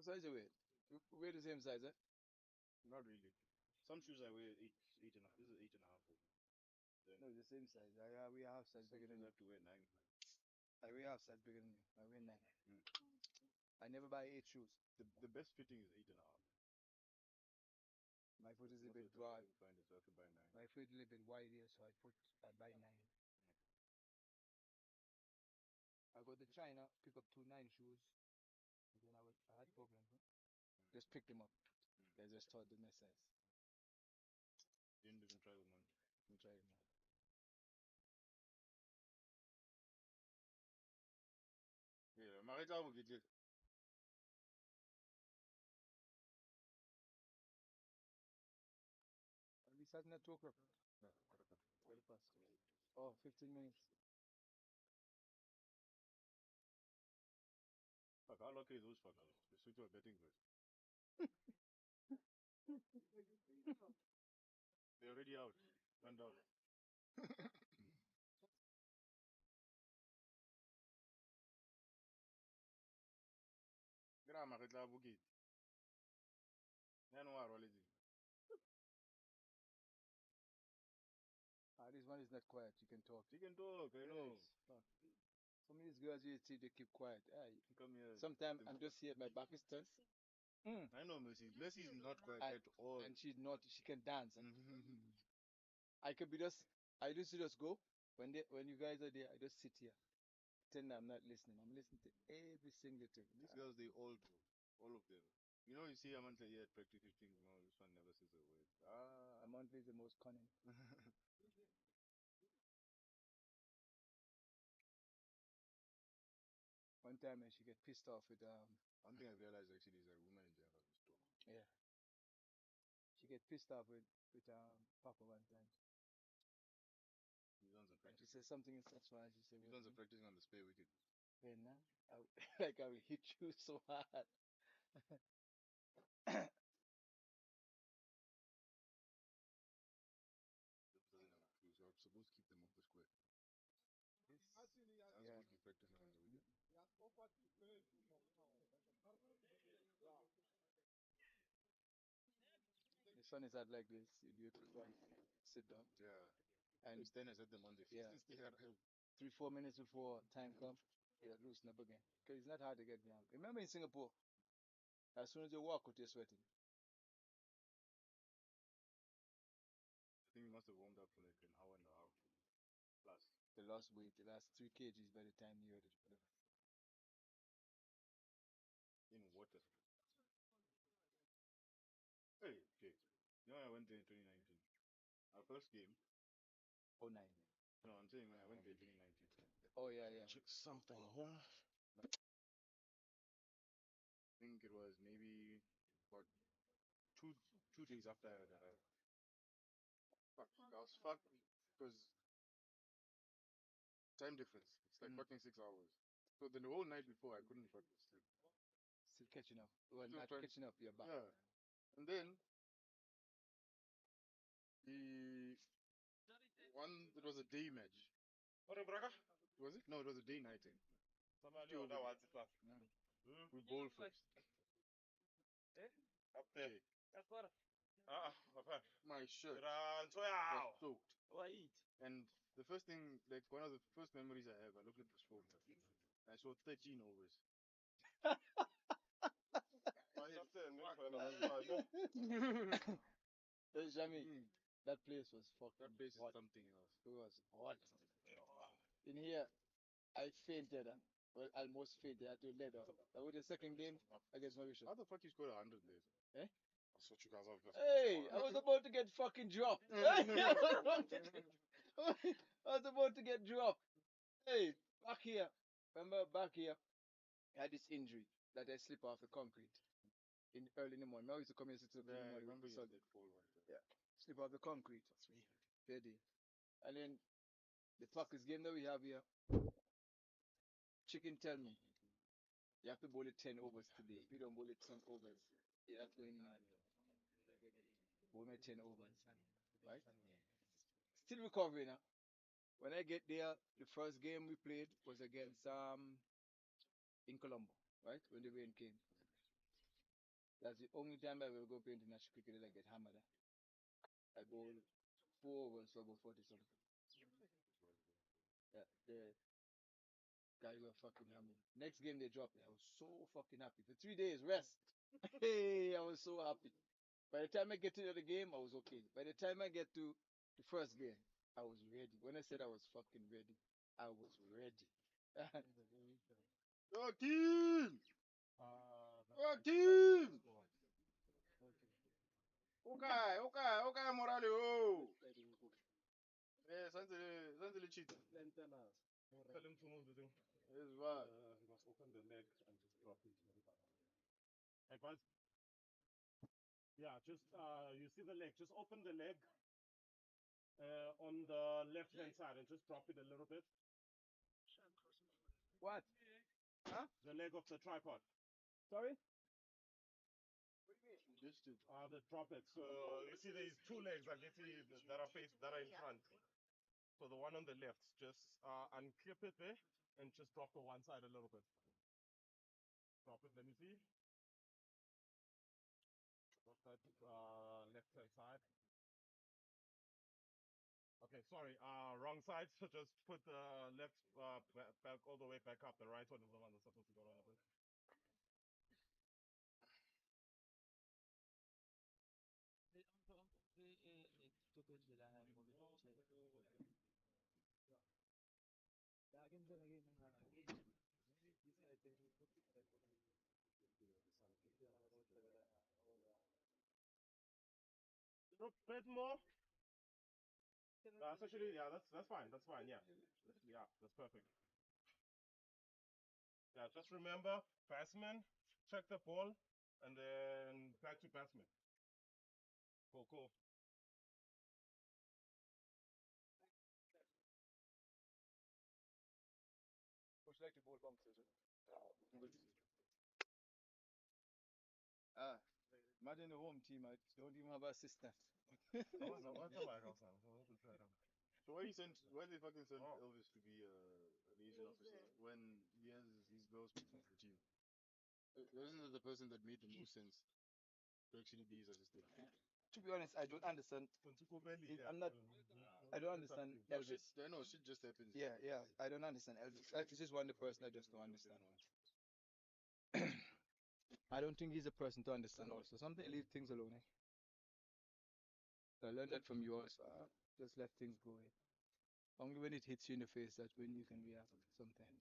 What size you wear? You wear the same size, eh? Not really. Some shoes I wear 8.5. This is 8.5. No, the same size. We have size Some bigger shoes than I you. have to wear 9. We have size bigger than you. I wear 9. Mm. I never buy 8 shoes. The best fitting is 8.5. My foot is a Most bit of the time I broad. couldn't find it, so I have to buy 9. My foot is a little bit wide here, so I buy 9. I go to China, pick up 2 9 shoes, and then I had problems. Huh? Just pick them up. They just thought the my size. Didn't even try with mine. I'm trying now. Yeah, Marita will get it. We starting at 2 o'clock. Yeah, Very fast. Oh, 15 minutes. fuck, how lucky is those fuckers? They switch to a betting first. They're already out. One down. Gra Marita will get. I know what it is. This one is not quiet. You can talk. You can talk, I know. Yes. Fuck. Some of these girls you see, they keep quiet. Hey. Come here. Sometimes I'm just here, my back is turned. I know Mercy. Mercy's not quiet I- at all. And she's not, she can dance. Mhm. I could be just, I used to just go. When you guys are there, I just sit here. Pretend I'm not listening. I'm listening to every single thing. These girls, they all do. All of them. You know, you see Amanta here at practice 15. No, this one never says a word. Amount is the most cunning. One time she get pissed off with One thing I realized actually is that women in general just talk. yeah. She get pissed off with Papa one time. These ones are And she practicing. said something in such one. She said, These ones are practicing on the spare wicket. "Well, now, like I will hit you so hard." Doesn't have a clue, so I'm supposed to keep them off the square. This, I'm supposed to be practicing on the wicket. the sun is out like this. You do it twice. Sit down. Yeah. And It's then I set them on the yeah, field. 3 4 minutes before time comes, you loosen up again. Because it's not hard to get ground. Remember in Singapore, as soon as you walk out, you're sweating. I think we must have warmed up for like an hour and a half plus. The lost weight, the last 3 kgs by the time you had it. In water. Hey, okay. You know when I went there in 2019? Our first game. Oh, 9. No, I'm saying when I went there in 2019. Oh, yeah, yeah. Check something here. I think it was maybe about two days after I had arrived. Fuck, I was fucked because time difference. It's like fucking 6 hours. So then the whole night before I couldn't fucking sleep. Still catching up. Well, Still not trying- catching up, you're back. Yeah. And then the one it was a day match. Was it? No, it was a day night thing. We bowl first. Okay. My shirt was soaked. And the first thing, like one of the first memories I have, I looked at this phone. I saw 13 overs. Jamie, Mm, that place was fucking that place is hot. something else. It was hot. In here, I fainted. Well, almost fainted. I had to let off. That was the second game against Mauritius. How the fuck you scored 100 there? Eh? That's what you guys have. Hey, I was about to get fucking dropped. I was about to get dropped. Hey, back here. Remember back here, I had this injury that I slip off the concrete in early in the morning. I used to come here 6 o'clock in the Yeah, I morning. remember you So, had that fall one time. yeah, slip off the concrete. Ready. And then the Packers game that we have here, Chicken tell me, you have to bowl it 10 overs today. If you don't bowl it 10 overs, you have to bowl me 10 overs. Right? Still recovering now. When I get there, the first game we played was against in Colombo, right? When the rain came. That's the only time I will go play international cricket and I get hammered. I go 4 overs for about 40 something. Yeah, the guys were fucking hammered. Next game they dropped me. I was so fucking happy. For 3 days rest. Hey, I was so happy. By the time I get to the other game, I was okay. By the time I get to the first game, I was ready. When I said I was fucking ready, I was ready. Your team! Your team! Okay, okay, okay, Morale. Oh! Yeah, Santi cheat. Tell him to move the thing. Yes, what? You must open the leg and just drop it. Like what? Yeah, just you see the leg. Just open the leg on the left hand side and just drop it a little bit. What? Huh? The leg of the tripod. Sorry? Just it. The drop it. So you see there's two legs that that are in front. So the one on the left, just unclip it there and just drop the one side a little bit. Drop it. Let me see. Drop that left hand side. Okay, sorry, wrong side. So just put the left back all the way back up. The right one is the one that's supposed to go on a bit. Little bit more. That's actually, yeah, that's fine. That's fine. Yeah, that's perfect. Yeah, just remember, batsman, check the ball, and then back to batsman. Cool, cool. Push like the ball bounces. Imagine the home team, I don't even have an assistant. So why they fucking send Elvis to be a liaison officer when he has his girls with the team? Isn't that the person that made the most sense to actually be his assistant? To be honest, I don't understand. I'm not. I don't understand Elvis. No, shit just happens. Yeah, yeah. I don't understand Elvis. Elvis is one of the person I just don't understand. I don't think he's a person to understand. Also, something leave things alone. Eh? So I learned that from you also. Just let things go. Eh? Only when it hits you in the face, that's when you can react. Sometimes.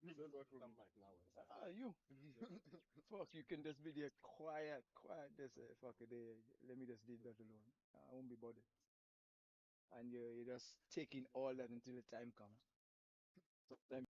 You. Fuck, you can just be there quiet, quiet. Just fuck it. Let me just leave that alone. I won't be bothered. And you're just taking all that until the time comes. Sometimes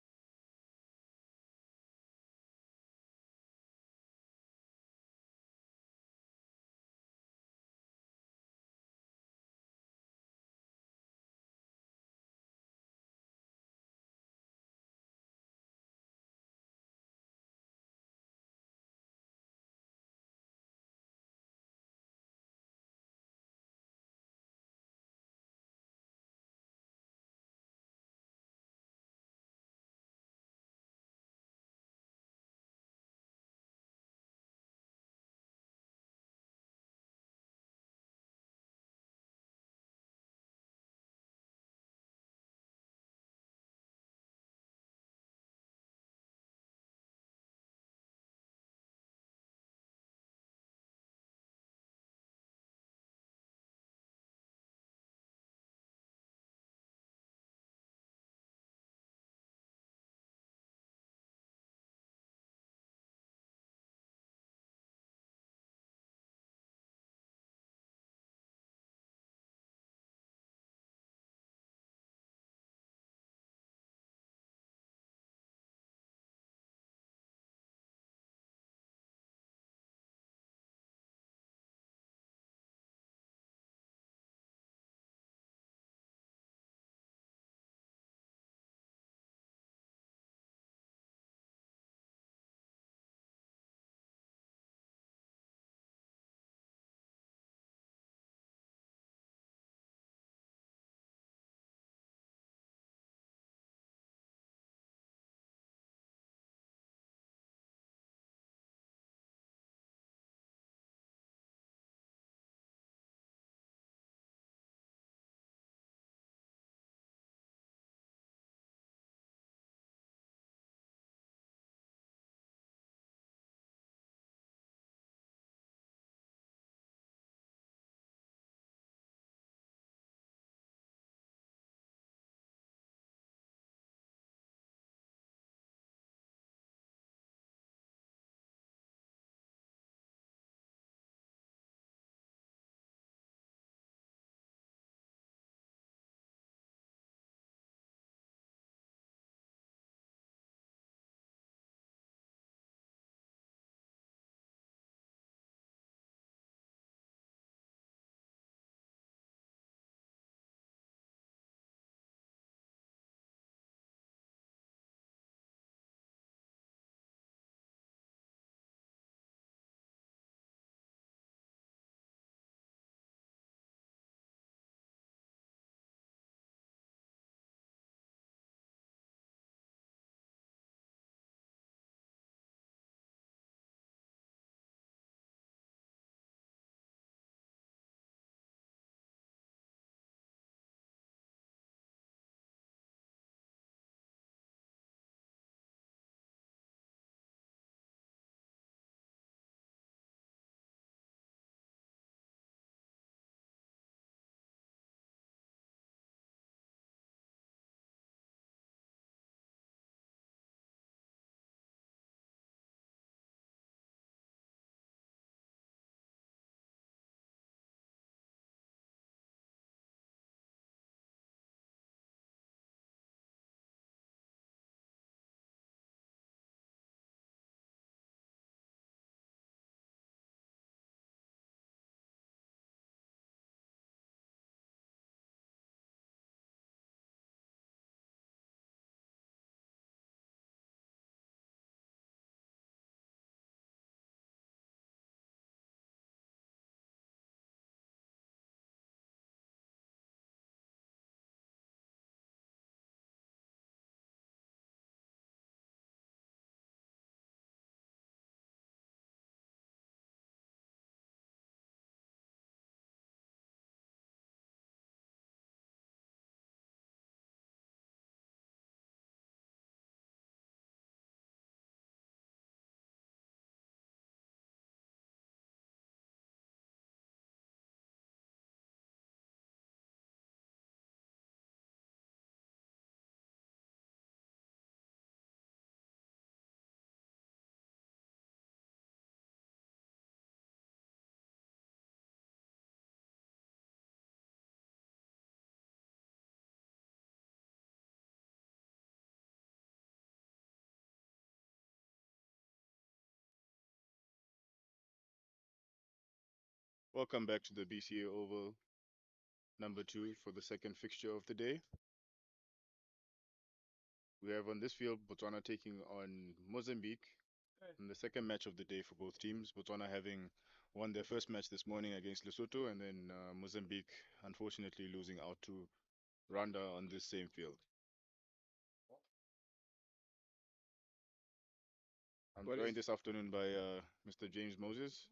Welcome back to the BCA Oval number 2 for the second fixture of the day. We have on this field Botswana taking on Mozambique in the second match of the day for both teams. Botswana having won their first match this morning against Lesotho, and then Mozambique unfortunately losing out to Rwanda on this same field. I'm joined this afternoon by Mr. James Moses.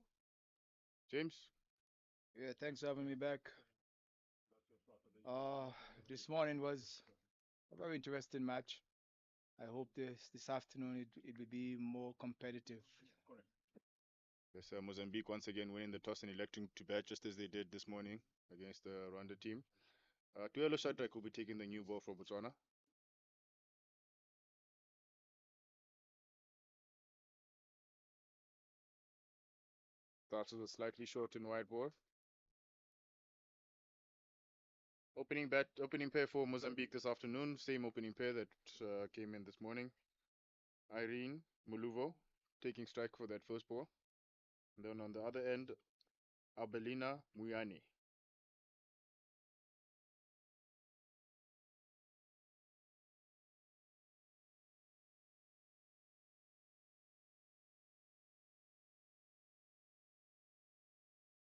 James? Yeah, thanks for having me back. Uh, this morning was a very interesting match. I hope this afternoon it will be more competitive. Yes, Mozambique once again winning the toss and electing to bat just as they did this morning against the Rwanda team. Tuelo Shadrack will be taking the new ball for Botswana. Starts with a slightly short and wide ball. Opening pair for Mozambique this afternoon. Same opening pair that came in this morning. Irene Muluvo taking strike for that first ball. And then on the other end, Abelina Muyani.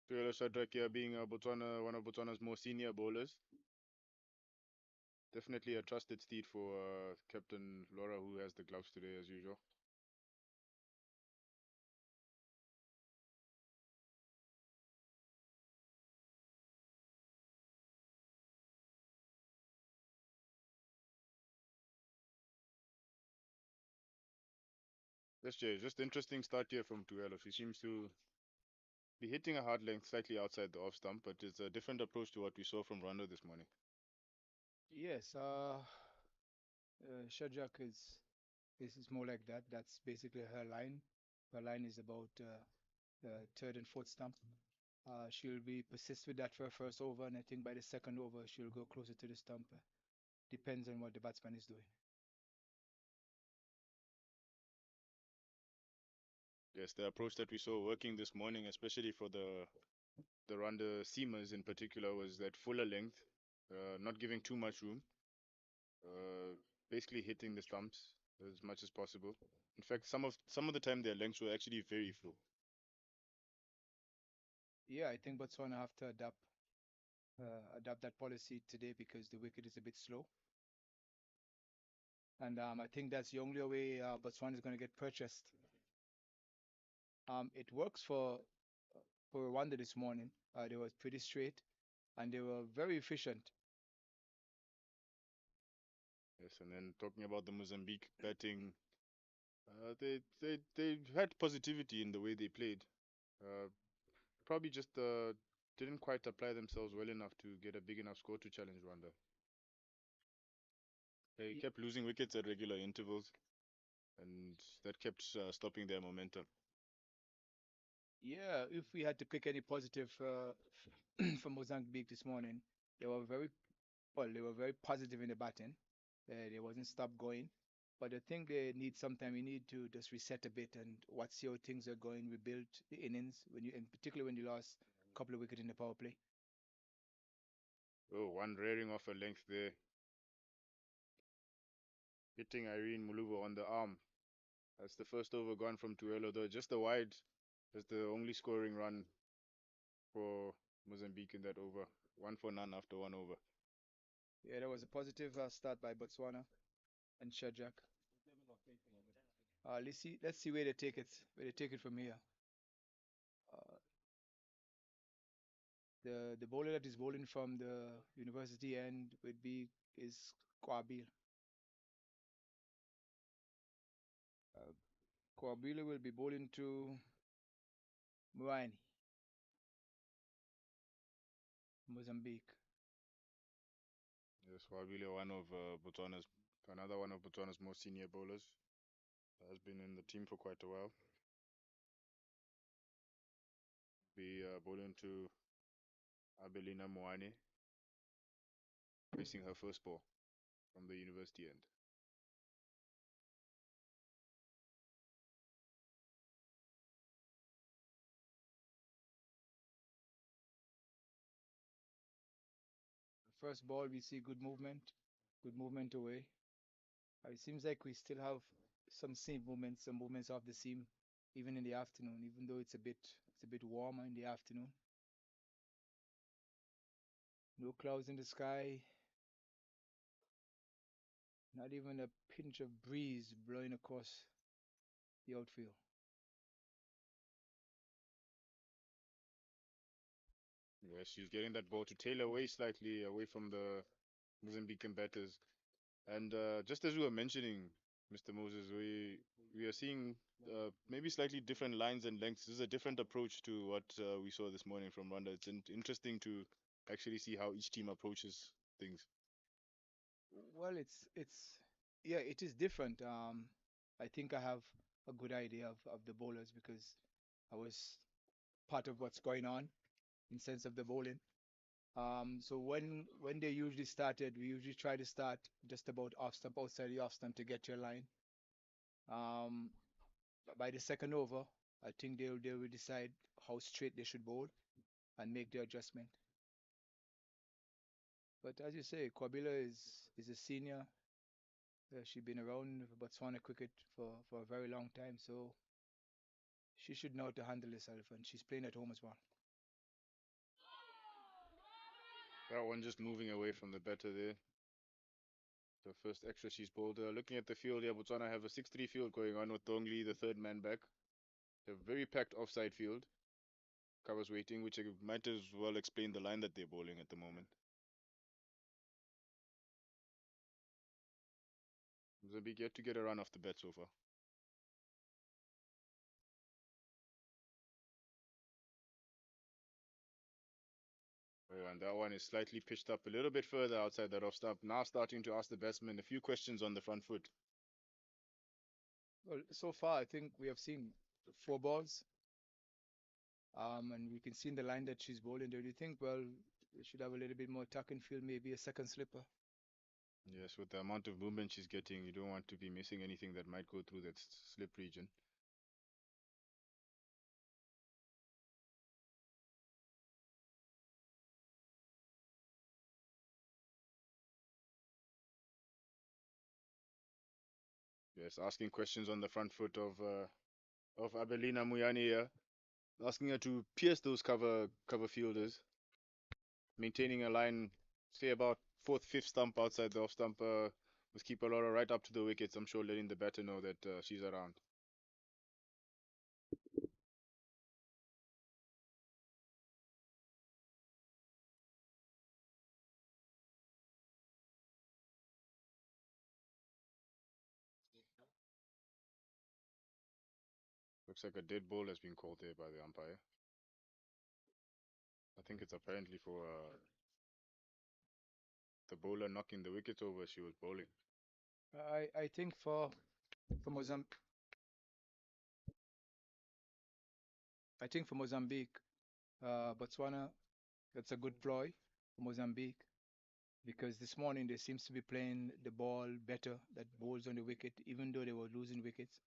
Tuelo Shadrack here being one of Botswana's more senior bowlers. Definitely a trusted steed for Captain Laura, who has the gloves today as usual. Yes, Jay, just interesting start here from Tuelo. She seems to be hitting a hard length slightly outside the off stump, but it's a different approach to what we saw from Rondo this morning. Yes, Shajak is more like that. That's basically her line. Her line is about the third and fourth stump. She'll be persist with that for her first over, and I think by the second over she'll go closer to the stump. Depends on what the batsman is doing. Yes, the approach that we saw working this morning, especially for the Rwanda seamers in particular, was that fuller length, not giving too much room, uh, basically hitting the stumps as much as possible. In fact, some of the time their lengths were actually very full. Yeah, I think Botswana have to adapt that policy today because the wicket is a bit slow. And I think that's the only way Botswana is going to get purchased. It works for Rwanda this morning. They were pretty straight and they were very efficient. Yes, and then talking about the Mozambique batting, they had positivity in the way they played. Uh, Probably just didn't quite apply themselves well enough to get a big enough score to challenge Rwanda. They Y- kept losing wickets at regular intervals, and that kept stopping their momentum. Yeah, if we had to pick any positive from Mozambique this morning, they were very they were very positive in the batting. They wasn't stop going. But I think they need sometime. You need to just reset a bit and watch how things are going. Rebuild the innings when you, in particular, when you lost a couple of wickets in the power play. Oh, one rearing off a length there, hitting Irene Muluvo on the arm. That's the first over gone from Tuelo, though. Just the wide, just the only scoring run for Mozambique in that over. One for none after one over. Yeah, that was a positive start by Botswana and Shajak. Let's see where they take it from here. Uh, the bowler that is bowling from the university end would be is Kwabil. Uh, Kwabil will be bowling to Mwani, Mozambique. Yes, Wabile, another one of Botswana's more senior bowlers, has been in the team for quite a while. Be bowling to Abelina Moane, facing her first ball from the university end. First ball, we see good movement away. It seems like we still have some movements off the seam, even in the afternoon, even though it's a bit warmer in the afternoon. No clouds in the sky, not even a pinch of breeze blowing across the outfield. Yes, she's getting that ball to tail away slightly away from the Mozambican batters. And just as we were mentioning, Mr. Moses, we are seeing maybe slightly different lines and lengths. This is a different approach to what we saw this morning from Rwanda. It's interesting to actually see how each team approaches things. Well, it's yeah, it is different. I think I have a good idea of the bowlers because I was part of what's going on in sense of the bowling. So when they usually started, we usually try to start just about off stump, outside the off stump to get your line. Um, by the second over, I think they will decide how straight they should bowl and make the adjustment. But as you say, Kwabila is a senior. She's been around Botswana cricket for a very long time, so she should know how to handle herself, and she's playing at home as well. That one just moving away from the batter there. The first extra she's bowled. Looking at the field here, Botswana have a 6-3 field going on with Dongli, the third man back. A very packed offside field. Covers waiting, which might as well explain the line that they're bowling at the moment. Mozambique yet to get a run off the bat so far. Oh, and that one is slightly pitched up a little bit further outside that off stump. Now starting to ask the batsman a few questions on the front foot. Well, so far I think we have seen four balls, and we can see in the line that she's bowling. Do you think, well, they should have a little bit more tuck and field, maybe a second slipper? Yes, with the amount of movement she's getting, you don't want to be missing anything that might go through that slip region. Yes, asking questions on the front foot of Abelina Muyani here, asking her to pierce those cover fielders, maintaining a line, say about fourth, fifth stump outside the off stump, with keeper Laura right up to the wickets. I'm sure letting the batter know that she's around. Looks like a dead ball has been called there by the umpire. I think it's apparently for the bowler knocking the wicket over. She was bowling. I think for Mozambique, I think for Mozambique, Botswana, that's a good ploy for Mozambique because this morning they seems to be playing the ball better, that balls on the wicket, even though they were losing wickets.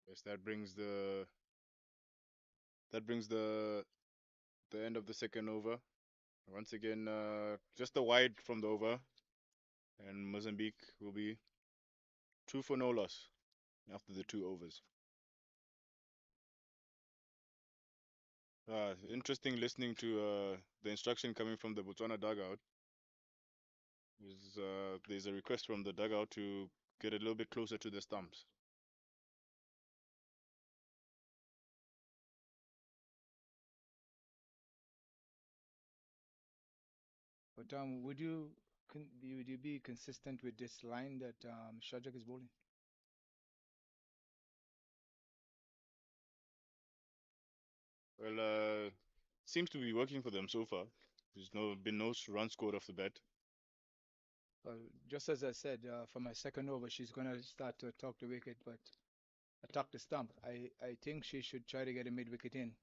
Yes, that brings the end of the second over. Once again, just a wide from the over, and Mozambique will be two for no loss after the 2 overs. Interesting listening to the instruction coming from the Botswana dugout. There's a request from the dugout to get a little bit closer to the stumps. But would you be consistent with this line that Shajak is bowling? Well, seems to be working for them so far. There's been no run scored off the bat. Well, just as I said, for my second over, she's gonna start to attack the wicket, but attack the stump. I think she should try to get a mid wicket in.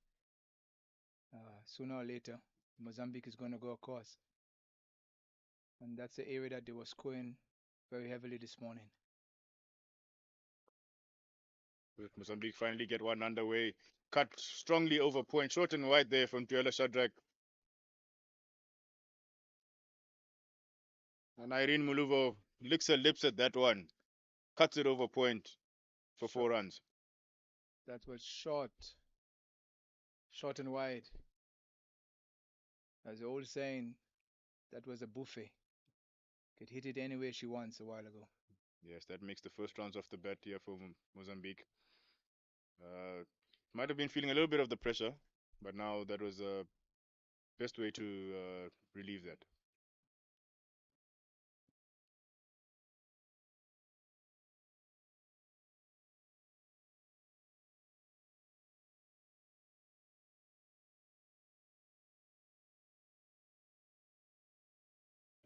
Sooner or later, Mozambique is gonna go across, and that's the area that they were scoring very heavily this morning. With Mozambique finally get one underway. Cut strongly over point. Short and wide there from Tuela Shadrack. And Irene Muluvo licks her lips at that one. Cuts it over point for 4 runs. That was short. Short and wide. As the old saying, that was a buffet. Could hit it anywhere she wants a while ago. Yes, that makes the first runs off the bat here for Mozambique. Might have been feeling a little bit of the pressure, but now that was the best way to relieve that.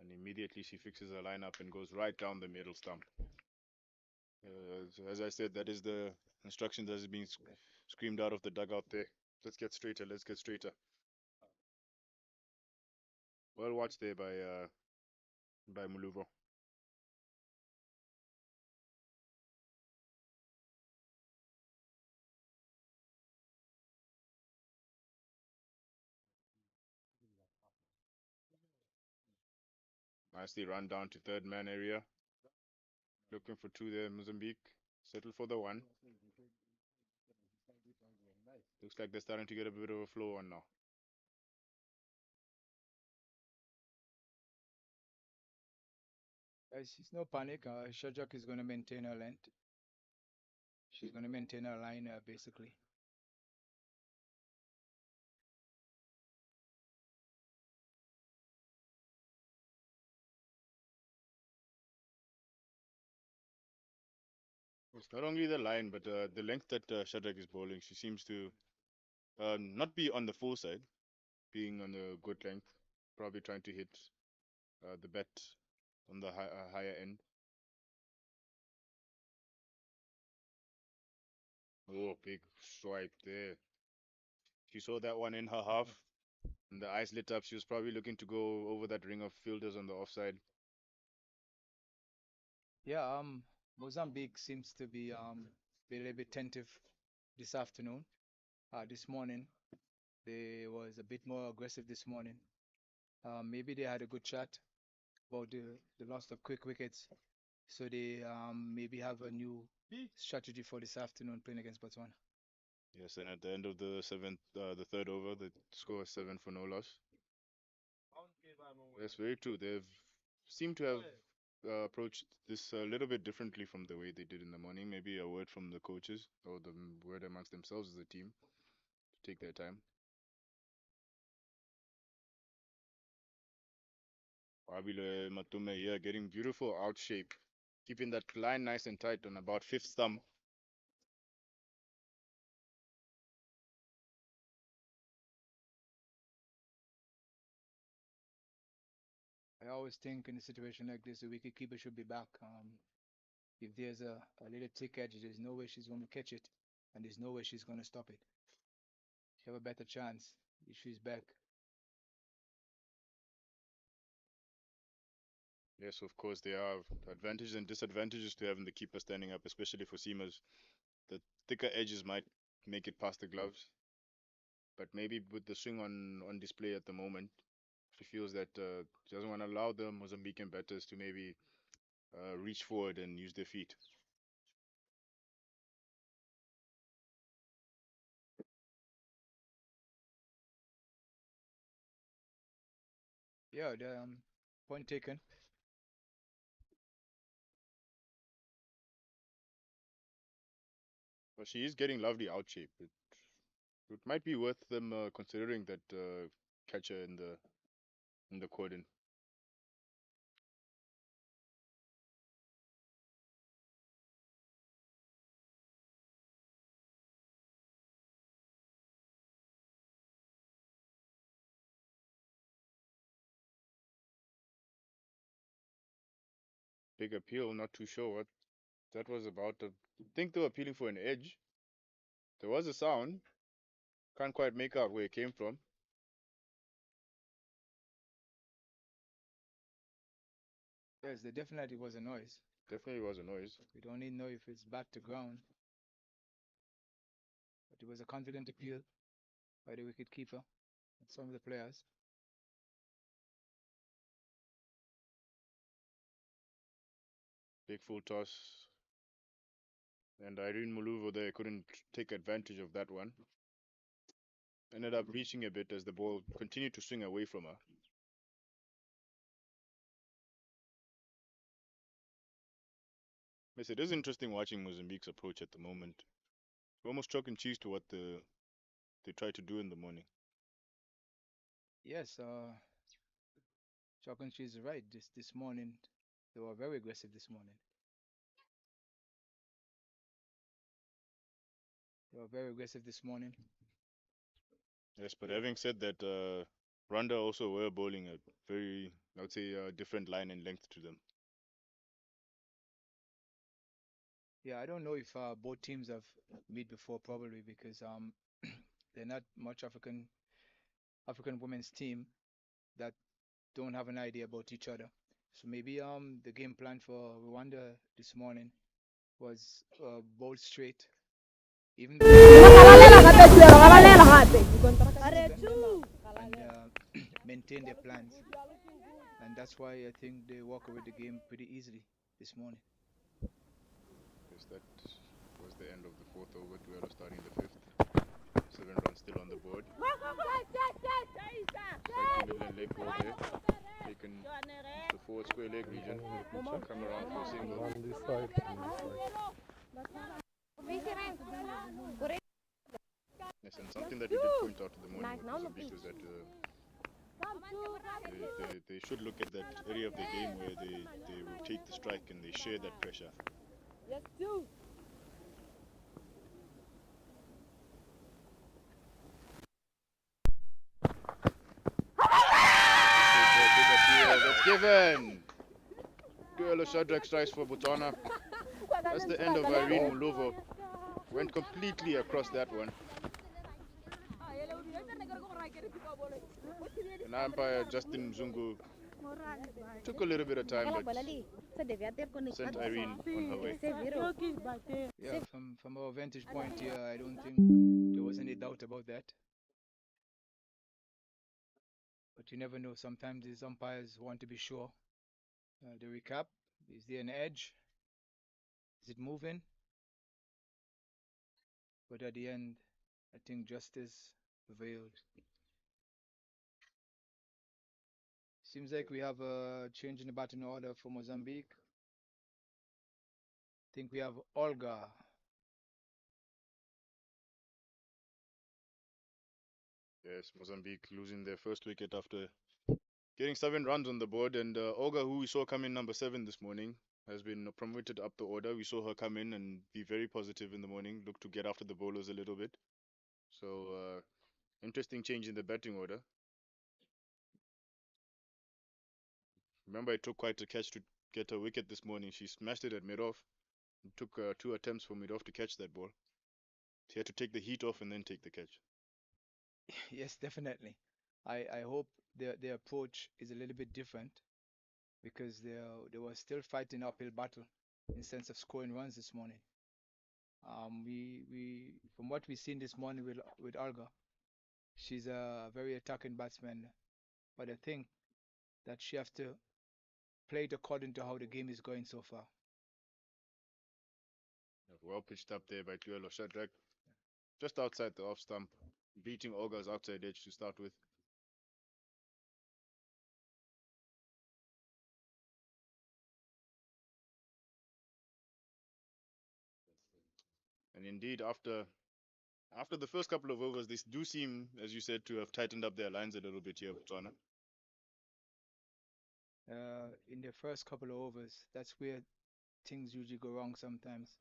And immediately she fixes her lineup and goes right down the middle stump. As I said, that is the instruction that is being screamed out of the dugout there. Let's get straighter, let's get straighter. Well watched there by Muluvo. Nicely run down to third man area. Looking for two there, Mozambique. Settle for the one. Looks like they're starting to get a bit of a flow on now. Guys, it's no panic. Shajak is going to maintain her length. She's going to maintain her line, basically. It's not only the line, but the length that Shadrack is bowling. She seems to not be on the full side, being on a good length. Probably trying to hit the bat on the higher end. Oh, big swipe there. She saw that one in her half, and the eyes lit up. She was probably looking to go over that ring of fielders on the offside. Yeah, Mozambique seems to be a little bit tentative this afternoon. This morning, they was a bit more aggressive this morning. Maybe they had a good chat about the loss of quick wickets. So they maybe have a new strategy for this afternoon playing against Botswana. Yes, and at the end of the third over, the score is 7 for no loss. Yes, very true. They've seemed to have approached this a little bit differently from the way they did in the morning. Maybe a word from the coaches or the word amongst themselves as a team to take their time. Wabile Matume here getting beautiful out shape, keeping that line nice and tight on about fifth stump. I always think in a situation like this, the wicketkeeper should be back. If there's a little tick edge, there's no way she's going to catch it, and there's no way she's going to stop it. She have a better chance if she's back. Yes, of course, there are advantages and disadvantages to having the keeper standing up, especially for seamers. The thicker edges might make it past the gloves, but maybe with the swing on display at the moment, she feels that she doesn't want to allow the Mozambican batters to maybe reach forward and use their feet. Yeah, the point taken. But she is getting lovely out shape. It might be worth them considering that catcher in the cordon. Big appeal, not too sure what that was about. I think they were appealing for an edge. There was a sound. Can't quite make out where it came from. Yes, there definitely was a noise. Definitely was a noise. We don't even know if it's back to ground. it was a confident appeal by the wicketkeeper and some of the players. Big full toss. And Irene Muluvo there couldn't take advantage of that one. Ended up reaching a bit as the ball continued to swing away from her. Yes, it is interesting watching Mozambique's approach at the moment. Almost chalk and cheese to what they try to do in the morning. Yes, Chalk and Cheese is right. This morning, they were very aggressive this morning. They were very aggressive this morning. Yes, but having said that, Rwanda also were bowling a very, I would say, different line and length to them. Yeah, I don't know if both teams have met before, probably because they're not much African women's team that don't have an idea about each other. So maybe the game plan for Rwanda this morning was bowl straight, even though and maintain their plans, and that's why I think they walk away the game pretty easily this morning. Yes, that was the end of the fourth over. Duello starting the fifth. 7 runs still on the board. Slightly middle and leg ball there. Taken the forward square leg region. Come around for a single. On this side, on this side. Yes, and something that we did point out in the morning with Mozambique was that they should look at that area of the game where they rotate the strike and they share that pressure. That's given. Duello Shadrach strikes for Botswana. That's the end of Irene Muluvo. Went completely across that one. And umpire Justin Mzungu took a little bit of time, but sent Irene on her way. Yeah, from our vantage point here, I don't think there was any doubt about that. But you never know. Sometimes these umpires want to be sure. The recap, is there an edge? Is it moving? But at the end, I think justice prevailed. Seems like we have a change in the batting order for Mozambique. I think we have Olga. Yes, Mozambique losing their first wicket after getting 7 runs on the board. And Olga, who we saw come in number 7 this morning, has been promoted up the order. We saw her come in and be very positive in the morning, look to get after the bowlers a little bit. So, interesting change in the batting order. Remember, it took quite a catch to get a wicket this morning. She smashed it at mid-off. It took 2 attempts for mid-off to catch that ball. She had to take the heat off and then take the catch. Yes, definitely. I hope their approach is a little bit different because they were still fighting uphill battle in sense of scoring runs this morning. We from what we've seen this morning with Olga, she's a very attacking batsman, but I think that she has to play it according to how the game is going so far. Well pitched up there by Tuelo Shadrach. Just outside the off stump, beating Olga's outside edge to start with. And indeed, after the first couple of overs, they do seem, as you said, to have tightened up their lines a little bit here, Botswana. In the first couple of overs, that's where things usually go wrong sometimes.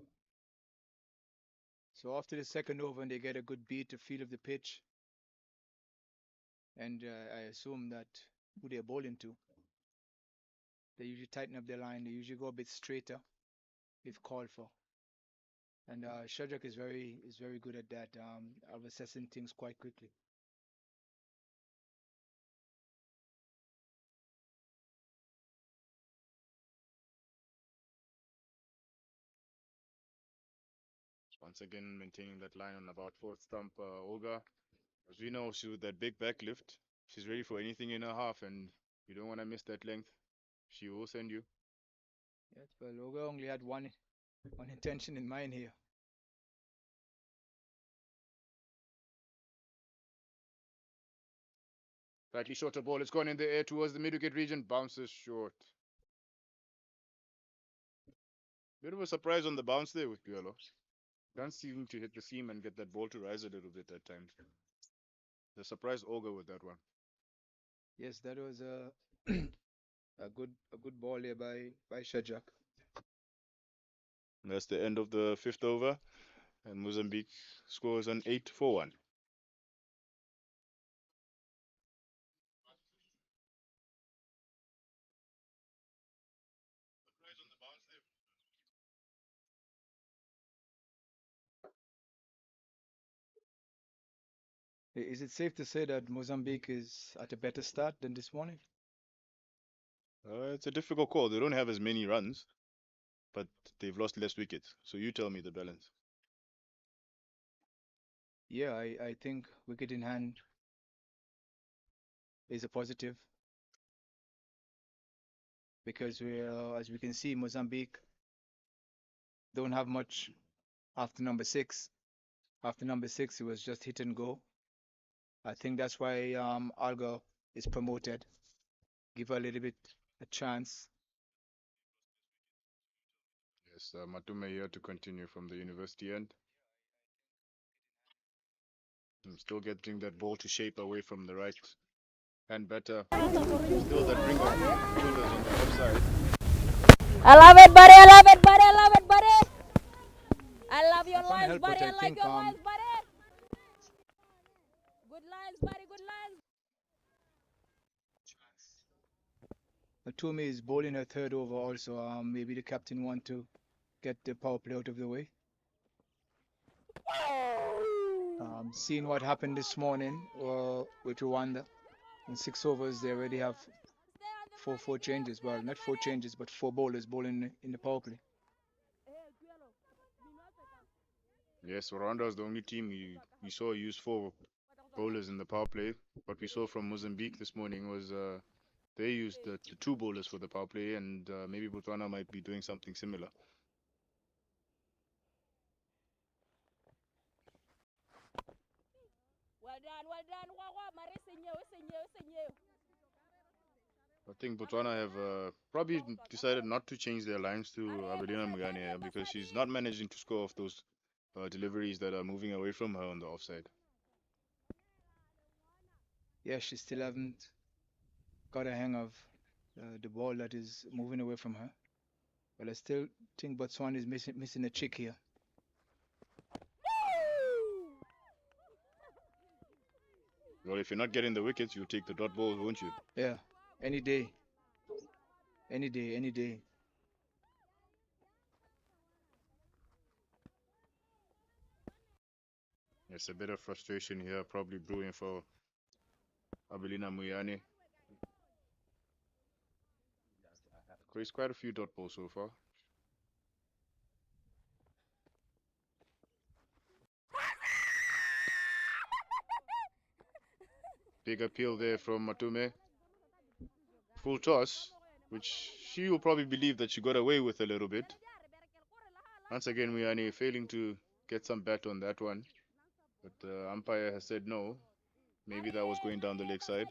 So after the second over, and they get a good beat, a feel of the pitch, and I assume that who they're bowling to, they usually tighten up their line. They usually go a bit straighter if called for. And Shadrach is very good at that, of assessing things quite quickly. Once again, maintaining that line on about fourth stump, Olga. As we know, she with that big back lift, she's ready for anything in her half, and you don't want to miss that length. She will send you. Yes, well, Olga only had one intention in mind here. Slightly shorter ball. It's gone in the air towards the mid-wicket region. Bounces short. Bit of a surprise on the bounce there with Guello. Can't seem to hit the seam and get that ball to rise a little bit at times. The surprise Olga with that one. Yes, that was a a good ball here by Shajak. That's the end of the fifth over, and Mozambique scores an 8-4-1. Is it safe to say that Mozambique is at a better start than this morning? It's a difficult call. They don't have as many runs, but they've lost less wickets. So you tell me the balance. Yeah, I think wicket in hand is a positive because as we can see, Mozambique don't have much after number six. After number six, it was just hit and go. I think that's why Alga is promoted. Give her a little bit a chance. Yes, Matume here to continue from the university end. Still getting that ball to shape away from the right hand batter. Still that ring of fielders on the offside. I love it, buddy. I love it, buddy. I love it, buddy. I love your I can't lines, help buddy. but I I like think your lines, buddy. Good lines, buddy. Good lines. Matume is bowling her third over also. Maybe the captain want to get the power play out of the way. Seeing what happened this morning with Rwanda in 6 overs, they already have four changes. Well, not four changes, but four bowlers bowling in the power play. Yes, Rwanda was the only team you saw use four bowlers in the power play. What we saw from Mozambique this morning was they used the two bowlers for the power play, and maybe Botswana might be doing something similar. Well done, well done. I think Botswana have probably decided not to change their lines to Abelina Mugane because she's not managing to score off those deliveries that are moving away from her on the offside. Yeah, she still haven't got a hang of the ball that is moving away from her. But I still think Botswana is missing a chick here. Well, if you're not getting the wickets, you'll take the dot balls, won't you? Yeah, any day. Any day, any day. There's a bit of frustration here, probably brewing for Abelina Muyane. Creates quite a few dot balls so far. Big appeal there from Matume. Full toss, which she will probably believe that she got away with a little bit. Once again, Muyane failing to get some bat on that one. But the umpire has said no. Maybe that was going down the leg side.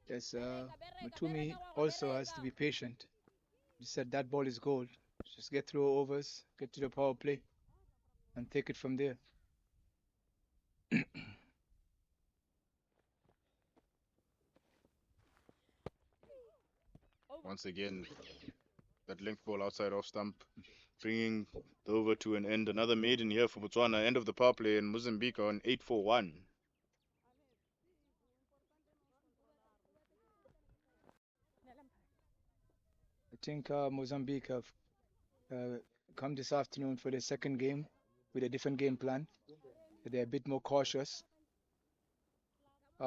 Yes, Matumi also has to be patient. He said that ball is gold. Just get through overs, get to the power play, and take it from there. Once again, that length ball outside off stump, bringing the over to an end. Another maiden here for Botswana. End of the power play, and Mozambique on 8-4-1. I think Mozambique have come this afternoon for their second game with a different game plan. They're a bit more cautious.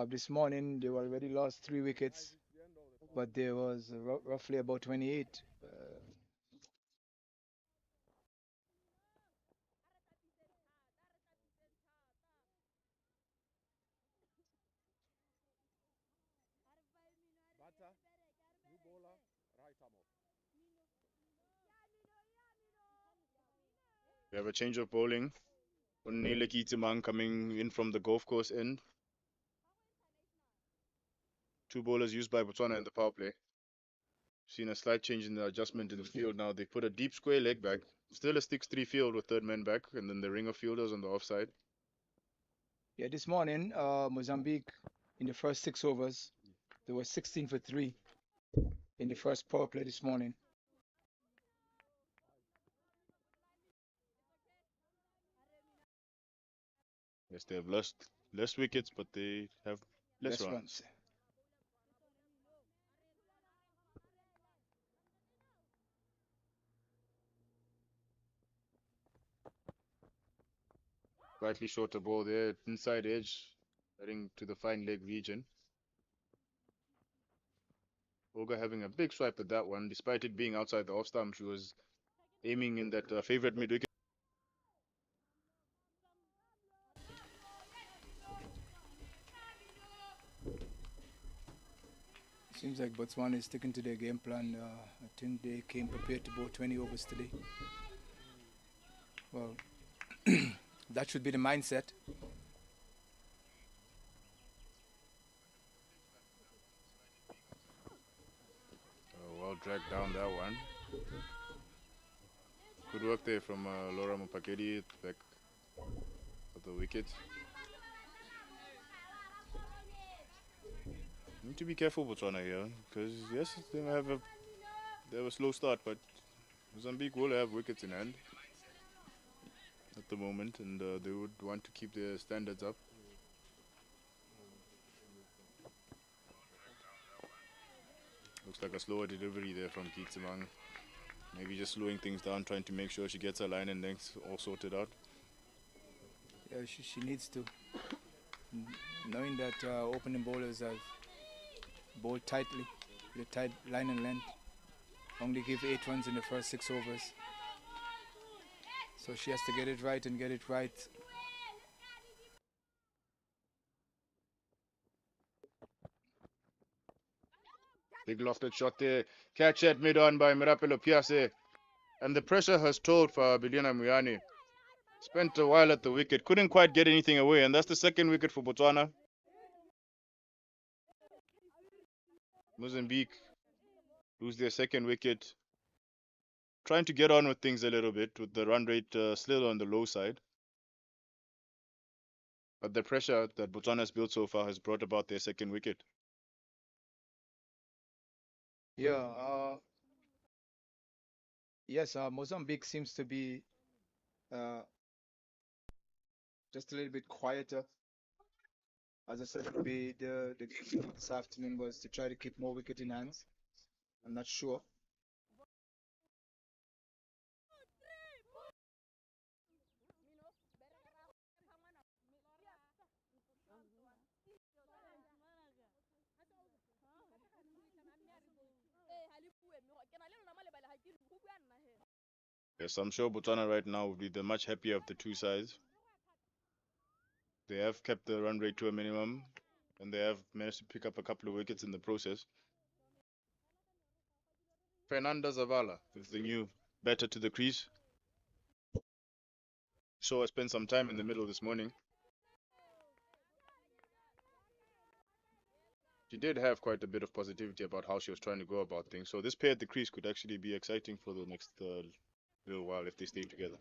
This morning they already lost 3 wickets, but there was roughly about 28 We have a change of bowling. Unile Kitimang coming in from the golf course end. Two bowlers used by Botswana in the power play. Seen a slight change in the adjustment in the field now. They put a deep square leg back. Still a 6-3 field with third man back, and then the ring of fielders on the offside. Yeah, this morning, Mozambique in the first 6 overs, they were 16 for 3 in the first power play this morning. Yes, they have lost less wickets, but they have less runs. Runs. Slightly shorter ball there, inside edge, heading to the fine leg region. Olga having a big swipe at that one, despite it being outside the off stump. She was aiming in that favorite mid wicket. Seems like Botswana is sticking to their game plan. I think they came prepared to bowl 20 overs today. Well, that should be the mindset. Well dragged down that one. Good work there from Laura Mupakedi at the back of the wicket. Need to be careful, Botswana, here, because yes, they have a slow start, but Mozambique will have wickets in hand at the moment, and they would want to keep their standards up. Looks like a slower delivery there from Kitimang. Maybe just slowing things down, trying to make sure she gets her line and length all sorted out. Yeah, she needs to. Knowing that opening bowlers have bowled tightly, with a tight line and length. Only give 8 runs in the first 6 overs. So she has to get it right and get it right. Big lofted shot there. Catch at mid-on by Mirapelo Piase. And the pressure has told for Biliana Muyani. Spent a while at the wicket. Couldn't quite get anything away. And that's the second wicket for Botswana. Mozambique lose their second wicket. Trying to get on with things a little bit with the run rate still on the low side. But the pressure that Botswana has built so far has brought about their second wicket. Yeah. Yes, Mozambique seems to be just a little bit quieter. As I said, the game this afternoon was to try to keep more wicket in hands. I'm not sure. Yes, I'm sure Botswana right now will be the much happier of the two sides. They have kept the run rate to a minimum, and they have managed to pick up a couple of wickets in the process. Fernanda Zavala is the new batter to the crease. So I spent some time in the middle this morning. She did have quite a bit of positivity about how she was trying to go about things. So this pair at the crease could actually be exciting for the next little while if they stay together.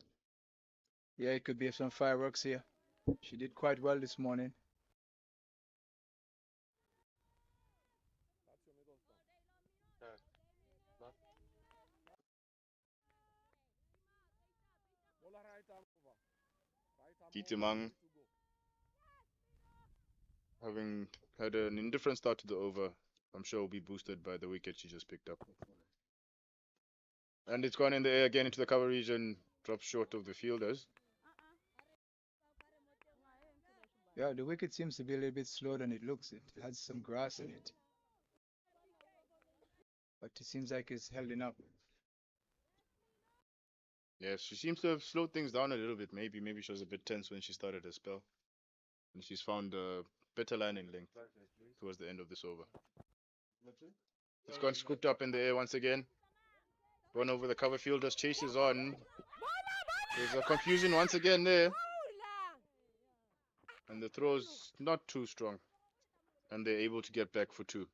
Yeah, it could be some fireworks here. She did quite well this morning. Kitimang having had an indifferent start to the over, I'm sure will be boosted by the wicket she just picked up. And it's gone in the air again into the cover region, drops short of the fielders. Yeah, the wicket seems to be a little bit slower than it looks. It has some grass in it. But it seems like it's holding up. Yes, she seems to have slowed things down a little bit. Maybe she was a bit tense when she started her spell. And she's found a better line in length towards the end of this over. It's gone scooped up in the air once again. Gone over the cover fielders, chases on. There's a confusion once again there. And the throw's not too strong. And they're able to get back for 2.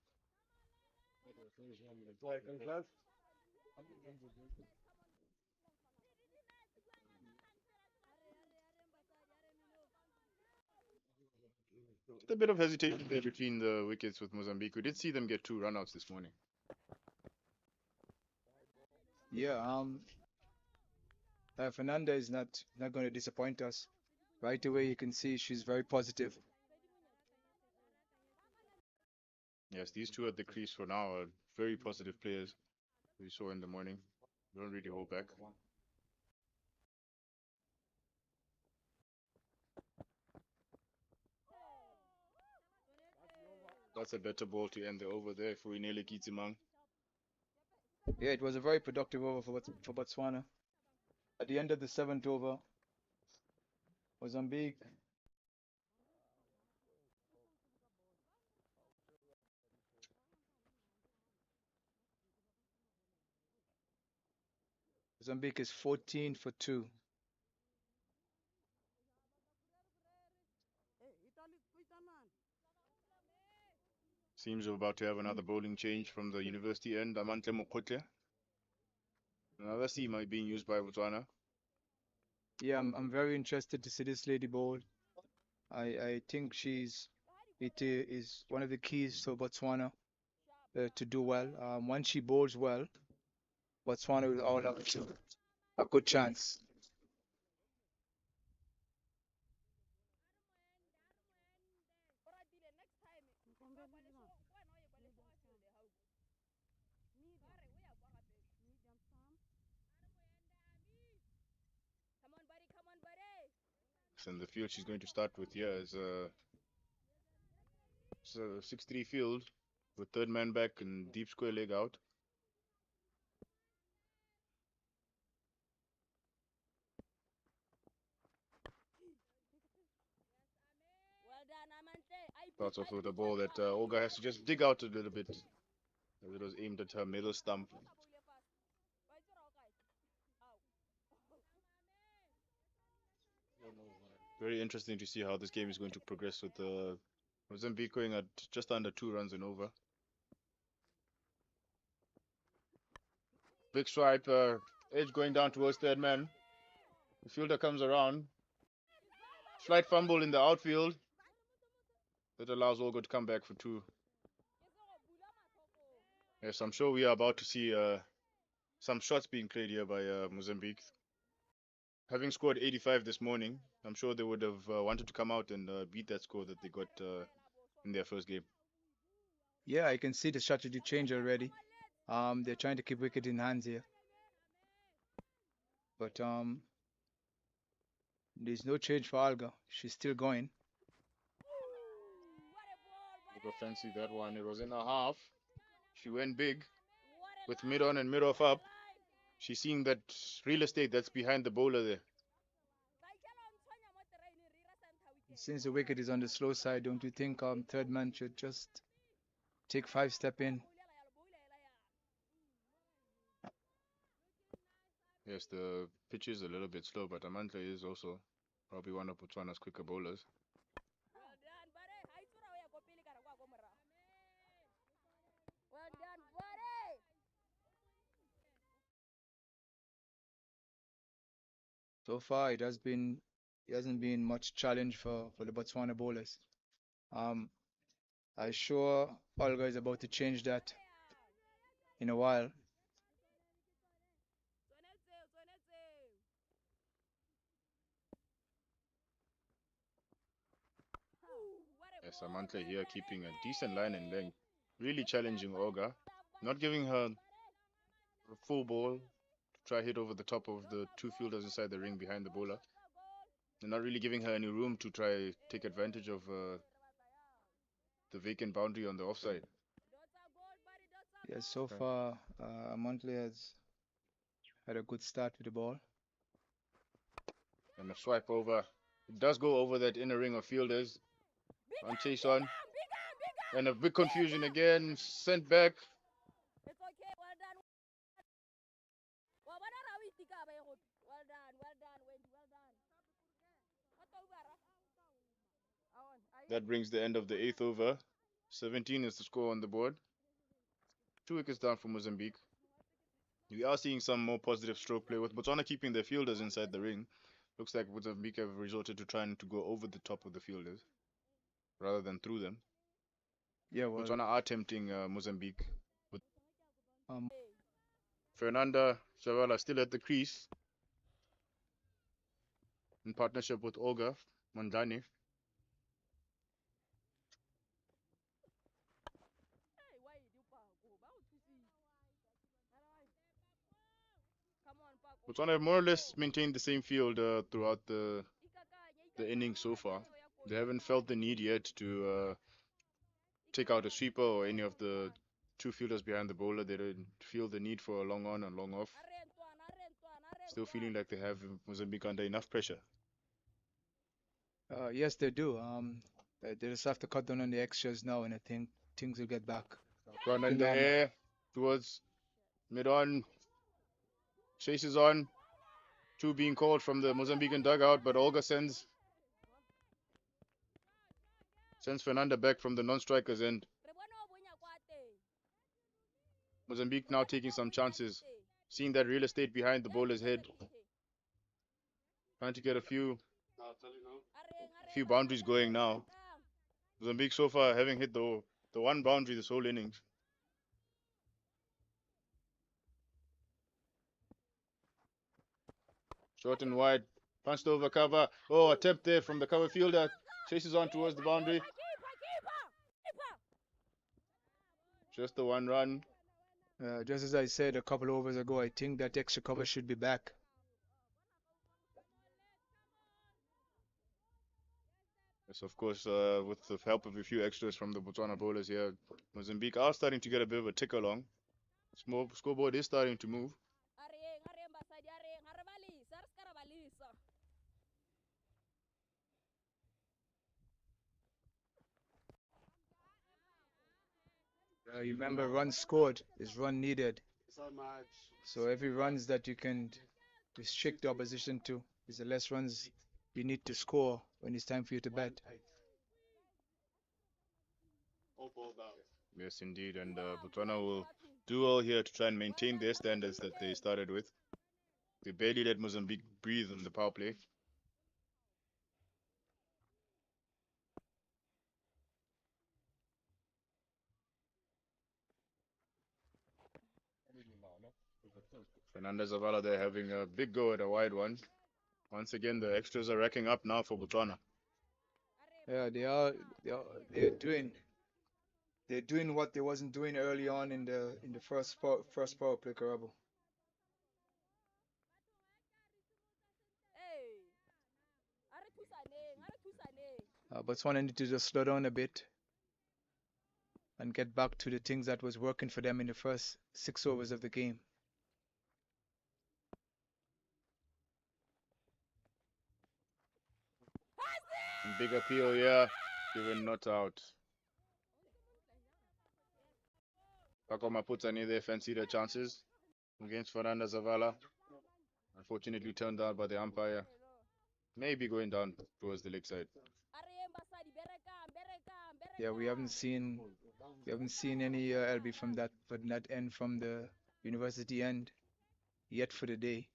A bit of hesitation there between the wickets with Mozambique. We did see them get 2 runouts this morning. Yeah, Fernanda is not going to disappoint us. Right away, you can see she's very positive. Yes, these 2 at the crease for now are very positive players. We saw in the morning. Don't really hold back. That's a better ball to end the over there for Inele Kitimang. Yeah, it was a very productive over for Botswana. At the end of the 7th over, Mozambique is 14 for 2. Seems we're about to have another bowling change from the university end. Amantle Mokotle. Another seamer being used by Botswana. Yeah, I'm very interested to see this lady bowl. I think it is one of the keys for Botswana to do well. Once she bowls well, Botswana will all have a good chance. And the field she's going to start with here is a 6-3 field with 3rd man back and deep square leg out. Starts off with a ball that Olga has to just dig out a little bit, as it was aimed at her middle stump. Very interesting to see how this game is going to progress with Mozambique going at just under 2 runs and over. Big swipe, edge going down towards 3rd man. The fielder comes around. Slight fumble in the outfield. That allows Olga to come back for 2. Yes, I'm sure we are about to see some shots being played here by Mozambique. Having scored 85 this morning, I'm sure they would have wanted to come out and beat that score that they got in their first game. Yeah, I can see the strategy change already. They're trying to keep wicket in hands here, but there's no change for Olga. She's still going. Olga fancied that one. It was in a half. She went big with mid on and mid off up. She's seeing that real estate that's behind the bowler there. Since the wicket is on the slow side, don't you think 3rd man should just take 5 step in? Yes, the pitch is a little bit slow, but Amantle is also probably one of Botswana's quicker bowlers. So far, it hasn't been much challenge for the Botswana bowlers. I'm sure Olga is about to change that in a while. Yes, Amantle here keeping a decent line and length. Really challenging Olga. Not giving her a full ball to try hit over the top of the 2 fielders inside the ring behind the bowler. And not really giving her any room to try take advantage of the vacant boundary on the offside. Yes, so far, Amantle has had a good start with the ball. And a swipe over. It does go over that inner ring of fielders. On chase on. And a big confusion again. Sent back. It's okay. Well done. Well done. Well done, Wendy. Well done. That brings the end of the 8th over. 17 is the score on the board. 2 wickets down for Mozambique. We are seeing some more positive stroke play with Botswana keeping their fielders inside the ring. Looks like Mozambique have resorted to trying to go over the top of the fielders rather than through them. Yeah, well, Botswana are tempting Mozambique. um, Fernanda Chavala still at the crease in partnership with Olga Mandani. Botswana have more or less maintained the same field throughout the innings so far. They haven't felt the need yet to take out a sweeper or any of the two fielders behind the bowler. They don't feel the need for a long on and long off. Still feeling like they have Mozambique under enough pressure. yes, they do. They just have to cut down on the extras now, and I think things will get back Run to in the normal. air towards mid-on. Chases on. 2 being called from the Mozambican dugout, but Olga sends Fernanda back from the non-strikers end. Mozambique now taking some chances, seeing that real estate behind the bowler's head, trying to get a few boundaries going now. Mozambique so far having hit the one boundary this whole innings. Short and wide, punched over cover. Oh, attempt there from the cover fielder. Chases on towards the boundary. Just the 1 run. Just as I said a couple overs ago, I think that extra cover should be back. Yes, of course, with the help of a few extras from the Botswana bowlers here, Mozambique are starting to get a bit of a tick along. Scoreboard is starting to move. You remember, runs scored is run needed. So every runs that you can restrict the opposition to is the less runs you need to score when it's time for you to bat. Yes, indeed, and Botswana will do well here to try and maintain their standards that they started with. They barely let Mozambique breathe on the power play. Fernanda Zavala there having a big go at a wide one. Once again, the extras are racking up now for Botswana. Yeah, they're doing what they wasn't doing early on in the first power play, Karabo. Botswana need to just slow down a bit and get back to the things that was working for them in the first 6 overs of the game. Big appeal, yeah. Given not out. Paco Maputani there fancied their chances against Fernanda Zavala. Unfortunately turned down by the umpire. Maybe going down towards the leg side. Yeah, we haven't seen any LB from that end from the university end yet for the day.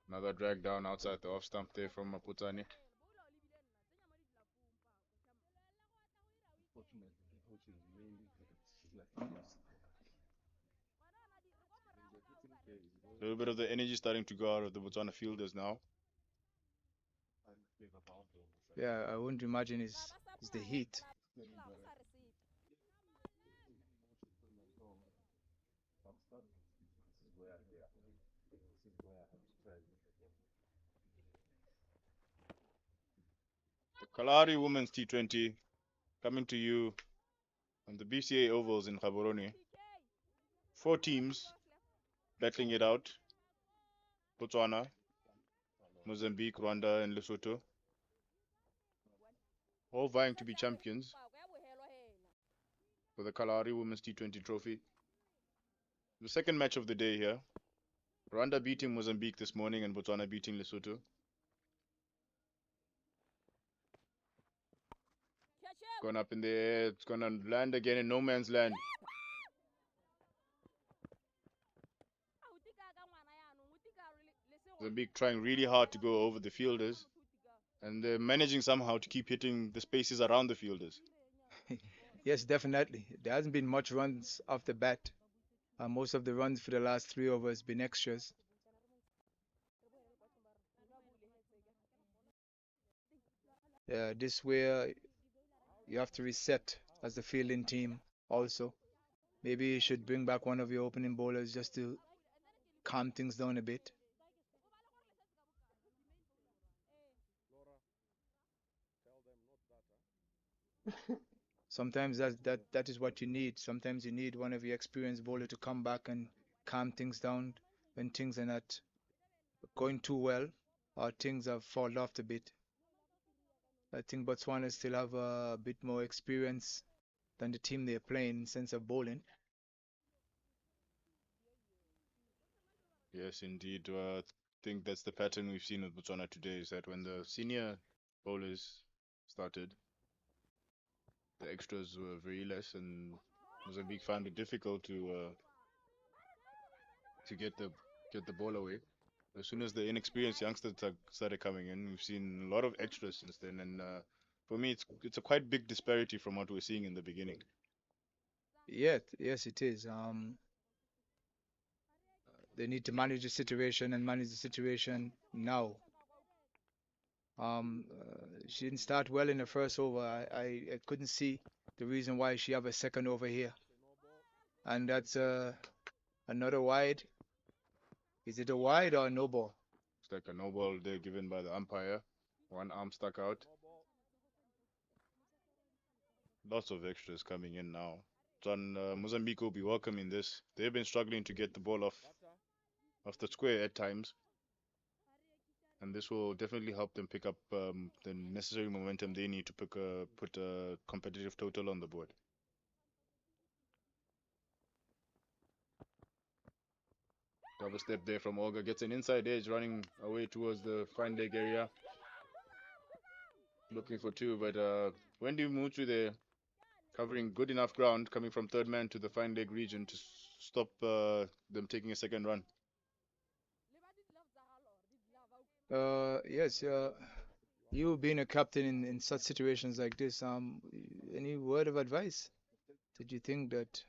Another drag down outside the off stump there from Maputani. A little bit of the energy starting to go out of the Botswana fielders now. Yeah, I wouldn't imagine it's the heat. The Kalahari Women's T20 coming to you on the BCA ovals in Gaborone. 4 teams battling it out. Botswana, Mozambique, Rwanda, and Lesotho. all vying to be champions for the Kalahari Women's T20 trophy. The second match of the day here. Rwanda beating Mozambique this morning and Botswana beating Lesotho. Gone up in the air. It's gonna land again in no man's land. Mozambique trying really hard to go over the fielders, and they're managing somehow to keep hitting the spaces around the fielders. Yes, definitely. There hasn't been much runs off the bat. Most of the runs for the last 3 overs been extras. This where you have to reset as the fielding team also. Maybe you should bring back one of your opening bowlers just to calm things down a bit. Sometimes that is what you need. Sometimes you need one of your experienced bowler to come back and calm things down when things are not going too well or things have fallen off a bit. I think Botswana still have a bit more experience than the team they're playing in sense of bowling. Yes, indeed. I think that's the pattern we've seen with Botswana today, is that when the senior bowlers started, the extras were very less, and Mozambique found it difficult to get the ball away. As soon as the inexperienced youngsters started coming in, we've seen a lot of extras since then, and for me, it's a quite big disparity from what we were seeing in the beginning. Yes, it is. They need to manage the situation and manage the situation now. She didn't start well in the first over. I couldn't see the reason why she have a second over here, and that's another wide. Is it a wide or a no ball? It's like a no ball there given by the umpire. One arm stuck out. Lots of extras coming in now. Mozambique will be welcoming this. They've been struggling to get the ball off the square at times, and this will definitely help them pick up the necessary momentum they need to put a competitive total on the board. Double step there from Olga, gets an inside edge, running away towards the fine leg area, looking for two, but Wendy Mutu there covering good enough ground, coming from third man to the fine leg region to stop them taking a second run. Yes. You being a captain in such situations like this, any word of advice? Did you think that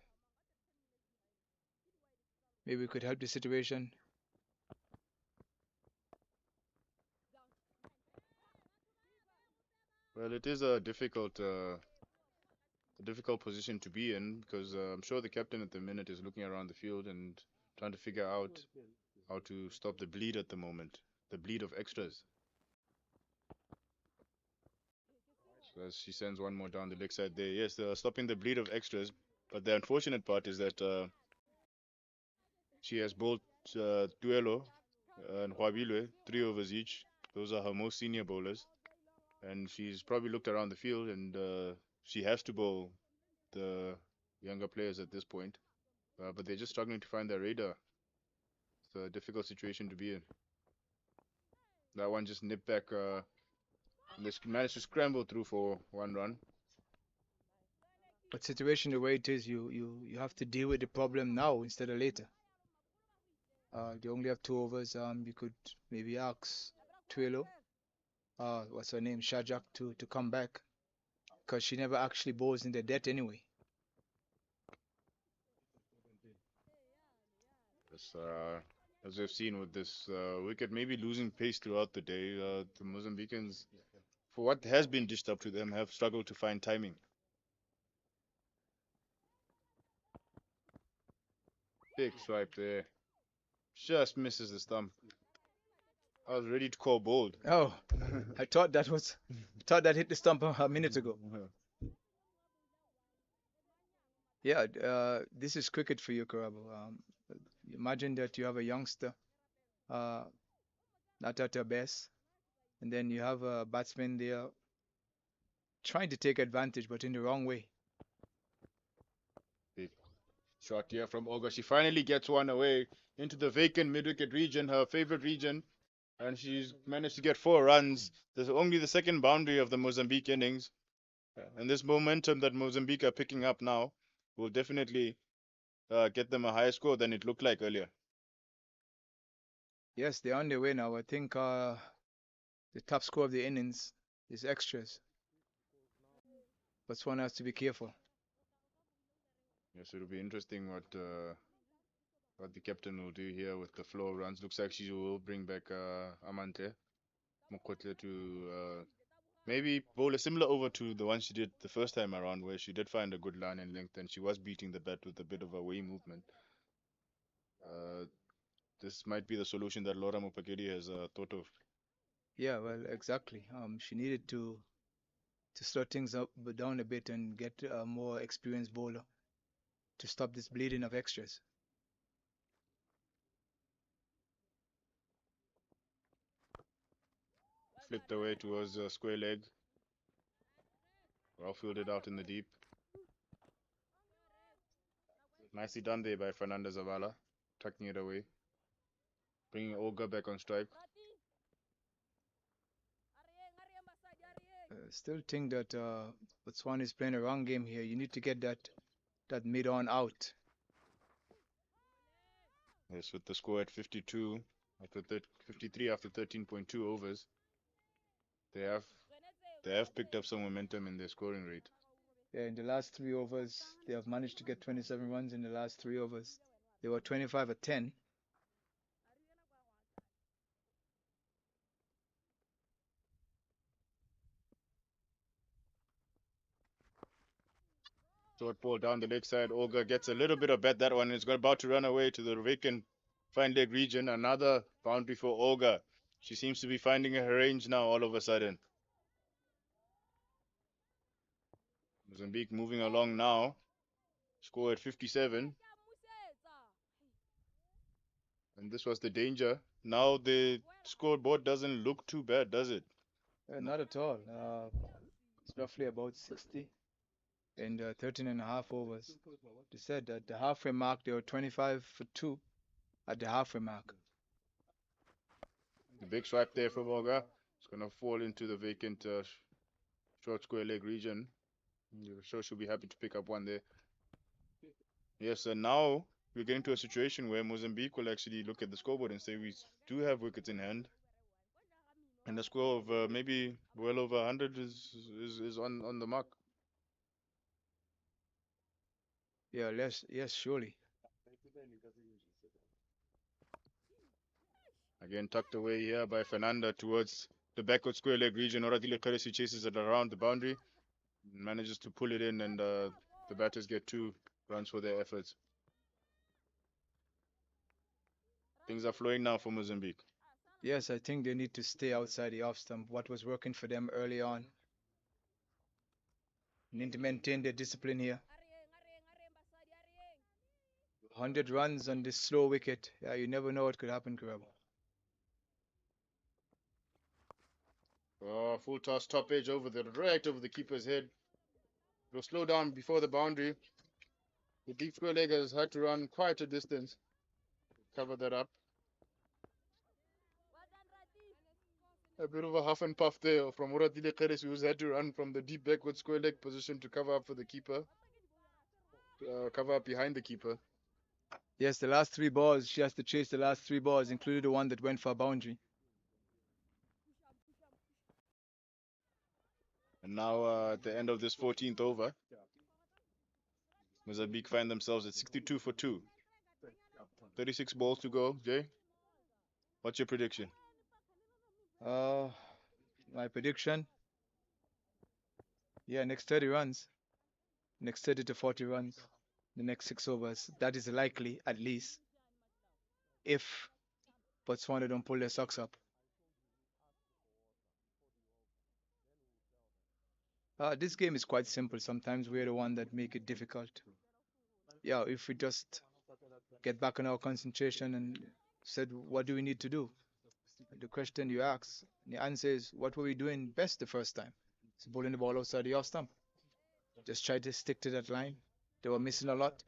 maybe we could help the situation? Well, it is a difficult position to be in, because I'm sure the captain at the minute is looking around the field and trying to figure out how to stop the bleed at the moment, the bleed of extras. So as she sends one more down the leg side there, yes, they're stopping the bleed of extras, but the unfortunate part is that she has bowled Tuelo and Huabilwe 3 overs each. Those are her most senior bowlers, and she's probably looked around the field and she has to bowl the younger players at this point. But they're just struggling to find their radar. It's a difficult situation to be in. That one just nipped back. They managed to scramble through for one run. But situation the way it is, you have to deal with the problem now instead of later. They only have 2 overs. You could maybe ask Twilo, what's her name, Shajak, to come back, because she never actually bowls in the death anyway. Yes, as we've seen with this wicket, maybe losing pace throughout the day. The Mozambicans, for what has been dished up to them, have struggled to find timing. Big swipe there. Just misses the stump. I was ready to call bold. Oh, I thought that hit the stump a minute ago. Yeah, this is cricket for you, Karabo. Imagine that you have a youngster, uh, not at her best, and then you have a batsman there trying to take advantage, but in the wrong way. Big shot here from Olga. She finally gets one away into the vacant mid-wicket region, her favorite region, and she's managed to get 4 runs. There's only the second boundary of the Mozambique innings, and this momentum that Mozambique are picking up now will definitely get them a higher score than it looked like earlier. Yes, they're on their way now. I think the top score of the innings is extras. Botswana has to be careful. Yes, it'll be interesting what the captain will do here with the flow of runs. Looks like she will bring back Amante Mokotle to maybe bowl a similar over to the one she did the first time around, where she did find a good line and length, and she was beating the bat with a bit of a way movement. This might be the solution that Laura Mopakedi has thought of. Yeah, well, exactly. She needed to slow things up down a bit and get a more experienced bowler to stop this bleeding of extras. Flicked away towards square leg. Well fielded out in the deep. Nicely done there by Fernanda Zavala, tucking it away. Bringing Olga back on strike. Still think that Botswana is playing a wrong game here. You need to get that mid on out. Yes, with the score at 52 after 53 after 13.2 overs, they have picked up some momentum in their scoring rate. Yeah, in the last 3 overs, they have managed to get 27 runs in the last 3 overs. They were 25 at 10. Short ball down the leg side. Olga gets a little bit of bet that one. It's about to run away to the vacant fine leg region. Another boundary for Olga. She seems to be finding her range now all of a sudden. Mozambique moving along now. Score at 57. And this was the danger. Now the scoreboard doesn't look too bad, does it? Not at all. It's roughly about 60 in 13 and a half overs. They said at the halfway mark, they were 25 for 2 at the halfway mark. The big swipe there from Olga. It's going to fall into the vacant short square leg region. I'm sure she'll be happy to pick up one there. Yes, and now we're getting to a situation where Mozambique will actually look at the scoreboard and say we do have wickets in hand. And the score of maybe well over 100 is on the mark. Yeah, yes, surely. Again, tucked away here by Fernanda towards the backward square leg region. Oradile Karesi chases it around the boundary, manages to pull it in, and the batters get 2 runs for their efforts. Things are flowing now for Mozambique. Yes, I think they need to stay outside the off stump. What was working for them early on. Need to maintain their discipline here. 100 runs on this slow wicket. Yeah, you never know what could happen, Karabo. Oh, full toss, top edge right over the keeper's head. It'll slow down before the boundary. The deep square leg has had to run quite a distance. Cover that up. A bit of a huff and puff there from Oradile Keres, who's had to run from the deep backward square leg position to cover up for the keeper. Cover up behind the keeper. Yes, the last 3 balls, she has to chase the last 3 balls, including the one that went for a boundary. And now at the end of this 14th over, Mozambique find themselves at 62 for 2. 36 balls to go. Jay, what's your prediction? My prediction, yeah, next 30 runs. Next 30 to 40 runs. The next 6 overs. That is likely, at least, if Botswana don't pull their socks up. This game is quite simple. Sometimes we're the one that make it difficult. Yeah, if we just get back on our concentration and said, what do we need to do? The question you ask, the answer is, what were we doing best the first time? He's bowling the ball outside the off stump. Just try to stick to that line. They were missing a lot.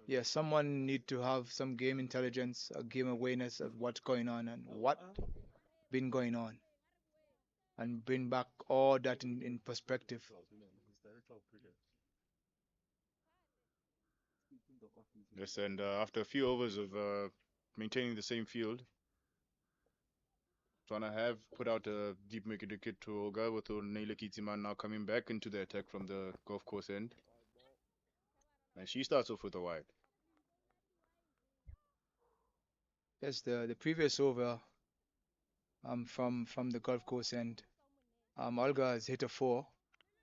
Yeah, someone need to have some game intelligence, a game awareness of what's going on and what been going on, and bring back all that in perspective. Yes, and after a few overs of maintaining the same field, Botswana have put out a deep wicket to Olga with Neila Kitiman now coming back into the attack from the golf course end. And she starts off with a wide. Yes, the previous over from the golf course end, Olga has hit a four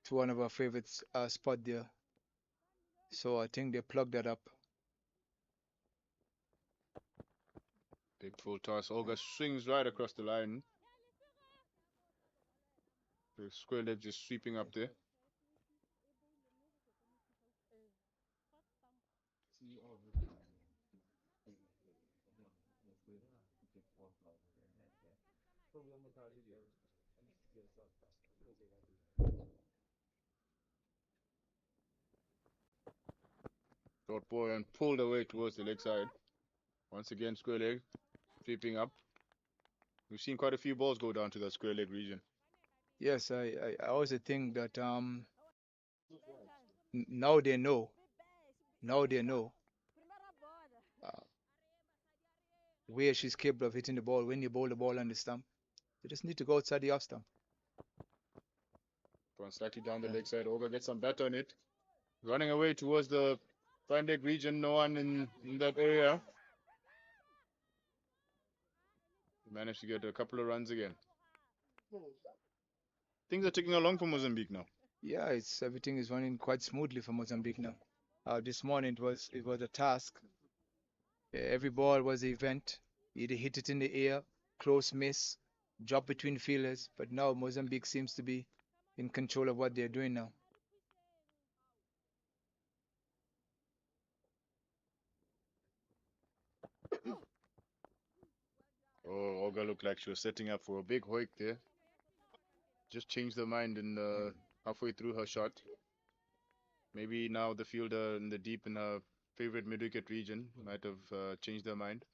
to one of our favorites spot there. So I think they plugged that up. Big full toss. Olga swings right across the line. The square leg just sweeping up there. Short ball and pulled away towards the leg side. Once again, square leg sweeping up. We've seen quite a few balls go down to that square leg region. Yes, I also think that now they know. Now they know uh, where she's capable of hitting the ball when you bowl the ball on the stump. They just need to go outside the off stump. Going slightly down the leg side. Olga gets some bat on it. Running away towards the front leg region. No one in that area. Managed to get a couple of runs again. Things are ticking along for Mozambique now. Yeah, it's everything is running quite smoothly for Mozambique now. This morning it was a task. Every ball was an event. Either hit it in the air, close miss, drop between fielders. But now Mozambique seems to be in control of what they're doing now. Oh, Olga looked like she was setting up for a big hoik there. Just changed her mind in halfway through her shot. Maybe now the fielder in the deep in her favorite mid-wicket region might have changed their mind.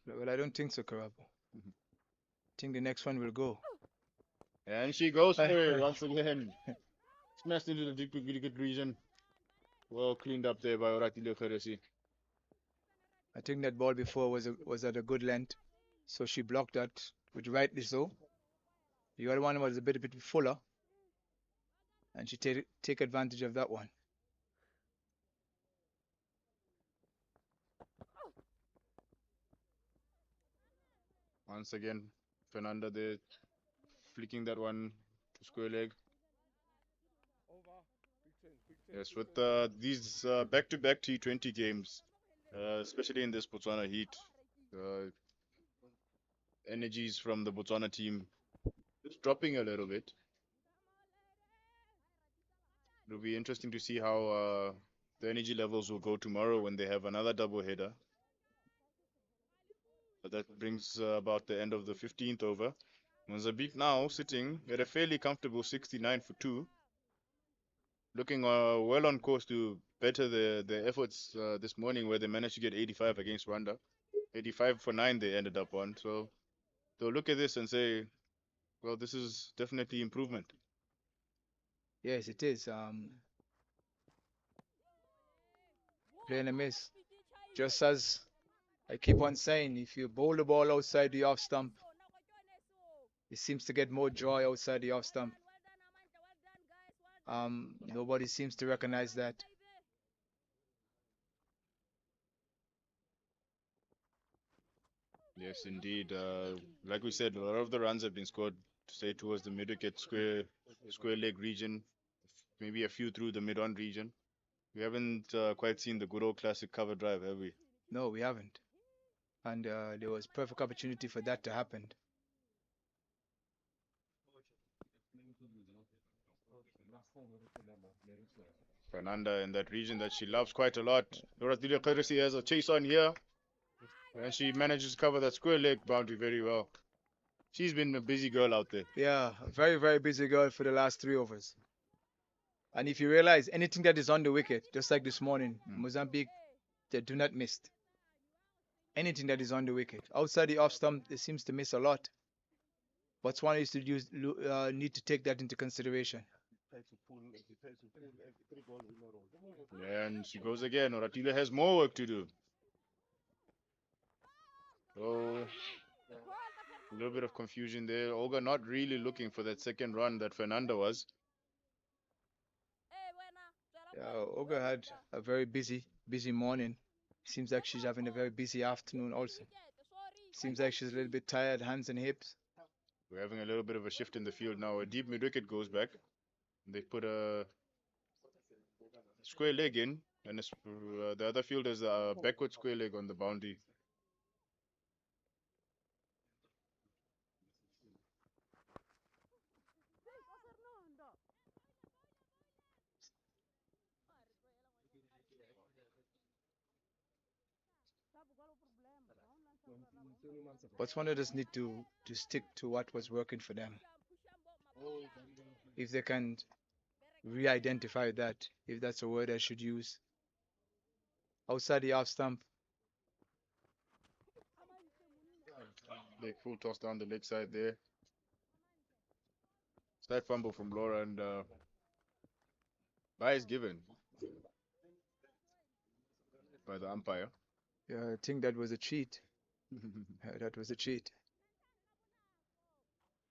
Well, I don't think so, Karabo. I think the next one will go. And she goes for it once again. Smashed into the deep wicket region. Well cleaned up there by Oratile Kheresi. I think that ball before was at a good length, so she blocked that, which rightly so. The other one was a bit fuller, and she take advantage of that one. Once again, Fernanda there flicking that one to square leg. Yes, with these back-to-back T20 games, especially in this Botswana heat, energies from the Botswana team just dropping a little bit. It'll be interesting to see how the energy levels will go tomorrow when they have another double header. But that brings about the end of the 15th over. Mozambique now sitting at a fairly comfortable 69 for 2. Looking well on course to better their efforts this morning, where they managed to get 85 against Rwanda. 85 for 9 they ended up on. So they'll look at this and say, well, this is definitely improvement. Yes, it is. Playing a miss. Just as I keep on saying, if you bowl the ball outside the off stump, it seems to get more joy outside the off stump. Nobody seems to recognize that. Yes, indeed. Like we said, a lot of the runs have been scored, say, towards the mid-wicket square leg region, maybe a few through the mid-on region. We haven't quite seen the good old classic cover drive, have we? No, we haven't. And there was perfect opportunity for that to happen. Fernanda in that region that she loves quite a lot. Loratile Kheresi has a chase on here. And she manages to cover that square leg boundary very well. She's been a busy girl out there. Yeah, a very, very busy girl for the last 3 overs. And if you realize anything that is on the wicket, just like this morning, Mozambique, they do not miss. Anything that is on the wicket. Outside the off stump, they seems to miss a lot. Botswana used to need to take that into consideration. And she goes again. Oratile has more work to do. So, a little bit of confusion there. Olga not really looking for that second run that Fernanda was. Olga had a very busy morning. Seems like she's having a very busy afternoon also. Seems like she's a little bit tired, hands and hips. We're having a little bit of a shift in the field now. A deep mid wicket goes back. They put a square leg in, and the other field is a backward square leg on the boundary. Botswana just need to stick to what was working for them. If they can re-identify that, if that's a word I should use. Outside the off stump. Big full toss down the leg side there. Slight fumble from Laura, and bye is given by the umpire. Yeah, I think that was a cheat. That was a cheat.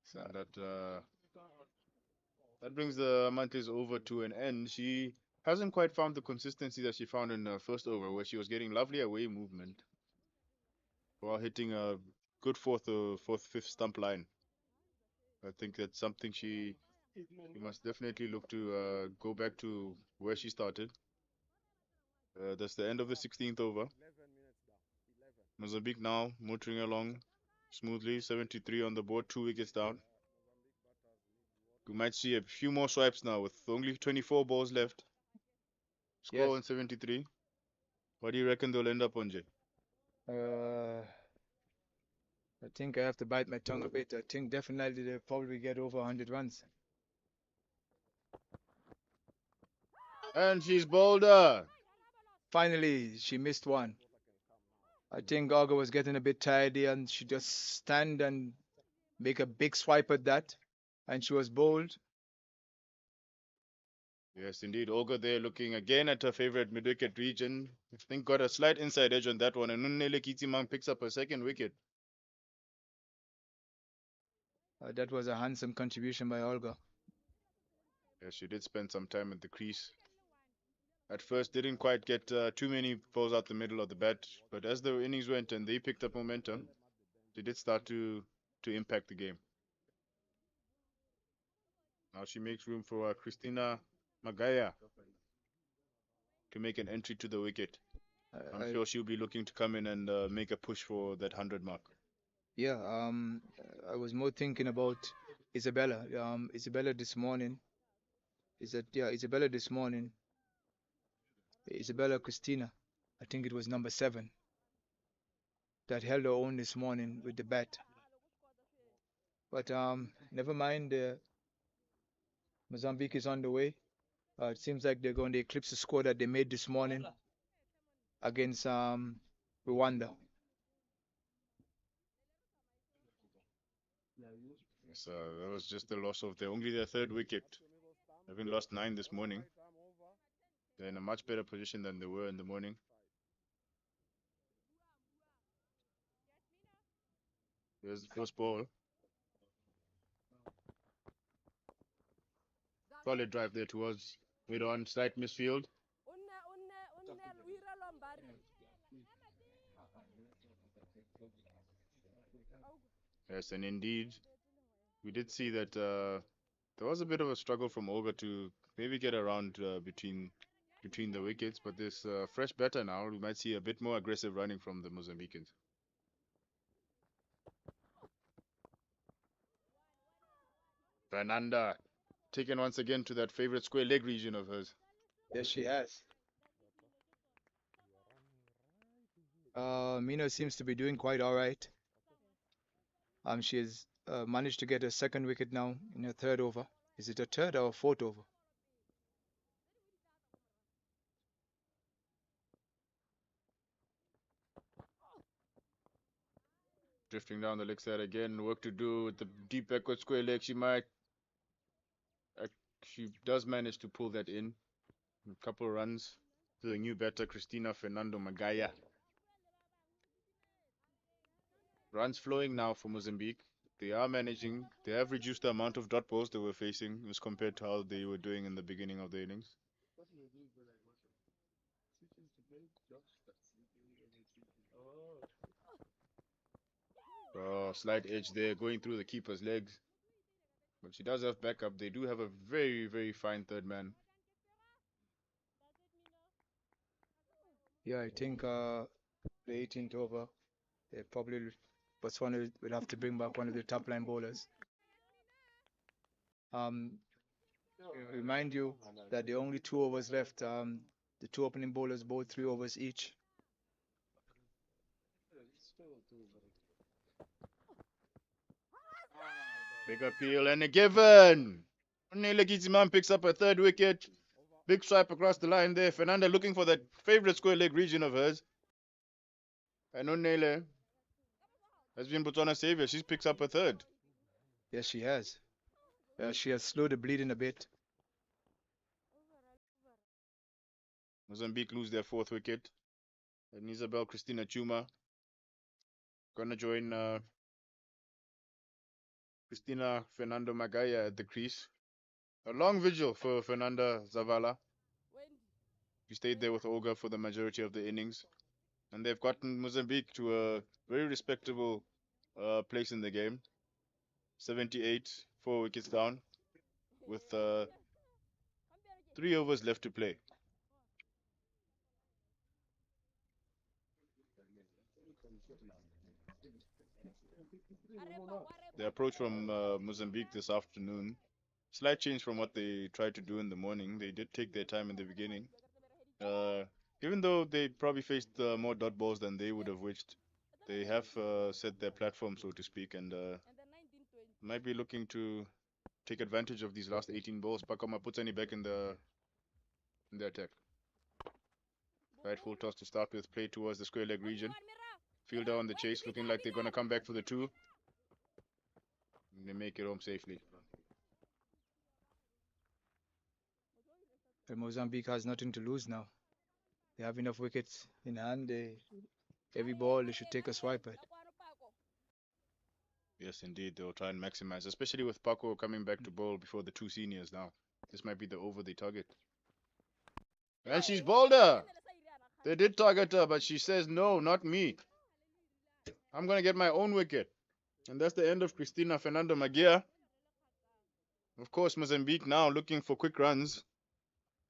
So that brings the monthlies over to an end. She hasn't quite found the consistency that she found in the first over, where she was getting lovely away movement while hitting a good fourth, fifth stump line. I think that's something she must definitely look to go back to where she started. That's the end of the 16th over. Mozambique now motoring along smoothly, 73 on the board, 2 wickets down. We might see a few more swipes now with only 24 balls left. Score Yes. on 73. What do you reckon they'll end up on, Jay? I think I have to bite my tongue a bit. I think definitely they'll probably get over 100 runs. And she's bolder. Finally, she missed one. I think Olga was getting a bit tired and she just stand and make a big swipe at that. And she was bold. Yes, indeed. Olga there looking again at her favorite mid-wicket region. I think got a slight inside edge on that one. And Nunele Kitimang picks up her second wicket. That was a handsome contribution by Olga. Yes, she did spend some time at the crease. At first, didn't quite get too many balls out the middle of the bat. But as the innings went and they picked up momentum, they did start to impact the game. Now she makes room for Christina Magaya to make an entry to the wicket. I'm sure she'll be looking to come in and make a push for that 100 mark. Yeah, I was more thinking about Isabella. Isabella this morning. Isabella this morning. Isabella Christina. I think it was number 7 that held her own this morning with the bat. But never mind. Mozambique is on the way. It seems like they're going to eclipse the score that they made this morning against Rwanda. Yes, that was just the loss of only their third wicket. Having lost 9 this morning. They're in a much better position than they were in the morning. There's the first ball. Solid drive there towards mid-on, slight misfield. Yes, and indeed, we did see that there was a bit of a struggle from Olga to maybe get around between the wickets, but this fresh batter now, we might see a bit more aggressive running from the Mozambicans. Fernanda taken once again to that favorite square leg region of hers. Yes, she has. Mino seems to be doing quite all right. She has managed to get a second wicket now in a third over. Is it a third or a fourth over? Drifting down the leg side again. Work to do with the deep backward square leg. She does manage to pull that in. A couple of runs to the new batter, Christina Fernando Magaya. Runs flowing now for Mozambique. They are managing. They have reduced the amount of dot balls they were facing as compared to how they were doing in the beginning of the innings. Oh, slight edge there, going through the keeper's legs. But she does have backup. They do have a very, very fine third man. Yeah, I think the 18th over, they probably Botswana will have to bring back one of the top line bowlers. Um, remind you that the only 2 overs left. The two opening bowlers bowled 3 overs each. Big appeal and a given. Nelegiziman picks up a third wicket. Big swipe across the line there. Fernanda looking for that favorite square leg region of hers. And Onele has been Botswana's savior. She picks up a third. Yes, she has. She has slowed the bleeding a bit. Mozambique lose their fourth wicket. And Isabel Cristina Chuma gonna join Christina Fernando Magaya at the crease. A long vigil for Fernanda Zavala. She stayed there with Olga for the majority of the innings. And they've gotten Mozambique to a very respectable place in the game. 78, 4 wickets down, with 3 overs left to play. The approach from Mozambique this afternoon, slight change from what they tried to do in the morning. They did take their time in the beginning. Even though they probably faced more dot balls than they would have wished, they have set their platform, so to speak, and might be looking to take advantage of these last 18 balls. Pakoma puts any back in the attack. Right, full toss to start with, play towards the square leg region. Fielder on the chase, looking like they're going to come back for the 2. And they make it home safely. And Mozambique has nothing to lose now. They have enough wickets in hand. Every ball they should take a swipe at. Yes, indeed, they'll try and maximize, especially with Paco coming back to bowl before the 2 seniors now. This might be the over they target. And she's bowled her. They did target her, but she says, no, not me. I'm going to get my own wicket. And that's the end of Christina Fernando Magia. Of course, Mozambique now looking for quick runs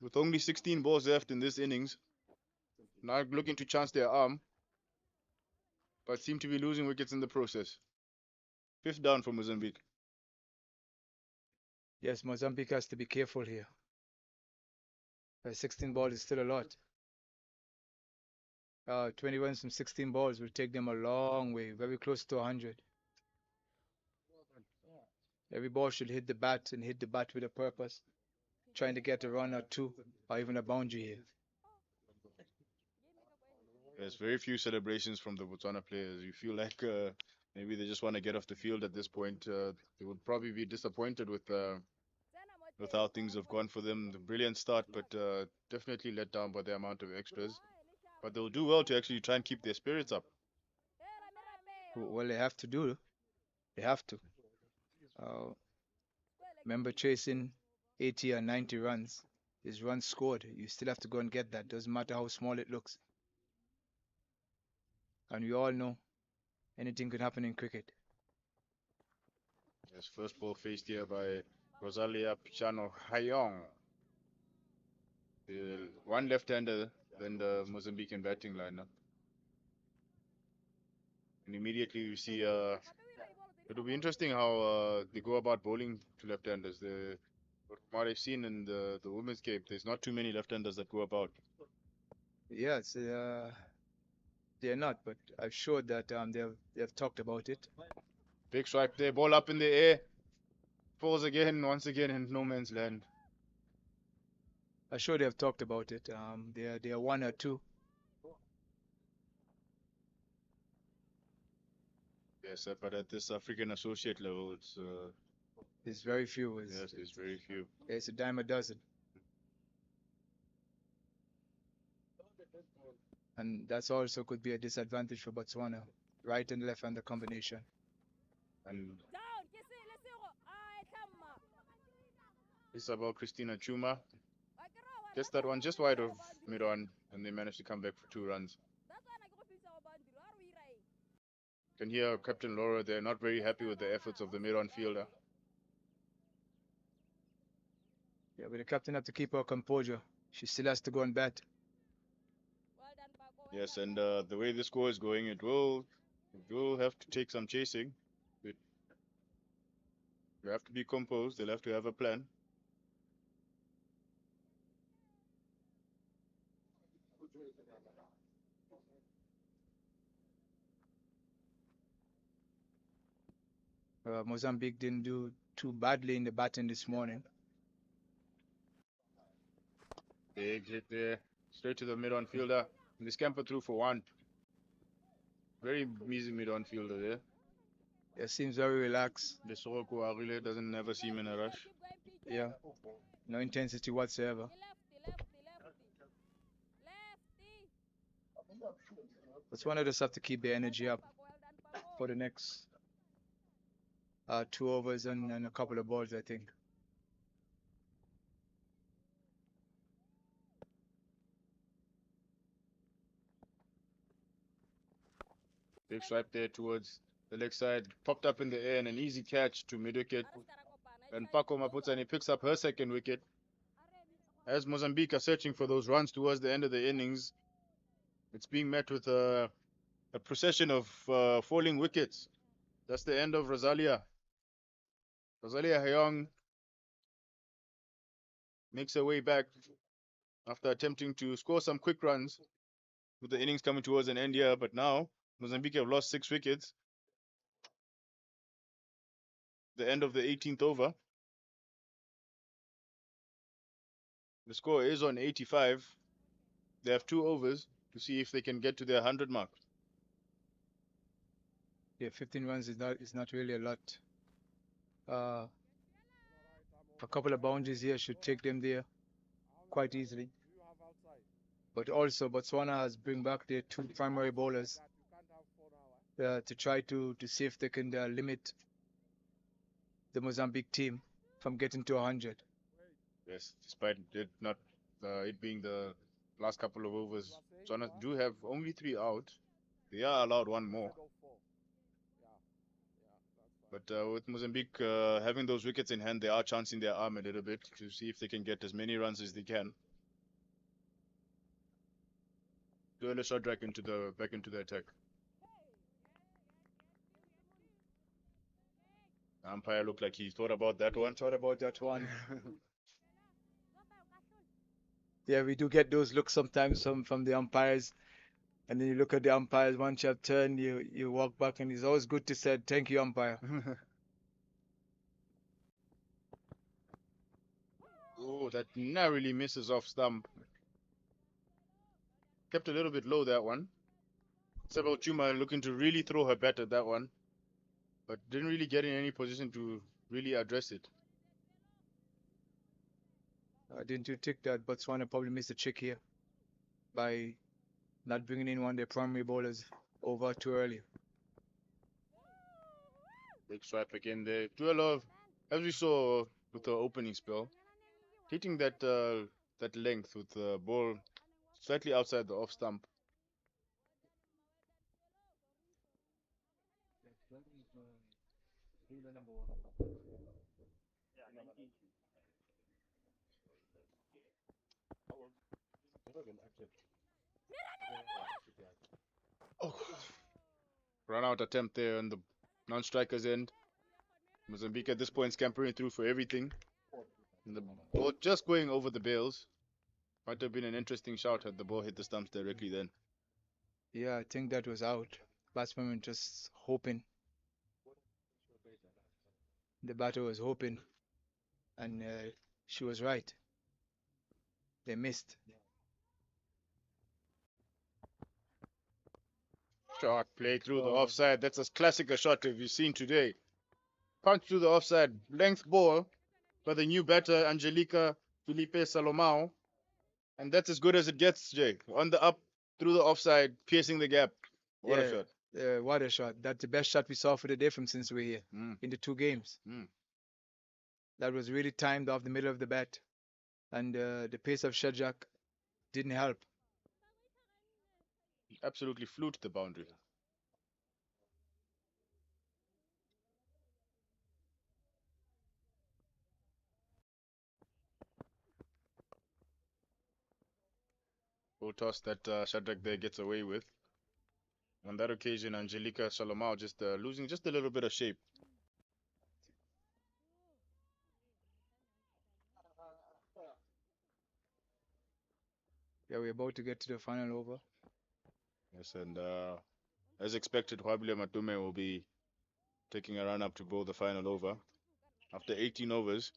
with only 16 balls left in this innings. Now looking to chance their arm, but seem to be losing wickets in the process. 5th down for Mozambique. Yes, Mozambique has to be careful here. 16 balls is still a lot. 20 runs from 16 balls will take them a long way, very close to 100. Every ball should hit the bat and hit the bat with a purpose, trying to get a run or 2 or even a boundary here. There's very few celebrations from the Botswana players. You feel like maybe they just want to get off the field at this point. They would probably be disappointed with how things have gone for them. The brilliant start, but definitely let down by the amount of extras. But they'll do well to actually try and keep their spirits up. Well, they have to do. They have to. Remember, chasing 80 or 90 runs is runs scored. You still have to go and get that. Doesn't matter how small it looks. And we all know anything could happen in cricket. Yes, first ball faced here by Rosalia Pichano Hayong. The one left-hander, then the Mozambican batting lineup. And immediately you see it'll be interesting how they go about bowling to left-handers. From what I've seen in the women's game, there's not too many left-handers that go about. Yes, they're not, but I'm sure that they've talked about it. Big swipe there, ball up in the air. Falls again, once again in no man's land. I'm sure they have talked about it. They are one or two. Yes, but at this African associate level, There's very few. yes, there's very few. It's a dime a dozen. And that's also could be a disadvantage for Botswana. Right and left hand combination. And Down, ke se le sego. Ai tlhamma. Isabel Christina Chuma Wa ke ra wa- gets that's that why one ke just go wide fisa of go boundary. mid-on, and they managed to come back for 2 runs. That's why ke go fisa go boundary. Wa re o ira eng? You can hear Captain Laura there, not very happy with the efforts of the mid-on fielder. Yeah, but the captain have to keep her composure. She still has to go and bat. Well done, Paco. Well Yes, done, and Paco. the way the score is going, it will have to take some chasing. But you have to be composed. They'll have to have a plan. Mozambique didn't do too badly in the batting this morning. Big hit there, straight to the mid-on fielder. And they scamper through for 1. Very easy mid-on fielder there. It seems very relaxed. The Soroko Arile doesn't never seem in a rush. Keep going, PK. Yeah, no intensity whatsoever. Lefty. Botswana just have to keep their energy up Paco, well done, Paco. for the next 2 overs and a couple of balls, I think. Big swipe there towards the leg side. Popped up in the air and an easy catch to mid-wicket. And Paco Maputsani picks up her second wicket. As Mozambique are searching for those runs towards the end of the innings, it's being met with a procession of falling wickets. That's the end of Rosalia. Rosalia Hayong makes her way back after attempting to score some quick runs with the innings coming towards an end here. But now Mozambique have lost 6 wickets. The end of the 18th over. The score is on 85. They have 2 overs to see if they can get to their 100 mark. Yeah, 15 runs is not really a lot. A couple of boundaries here should take them there quite easily. But also Botswana has bring back their 2 primary bowlers to try to see if they can limit the Mozambique team from getting to 100. Yes, despite it not it being the last couple of overs, Botswana do have only 3 out. They are allowed 1 more. But with Mozambique having those wickets in hand, they are chancing their arm a little bit to see if they can get as many runs as they can. Duel a shot back into the attack. The umpire looked like he thought about that one. Thought about that one. Yeah, we do get those looks sometimes from the umpires. And then you look at the umpires, once you have turned, you walk back, and it's always good to say, thank you, umpire. Oh, that narrowly misses off stump. Kept a little bit low, that one. Isabel Chuma looking to really throw her bat at that one, but didn't really get in any position to really address it. Didn't you think that Botswana probably missed a trick here by not bringing in one of their primary bowlers over too early? Big swipe again there. Do a lot of, as we saw with the opening spell, hitting that length with the ball slightly outside the off stump. Oh. Run out attempt there on the non-striker's end. Mozambique at this point scampering through for everything. And the ball just going over the bails. Might have been an interesting shot had the ball hit the stumps directly then. Yeah, I think that was out. Batsman was just hoping. The batter was hoping, and she was right. They missed. Shot play through the offside. That's as classic a shot we've seen today. Punch through the offside. Length ball by the new batter, Angelica Felipe Salomao. And that's as good as it gets, Jay. On the up, through the offside, piercing the gap. What a shot. What a shot. That's the best shot we saw for the day from since we're here in the 2 games. That was really timed off the middle of the bat. And the pace of Shajak didn't help. Absolutely flew to the boundary. Full toss that Shadrach there gets away with. On that occasion, Angelica Salomao just losing just a little bit of shape. Yeah, we're about to get to the final over. Yes, and as expected, Hwabile Matume will be taking a run up to bowl the final over. After 18 overs,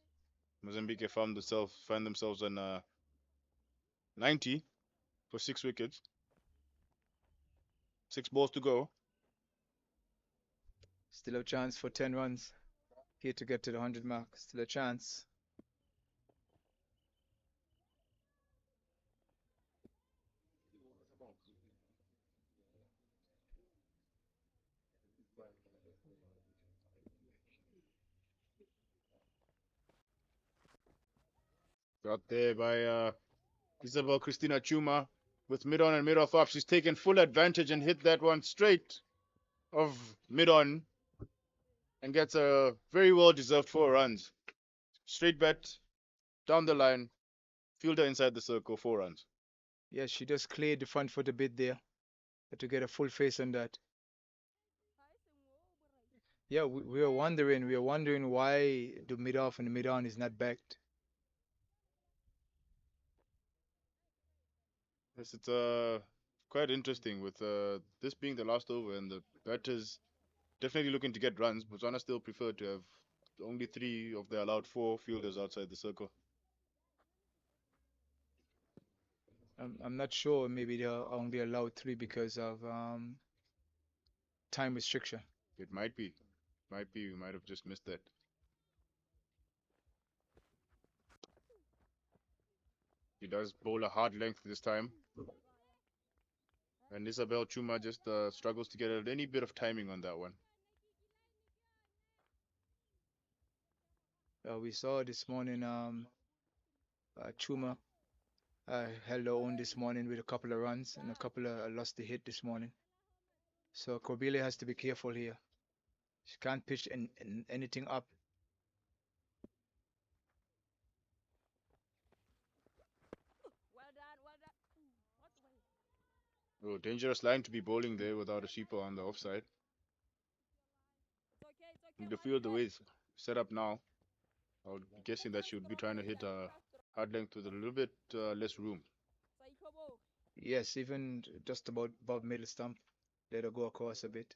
Mozambique find themselves on 90 for 6 wickets. 6 balls to go. Still a chance for 10 runs here to get to the 100 mark. Still a chance. Got there by Isabel Christina Chuma with mid-on and mid-off up. She's taken full advantage and hit that one straight of mid-on and gets a very well-deserved 4 runs. Straight bat, down the line, fielder inside the circle, 4 runs. Yeah, she just cleared the front foot a bit there to get a full face on that. Yeah, we were wondering why the mid-off and the mid-on is not backed. Yes, it's quite interesting with this being the last over and the batters definitely looking to get runs. Botswana still prefer to have only 3 of the allowed 4 fielders outside the circle. I'm not sure. Maybe they're only allowed 3 because of time restriction. It might be. We might have just missed that. He does bowl a hard length this time. And Isabel Chuma just struggles to get any bit of timing on that one. We saw this morning Chuma held her own this morning with a couple of runs and a couple of lost the hit this morning. So Kobile has to be careful here. She can't pitch anything up. Oh, dangerous line to be bowling there without a sweeper on the offside. The field the way it's set up now, I'm guessing that she would be trying to hit a hard length with a little bit less room. Yes, even just about above middle stump. Let her go across a bit.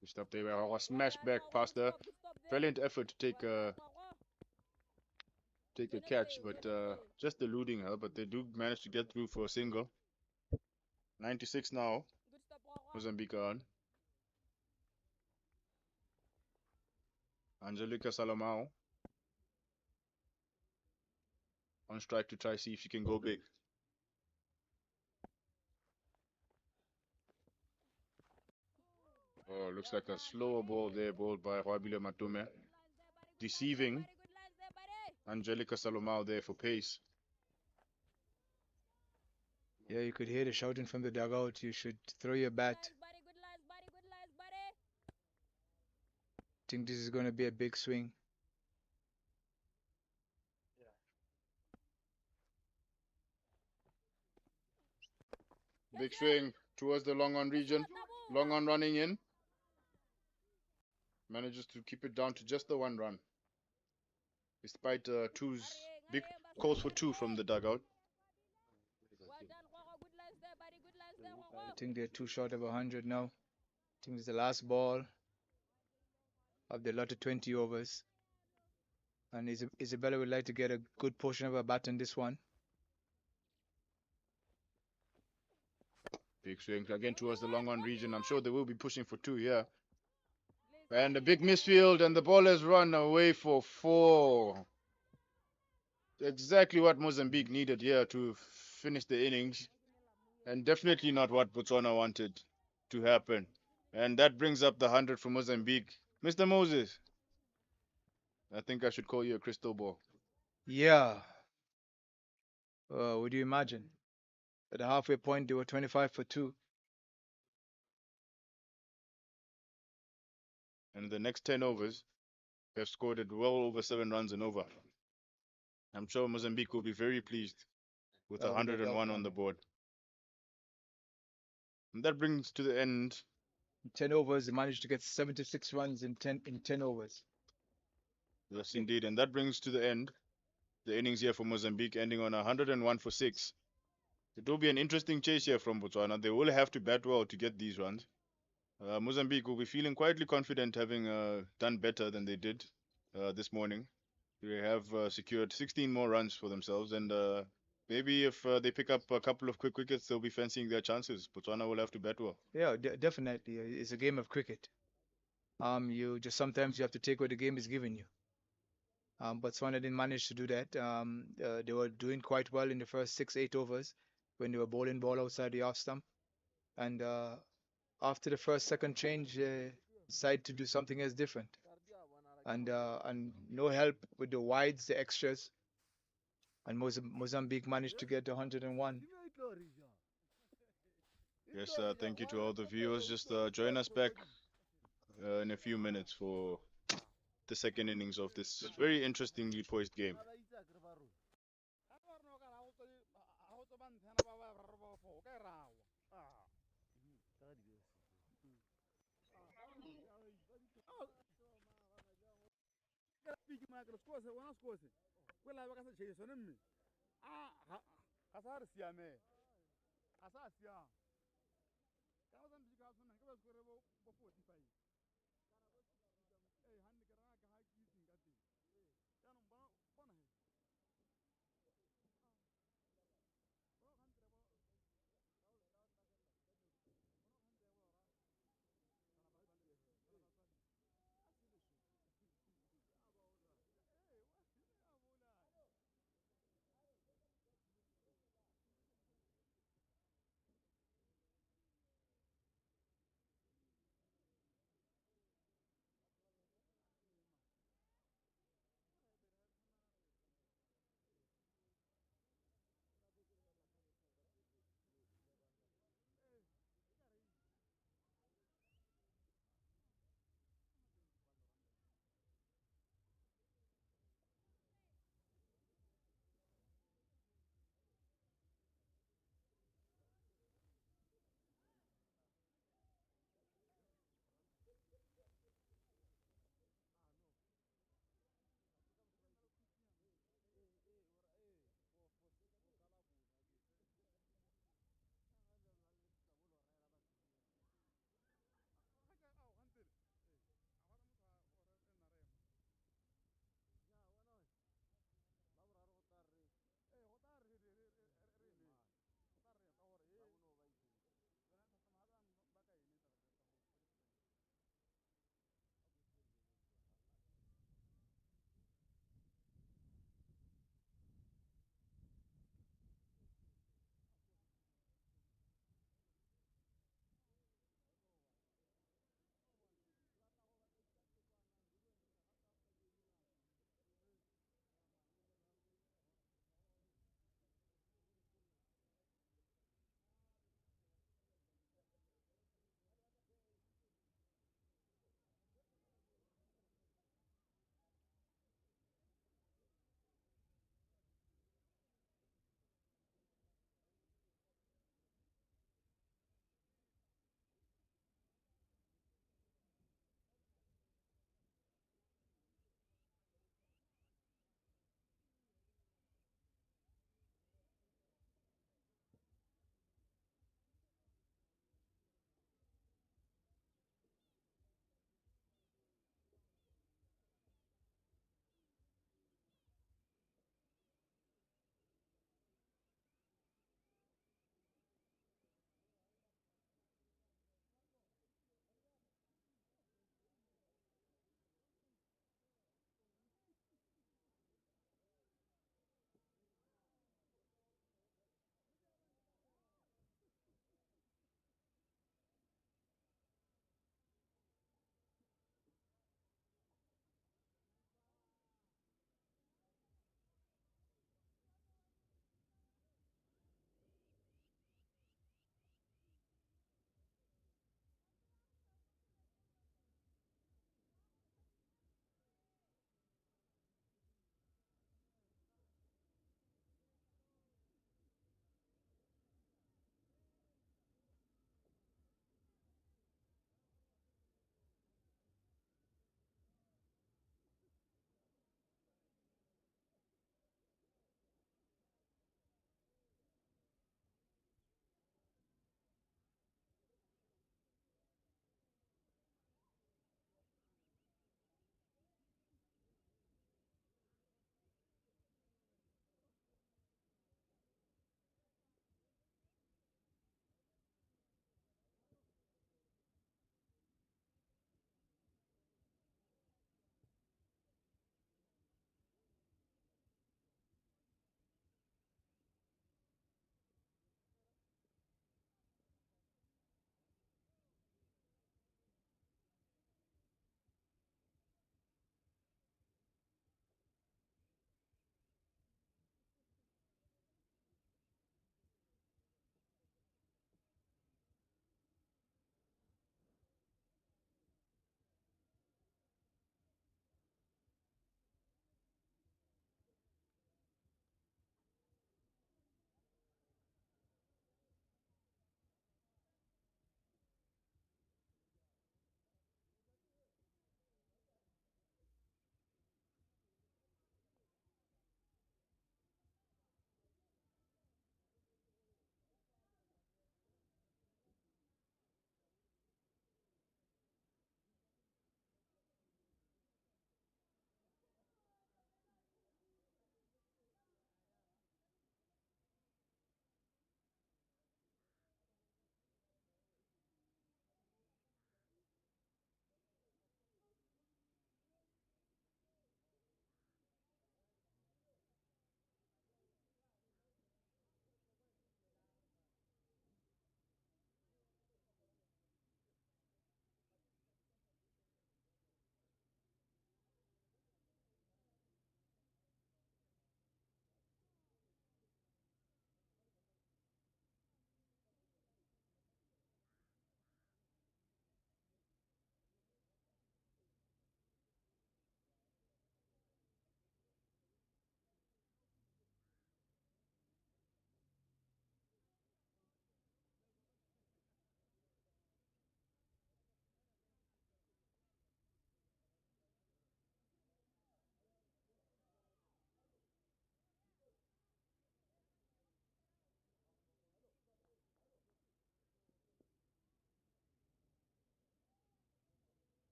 Pushed up there, a smash back past her. Valiant effort to take a catch, but just eluding her. But they do manage to get through for a single. 96 now. Mozambique on. Angelica Salomao on strike to try see if she can go big. Oh, looks like a slower ball there, bowled by Hwabile Matume. Deceiving Angelica Salomao there for pace. Yeah, you could hear the shouting from the dugout. You should throw your bat. Think this is going to be a big swing. Big swing towards the long on region. Long on running in. Manages to keep it down to just the 1 run. Despite big calls for 2 from the dugout. I think they're too short of 100 now. I think it's the last ball of the lot of 20 overs. And Isabella would like to get a good portion of her bat on this one. Big swing again towards the long on region. I'm sure they will be pushing for 2 here. And a big misfield, and the ball has run away for 4. Exactly what Mozambique needed here to finish the innings, and definitely not what Botswana wanted to happen. And that brings up the 100 for Mozambique. Mr. Moses, I think I should call you a crystal ball. Yeah. Would you imagine? At the halfway point, they were 25 for 2. And in the next 10 overs, they have scored at well over 7 runs and over. I'm sure Mozambique will be very pleased with 101 on the board. And that brings to the end. In 10 overs, they managed to get 76 runs in 10 overs. Yes, indeed. And that brings to the end the innings here for Mozambique, ending on 101 for 6. It will be an interesting chase here from Botswana. They will have to bat well to get these runs. Mozambique will be feeling quietly confident, having done better than they did this morning. They have secured 16 more runs for themselves, and maybe if they pick up a couple of quick wickets, they'll be fancying their chances. Botswana will have to bat well. Yeah, definitely. It's a game of cricket. You just sometimes you have to take what the game is giving you. Botswana didn't manage to do that. They were doing quite well in the first 6, 8 overs when they were bowling ball outside the off stump, and after the first, second change, decided to do something else different, and no help with the wides, the extras, and Mozambique managed to get 101. Yes, thank you to all the viewers. Just join us back in a few minutes for the second innings of this very interestingly poised game.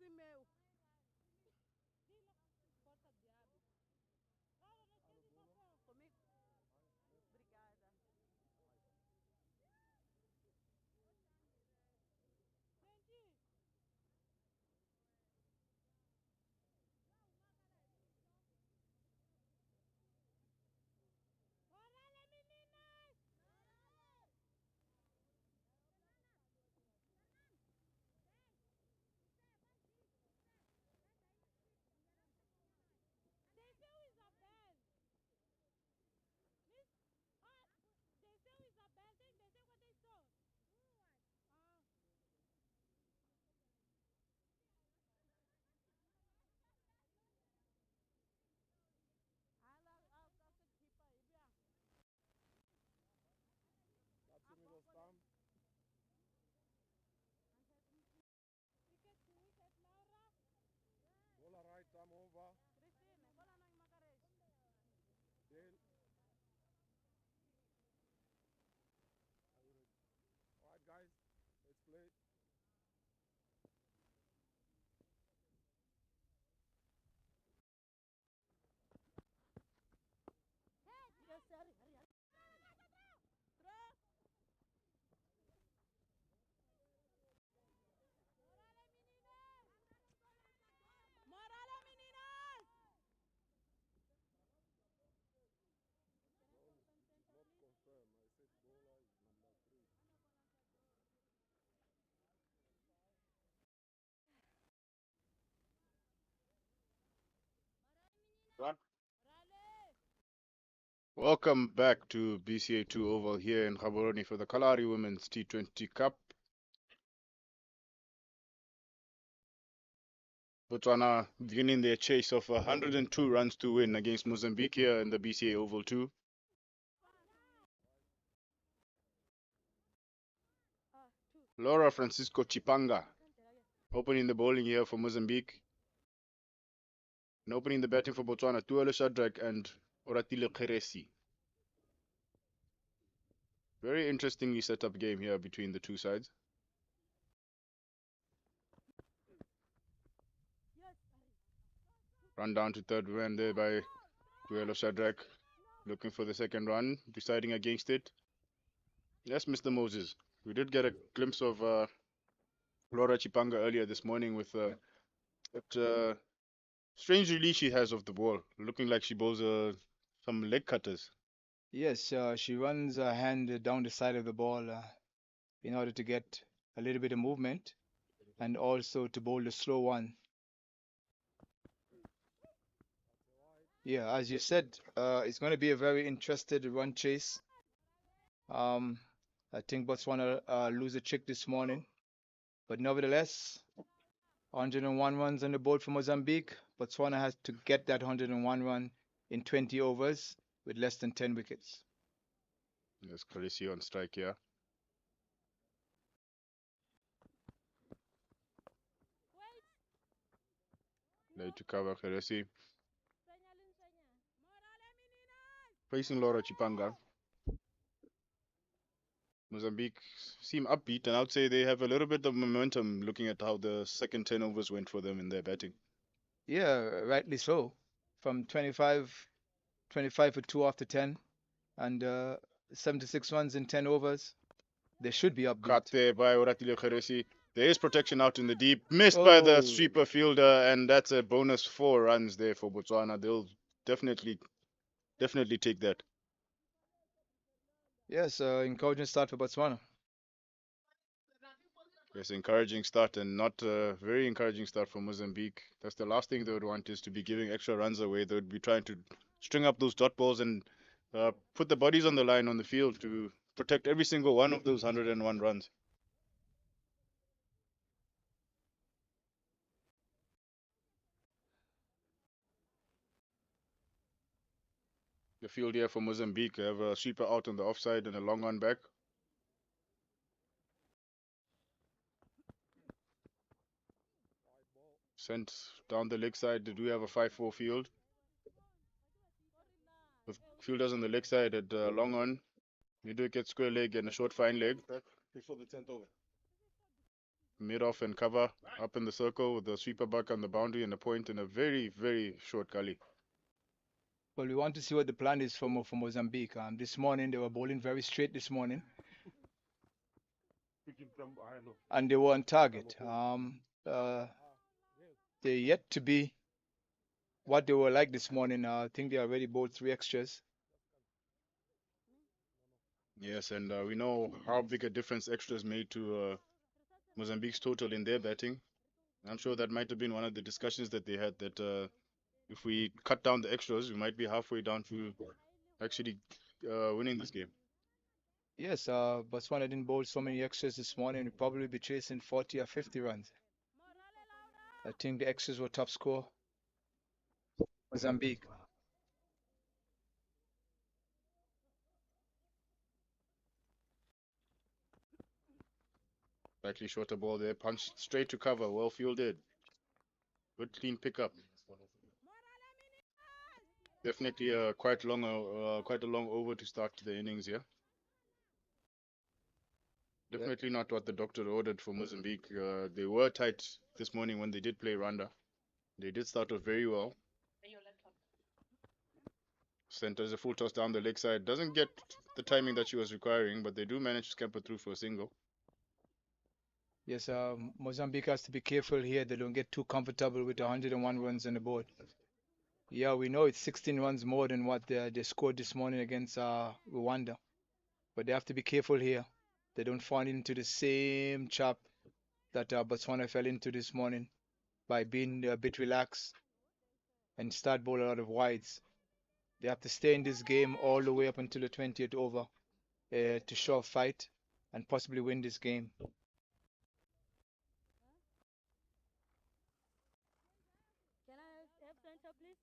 meu. Comigo? Obrigada. Bola right, I'm over. Dale. Alright guys, let's play. Yes, hurry, hurry, hurry. Throw. Morale, meninas! Not confirmed. I said Bola is number 3. Right. Rale! Welcome back to BCA 2 Oval here in Gaborone for the Kalahari Women's T20 Cup. Botswana beginning their chase of 102 runs to win against Mozambique here in the BCA Oval 2. Two. Laura Francisco Chipanga opening the bowling here for Mozambique. And opening the batting for Botswana, Tuelo Shadrack and Oratile Kheresi. Very interestingly set up game here between the two sides. Yes, Run down to third man there by Tuelo Shadrack. Looking for the second run, deciding against it. Yes, Mr. Moses. We did get a glimpse of Laura Chipanga earlier this morning with that strange release she has of the ball. Looking like she bowls some leg cutters. Yes, she runs her hand down the side of the ball in order to get a little bit of movement and also to bowl the slow one. Yeah, as you said, it's going to be a very interested run chase. I think Botswana lose a trick this morning, but nevertheless, 101 runs on the board for Mozambique. Botswana has to get that 101 run in 20 overs with less than 10 wickets. There's Kheresi on strike here. wait. Laid to cover Kheresi. Morale, meninas! Facing Laura Chipanga. Mozambique seem upbeat, and I would say they have a little bit of momentum looking at how the second 10 overs went for them in their batting. Yeah, rightly so. From 25 for 2 after 10, and 76 runs in 10 overs. They should be upbeat. Cut there by Oratile Kheresi. There is protection out in the deep. Missed by the Oh. sweeper fielder, and that's a bonus 4 runs there for Botswana. They'll definitely take that. Yes, encouraging start for Botswana. Yes, encouraging start, and not a very encouraging start for Mozambique. That's the last thing they would want, is to be giving extra runs away. They would be trying to string up those dot balls and put the bodies on the line on the field to protect every single one of those 101 runs. The field here for Mozambique, they have a sweeper out on the offside and a long one back. Sent down the leg side. They do have a 5-4 field. With fielders on the leg side at long on. Mid-wicket, square leg, and a short fine leg. Before the 10th over. mid off and cover up in the circle with the sweeper buck on the boundary and a point in a very, very short gully. Well, we want to see what the plan is for Mozambique. This morning they were bowling very straight this morning, and they were on target. They're yet to be what they were like this morning. I think they already bowled 3 extras. Yes, and we know how big a difference extras made to Mozambique's total in their batting. I'm sure that might have been one of the discussions that they had, that if we cut down the extras, we might be halfway down to actually winning this game. Yes, Botswana didn't bowl so many extras this morning. We'd probably be chasing 40 or 50 runs. I think the extras were top score. Mozambique. Slightly shorter ball there, punched straight to cover, well fielded. Good clean pickup. Definitely quite a long over to start the innings here. Definitely not what the doctor ordered for Mozambique. They were tight this morning when they did play Rwanda. They did start off very well. Centers a full toss down the leg side. Doesn't get the timing that she was requiring, but they do manage to scamper through for a single. Yes, Mozambique has to be careful here. They don't get too comfortable with 101 runs on the board. Yeah, we know it's 16 runs more than what they scored this morning against Rwanda. But they have to be careful here. They don't fall into the same trap that Botswana fell into this morning by being a bit relaxed and start bowling a lot of wides. They have to stay in this game all the way up until the 20th over to show a fight and possibly win this game. Can I have center, please?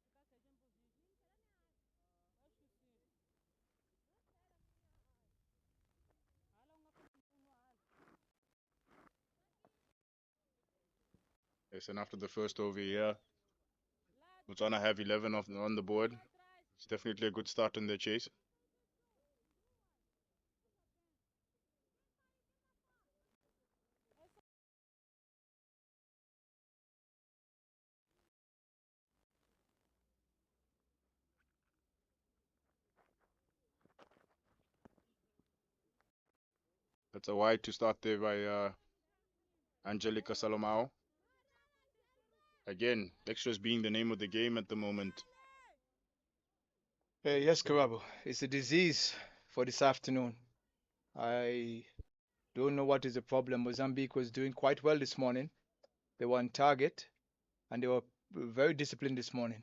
Yes, and after the first over here, Botswana have 11 on the board. It's definitely a good start in their chase. That's a wide to start there by Angelica Salomao. Again, extras being the name of the game at the moment. Yes, Karabo, it's a disease for this afternoon. I don't know what is the problem. Mozambique was doing quite well this morning. They were on target and they were very disciplined this morning.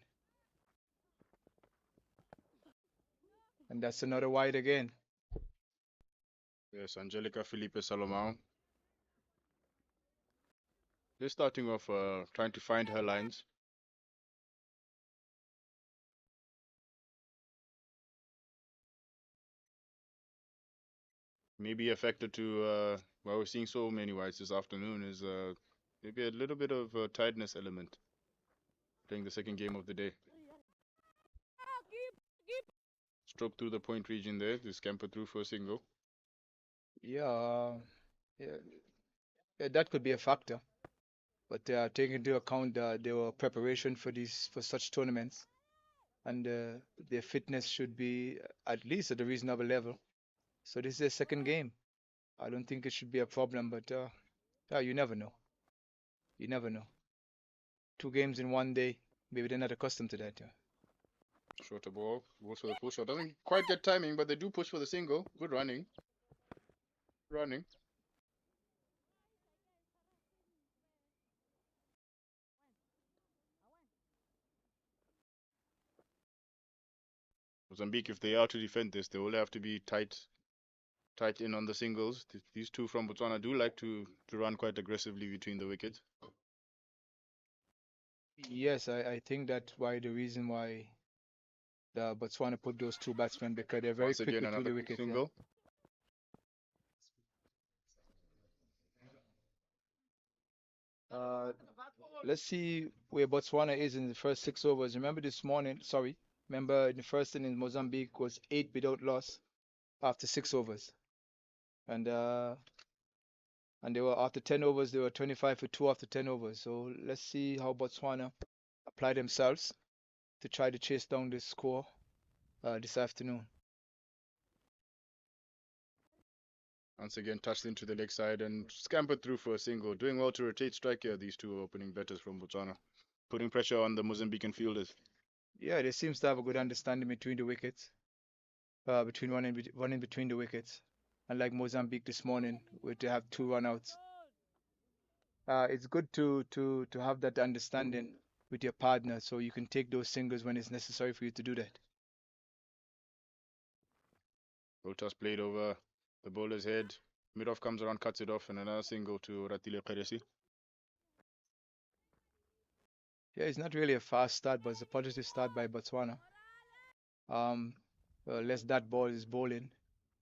And that's another wide again. Yes, Angelica Felipe Salomao. They're starting off trying to find her lines. Maybe a factor to why we're seeing so many wides this afternoon is maybe a little bit of a tiredness element. Playing the second game of the day. Stroke through the point region there. They scamper through for a single. Yeah, yeah, that could be a factor. But taking into account their preparation for such tournaments, and their fitness should be at least at a reasonable level. So this is their second game. I don't think it should be a problem, but yeah, you never know. You never know. 2 games in one day. Maybe they're not accustomed to that. Yeah. Shorter ball. Goes for the push shot. Doesn't quite get timing, but they do push for the single. Good running. Running. Mozambique, if they are to defend this, they will have to be tight in on the singles. These two from Botswana do like to run quite aggressively between the wickets. Yes, I think that's why the reason why the Botswana put those two batsmen, because they're very Once quick again, between another the quick wickets. Yeah. single. Let's see where Botswana is in the first 6 overs. Remember this morning, sorry, remember in the first inning, Mozambique was 8 without loss after 6 overs. And And they were after 10 overs, they were 25 for 2 after 10 overs. So let's see how Botswana apply themselves to try to chase down this score this afternoon. Once again, touched into the leg side and scampered through for a single. Doing well to rotate strike here, these two opening batters from Botswana. Putting pressure on the Mozambican fielders. Yeah, there seems to have a good understanding between the wickets, between one in between the wickets. Unlike Mozambique this morning, where they have 2 run-outs. It's good to have that understanding with your partner, so you can take those singles when it's necessary for you to do that. Low toss played over the bowler's head. Mid-off comes around, cuts it off, and another single to Ratile Kgeresi. Yeah, it's not really a fast start, but it's a positive start by Botswana. Less that ball is bowling,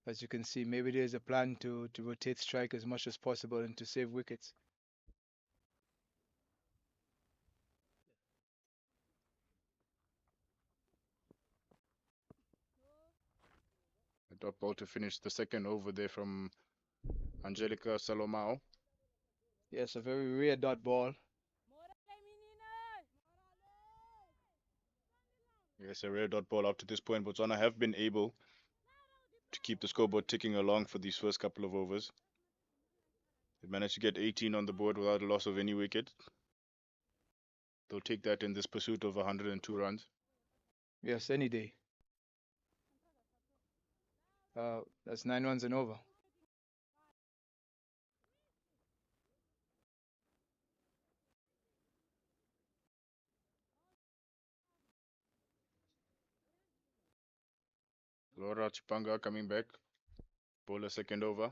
as you can see. Maybe there's a plan to rotate strike as much as possible and to save wickets. A dot ball to finish the second over there from Angelica Salomao. Yes, a very rare dot ball. Yes, a rare dot ball up to this point. Botswana have been able to keep the scoreboard ticking along for these first couple of overs. They managed to get 18 on the board without a loss of any wicket. They'll take that in this pursuit of 102 runs. Yes, any day. That's 9 runs and over. Laura Chipanga coming back. Bowler second over.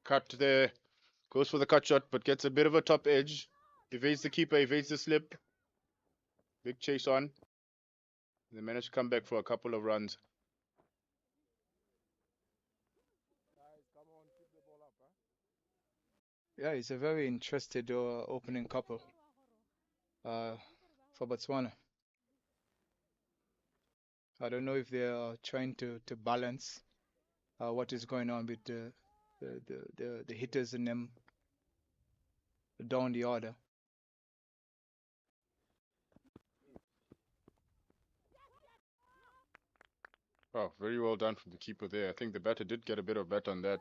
Cut there. Goes for the cut shot, but gets a bit of a top edge. Evades the keeper, evades the slip. Big chase on. They managed to come back for a couple of runs. Guys, come on, keep the ball up, huh? Yeah, it's a very interested opening couple for Botswana. I don't know if they are trying to balance what is going on with the hitters and them down the order. Oh, very well done from the keeper there. I think the batter did get a bit of bat on that.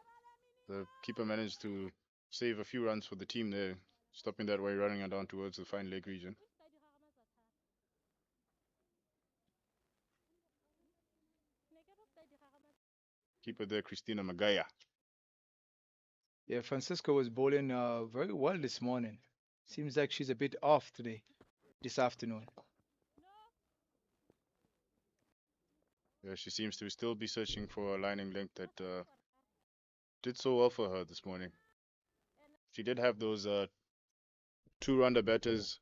The keeper managed to save a few runs for the team there, stopping that way, running it down towards the fine leg region. Keeper there, Christina Magaya. Yeah, Francisco was bowling very well this morning. Seems like she's a bit off today, this afternoon. Yeah, she seems to still be searching for a lining length that did so well for her this morning. She did have those two-rounder batters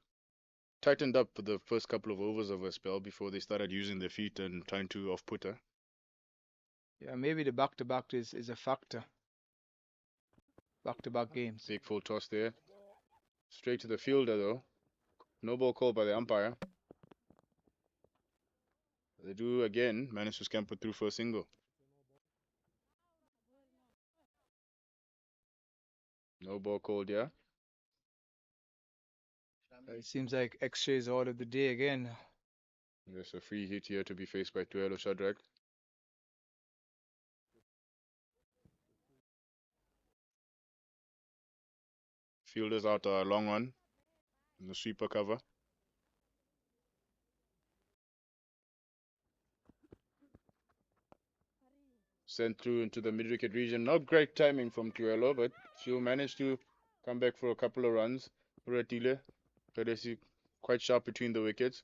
tightened up for the first couple of overs of her spell before they started using their feet and trying to off-put her. Yeah, maybe the back-to-back is a factor. Back-to-back games. Big full toss there. Straight to the fielder though. No ball called by the umpire. They do again manage to scamper through for a single. No ball called, yeah. It seems like X-ray is all of the day again. There's a free hit here to be faced by Tuelo Shadrack. Fielders out a long one in the sweeper cover. Sent through into the mid-wicket region. Not great timing from Tuelo, but she'll manage to come back for a couple of runs. Ratile Kgeresi quite sharp between the wickets.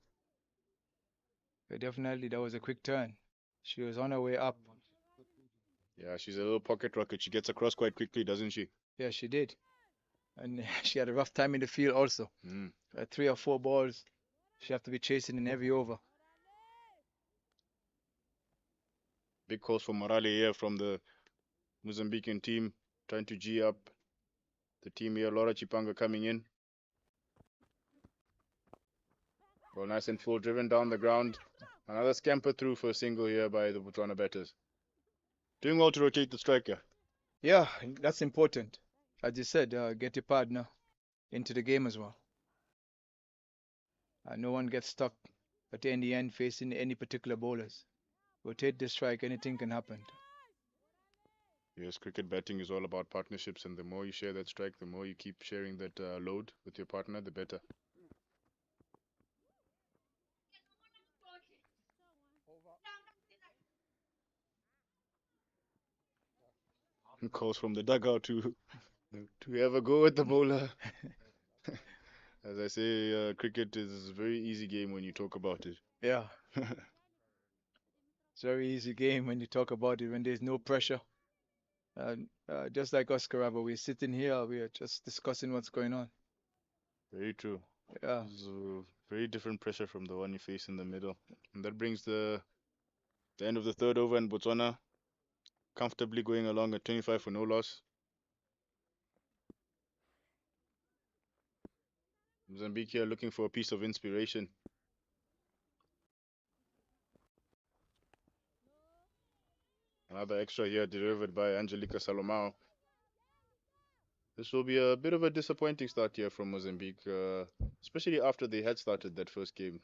Definitely, that was a quick turn. She was on her way up. Yeah, she's a little pocket rocket. She gets across quite quickly, doesn't she? Yeah, she did. And she had a rough time in the field also. 3 or 4 balls she have to be chasing in every over. Big calls for Morale here from the Mozambican team, trying to G up the team here. Laura Chipanga coming in. Well, nice and full, driven down the ground. Another scamper through for a single here by the Botswana batters. Doing well to rotate the striker. Yeah, that's important. As you said, get your partner into the game as well. No one gets stuck at the end facing any particular bowlers. Rotate the strike, anything can happen. Yes, cricket batting is all about partnerships, and the more you share that strike, the more you keep sharing that load with your partner, the better. Calls from the dugout to have a go at the bowler. As I say, cricket is a very easy game when you talk about it. Yeah, it's a very easy game when you talk about it when there's no pressure. Just like us, Karaba, we're sitting here, we are just discussing what's going on. Very true. Yeah, It's a very different pressure from the one you face in the middle. And that brings the end of the third over, and Botswana comfortably going along at 25 for no loss. Mozambique here looking for a piece of inspiration. Another extra here delivered by Angelica Salomao. This will be a bit of a disappointing start here from Mozambique, especially after they had started that first game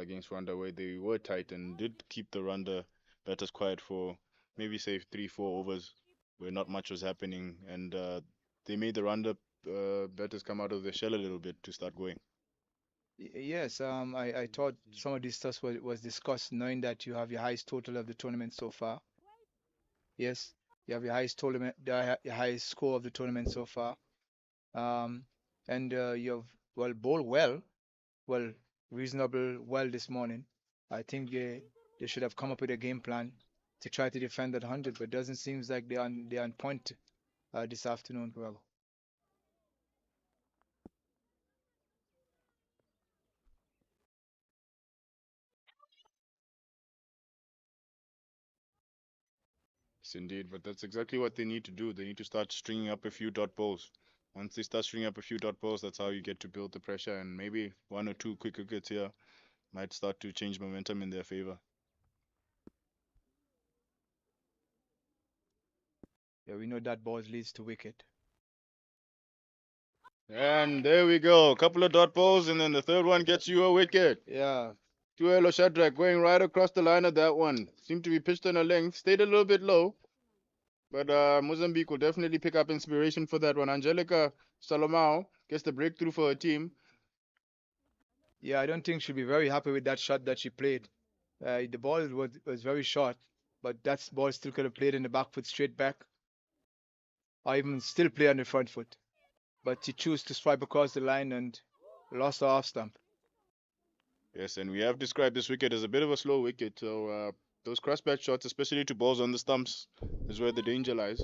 against Rwanda, where they were tight and did keep the Rwanda batters quiet for maybe say 3-4 overs, where not much was happening, and they made the Rwanda batters come out of their shell a little bit to start going. yes, I thought some of this stuff was discussed, knowing that you have your highest total of the tournament so far. Yes, you have your highest tournament, your highest score of the tournament so far. Um, and you've bowled well, reasonable well this morning. I think they should have come up with a game plan to try to defend that 100, but it doesn't seem like they're on point this afternoon, Bravo. Yes, indeed, but that's exactly what they need to do. They need to start stringing up a few dot balls. Once they start stringing up a few dot balls, that's how you get to build the pressure, and maybe one or two quick wickets here might start to change momentum in their favor. Yeah, we know that ball leads to wicket. And there we go. A couple of dot balls, and then the third one gets you a wicket. Yeah, Tuelo Shadrack going right across the line of that one. Seemed to be pitched on a length, stayed a little bit low. But Mozambique will definitely pick up inspiration for that one. Angelica Salomao gets the breakthrough for her team. yeah, I don't think she'll be very happy with that shot that she played. The ball was very short, but that ball still could have played in the back foot straight back, or even still play on the front foot. But she chose to swipe across the line and lost her off stump. Yes, and we have described this wicket as a bit of a slow wicket. So those crossbat shots, especially to balls on the stumps, is where the danger lies.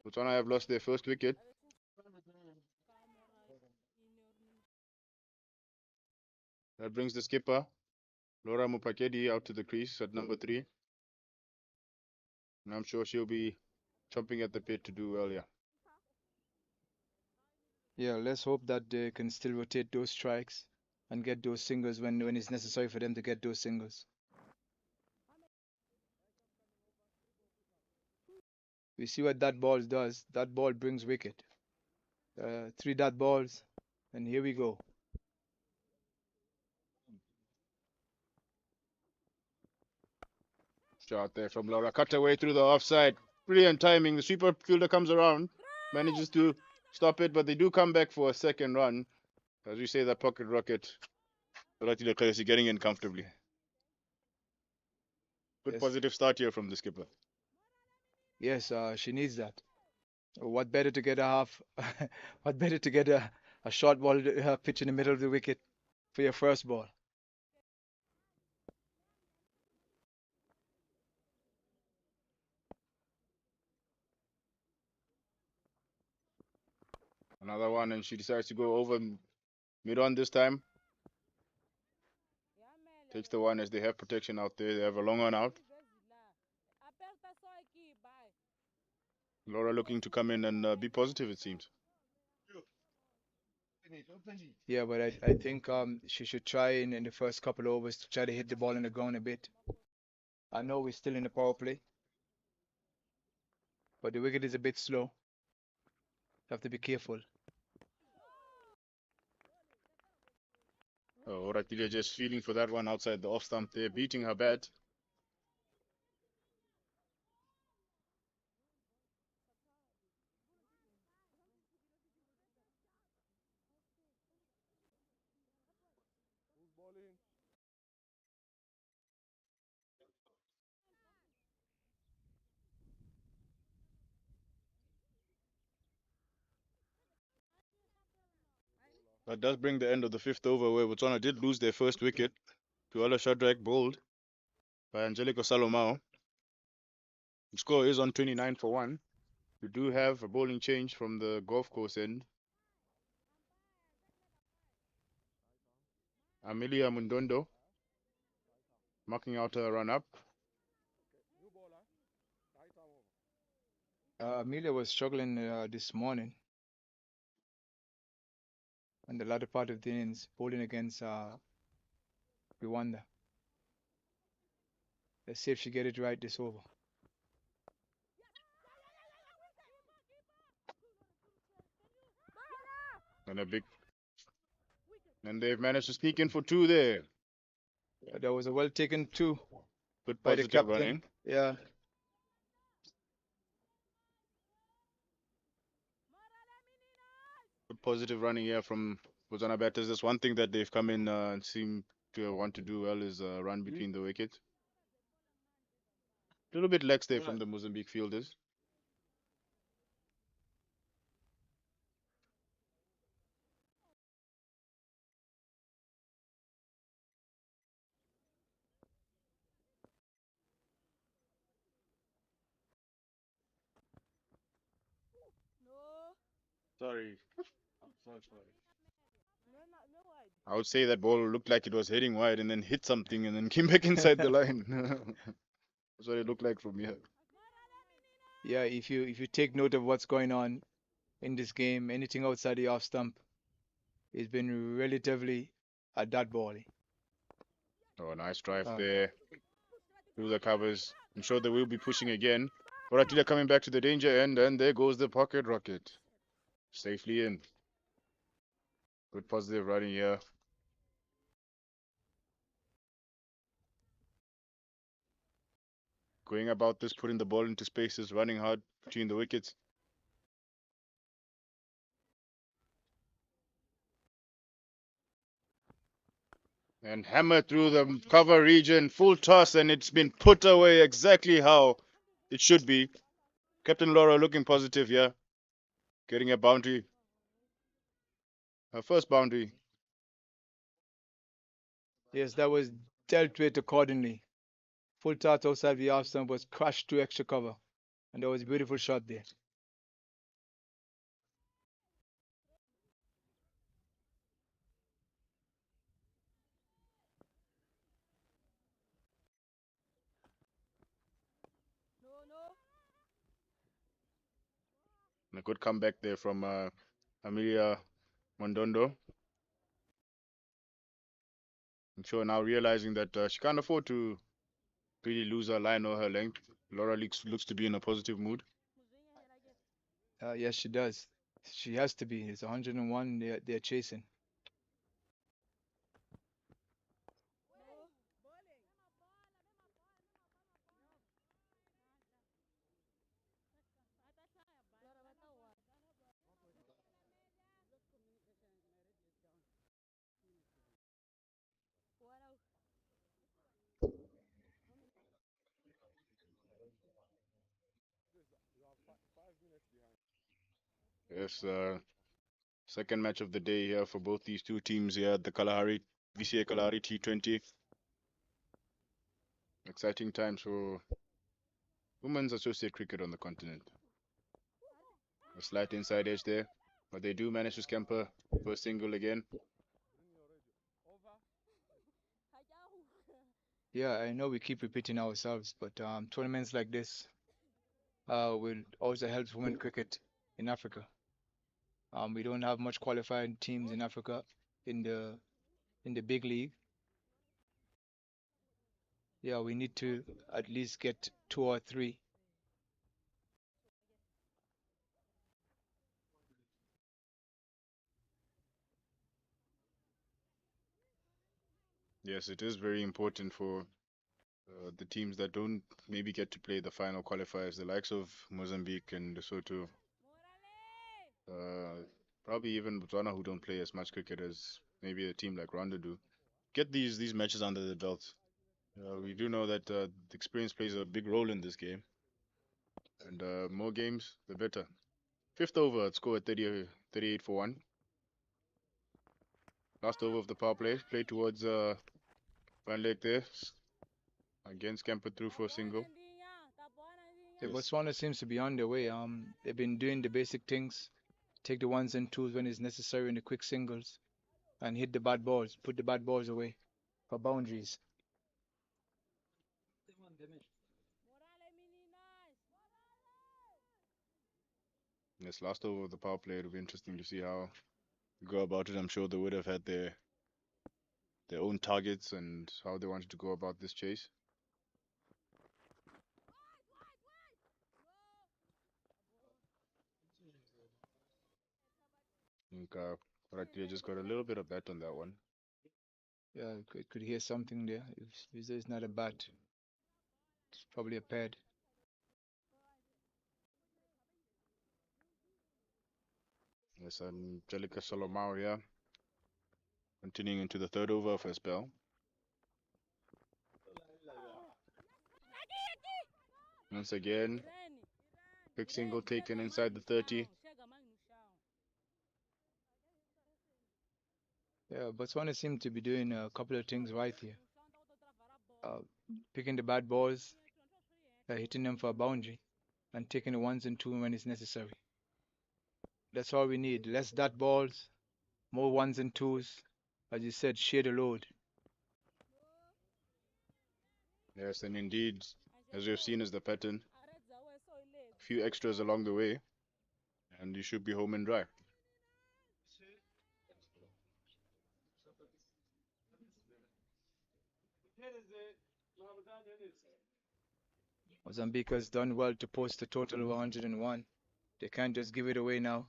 Botswana have lost their first wicket. That brings the skipper, Laura Mupakedi, out to the crease at number 3. And I'm sure she'll be chomping at the bit to do well, yeah. Yeah, let's hope that they can still rotate those strikes and get those singles when it's necessary for them to get those singles. We see what that ball does. That ball brings wicket. 3 dot balls, and here we go. Shot there from Laura, cut away through the offside. Brilliant timing. The sweeper fielder comes around, manages to stop it, but they do come back for a second run. As we say, that pocket rocket, Ratila Kalahari getting in comfortably. Good Yes, positive start here from the skipper. yes, she needs that. What better to get a half? What better to get a short ball pitch in the middle of the wicket for your first ball? Another one, and she decides to go over mid on this time. Takes the one as they have protection out there. They have a long one out. Laura looking to come in and be positive, it seems. Yeah, but I think she should try in the first couple of overs to try to hit the ball in the ground a bit. I know we're still in the power play, but the wicket is a bit slow. Have to be careful. Oh, Ratilia just feeling for that one outside the off stump there, beating her bat. Who's bowling? That does bring the end of the fifth over where Botswana did lose their first wicket. Tuala Shadrack bowled by Angelico Salomao. The score is on 29 for 1. We do have a bowling change from the golf course end. Amelia Mundondo marking out a run up. Okay, new bowler. Right arm over. Amelia was struggling this morning in the latter part of the innings, bowling against Rwanda. Let's see if she get it right this over. And a big. And they've managed to sneak in for 2 there. Yeah, that was a well taken two Good by the positive captain. running. Yeah, Good positive running here from Botswana batters. That's one thing that they've come in and seem to want to do well is run between the wickets. A little bit lax there from the Mozambique fielders. No. Sorry. I'm so sorry. No, no, no wide. I would say that ball looked like it was heading wide and then hit something and then came back inside the line. That's what it looked like from here. yeah. If you take note of what's going on in this game, anything outside the off stump, it's been relatively a dot ball. Oh, nice drive Uh, there through the covers. I'm sure they will be pushing again. Boratila coming back to the danger end, and there goes the pocket rocket. Safely in. Good positive running here. Going about this, putting the ball into spaces, running hard between the wickets. And hammer through the cover region, full toss, and it's been put away exactly how it should be. Captain Laura looking positive here. Getting a boundary. Her first boundary. yes, that was dealt with accordingly. Full toss outside the off stump was crushed to extra cover, and that was a beautiful shot there. No, no. And a good comeback there from Amelia Mondondo. I'm sure now realizing that she can't afford to really lose her line or her length. Laura looks to be in a positive mood. Yes, she does. She has to be. It's 101. They're chasing. You are 5 minutes behind. Yes, second match of the day here for both these two teams here at the Kalahari BCA Kalahari T20. Exciting times for women's associate cricket on the continent. A slight inside edge there, but they do manage to scamper for a single again. Bring your radio. Over. Yeah, I know we keep repeating ourselves, but tournaments like this will also help women cricket in Africa. We don't have much qualified teams in Africa in the big league. Yeah, we need to at least get two or three. Yes, it is very important for the teams that don't maybe get to play the final qualifiers, the likes of Mozambique and Lesotho, uh, probably even Botswana, who don't play as much cricket as maybe a team like Rwanda do. Get these matches under the belt. We do know that the experience plays a big role in this game, and more games, the better. Fifth over, it's scored 38 for 1. Last over of the power play, played towards Van Lake there. Again, scampered through for a single. Yeah, Yes. Botswana seems to be on their way. They've been doing the basic things, take the ones and twos when it's necessary in the quick singles, and hit the bad balls, put the bad balls away for boundaries. Yes, last over of the power play, it'll be interesting to see how they go about it. I'm sure they would have had their own targets and how they wanted to go about this chase. I think Rakli just got a little bit of bat on that one. Yeah, could hear something there. If it's not a bat, it's probably a pad. Yes, Angelica Solomao here, continuing into the third over of her spell. Once again, quick single taken inside the 30. Yeah, Botswana seem to be doing a couple of things right here. Uh, Picking the bad balls, hitting them for a boundary, and taking the ones and two when it's necessary. That's all we need. Less dot balls, more ones and twos. As you said, share the load. Yes, and indeed, as we have seen as the pattern, a few extras along the way, and you should be home and dry. Mozambique has done well to post a total of 101. They can't just give it away now.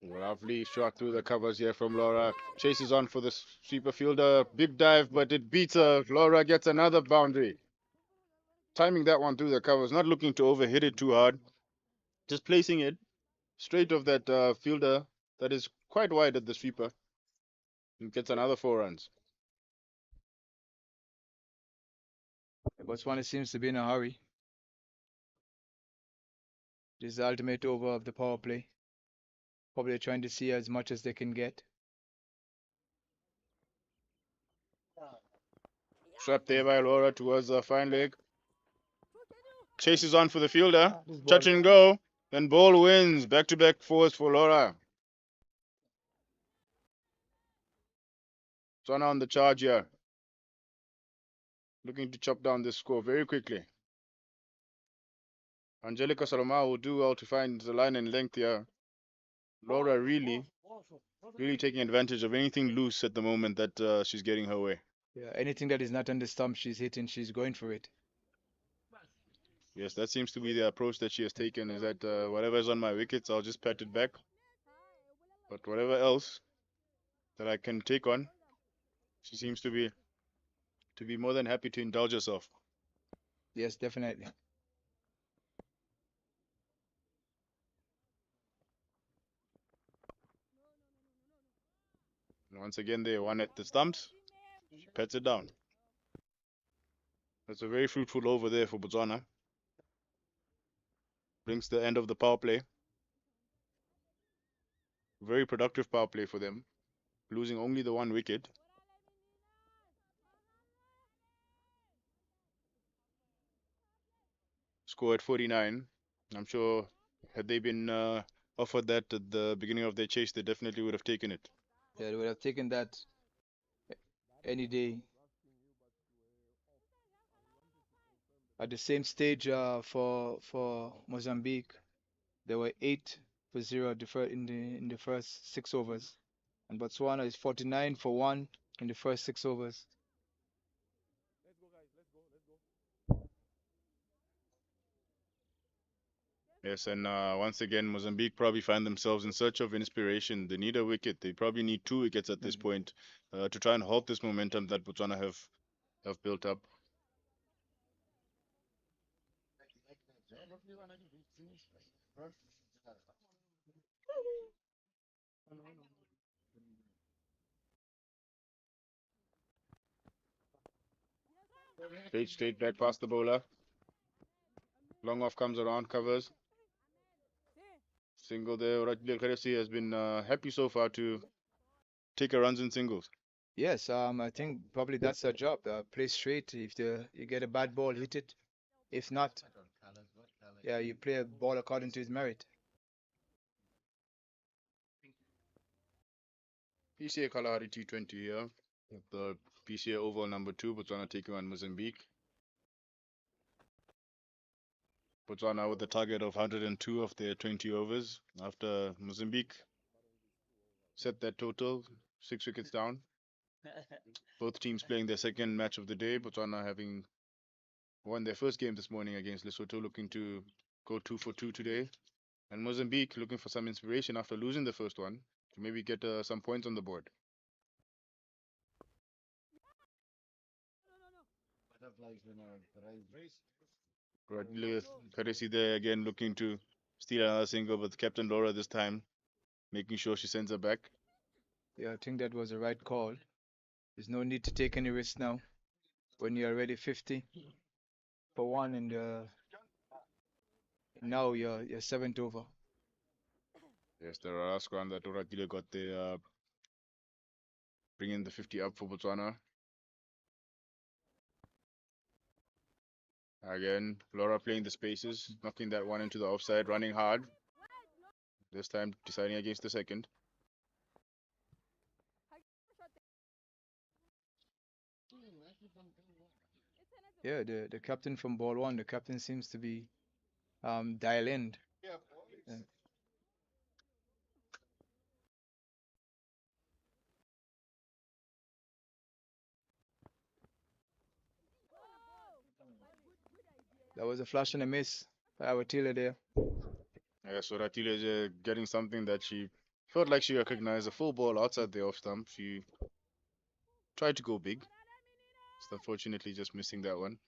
Lovely shot through the covers here from Laura. Chases on for the sweeper fielder. Big dive, but it beats her. Laura gets another boundary. Timing that one through the covers, not looking to overhit it too hard. Just placing it straight of that fielder that is quite wide at the sweeper. And gets another 4 runs. Botswana seems to be in a hurry. This is the ultimate over of the power play. Probably trying to see as much as they can get. Swept there by Laura towards the fine leg. Chases on for the fielder. Touch and go. Then ball wins. Back-to-back fours for Laura. Botswana on the charge here. Looking to chop down this score very quickly. Angelica Salomao will do well to find the line and length here. Laura really taking advantage of anything loose at the moment that she's getting her way. Yeah, anything that is not on the stump, she's hitting, she's going for it. Yes, that seems to be the approach that she has taken, is that whatever is on my wickets, I'll just pat it back. But whatever else that I can take on, she seems to be more than happy to indulge herself. Yes, definitely. And once again, they one at the stumps. She pats it down. That's a very fruitful over there for Botswana. Brings the end of the power play. Very productive power play for them. Losing only the 1 wicket. Score at 49. I'm sure had they been offered that at the beginning of their chase, they definitely would have taken it. Yeah, they would have taken that any day. At the same stage for Mozambique, they were 8 for 0 in the first 6 overs, and Botswana is 49 for 1 in the first 6 overs. Let's go, guys. Let's go. Let's go. Yes, and once again, Mozambique probably find themselves in search of inspiration. They need a wicket. They probably need 2 wickets at this point to try and halt this momentum that Botswana have built up. Straight back past the bowler. Long off comes around, covers. Single there. Kalahari has been happy so far to take her runs in singles. Yes, I think probably that's their job. Play straight. If you get a bad ball, hit it. If not, yeah, you play a ball according to his merit. BCA Kalahari T20 here. The BCA oval number 2, Botswana taking on Mozambique. Botswana with a target of 102 of their 20 overs after Mozambique set that total, 6 wickets down. Both teams playing their second match of the day. Botswana having won their first game this morning against Lesotho, looking to go 2 for 2 today. And Mozambique looking for some inspiration after losing the first one to maybe get some points on the board. Kalahari there again looking to steal another single, but Captain Laura this time making sure she sends her back. Yeah, I think that was the right call. There's no need to take any risks now. When you're already 50 for 1 and now you're 7th over. Yes, the last one that Oratile got the bringing the 50 up for Botswana. Again, Laura playing the spaces, knocking that one into the offside, running hard. This time deciding against the second. Yeah, the captain from ball 1, the captain seems to be dial in. Yeah. That was a flash and a miss by Awatila there. Yeah, so Ratile is getting something that she felt like she recognized, a full ball outside the off stump. She tried to go big. Just unfortunately just missing that one.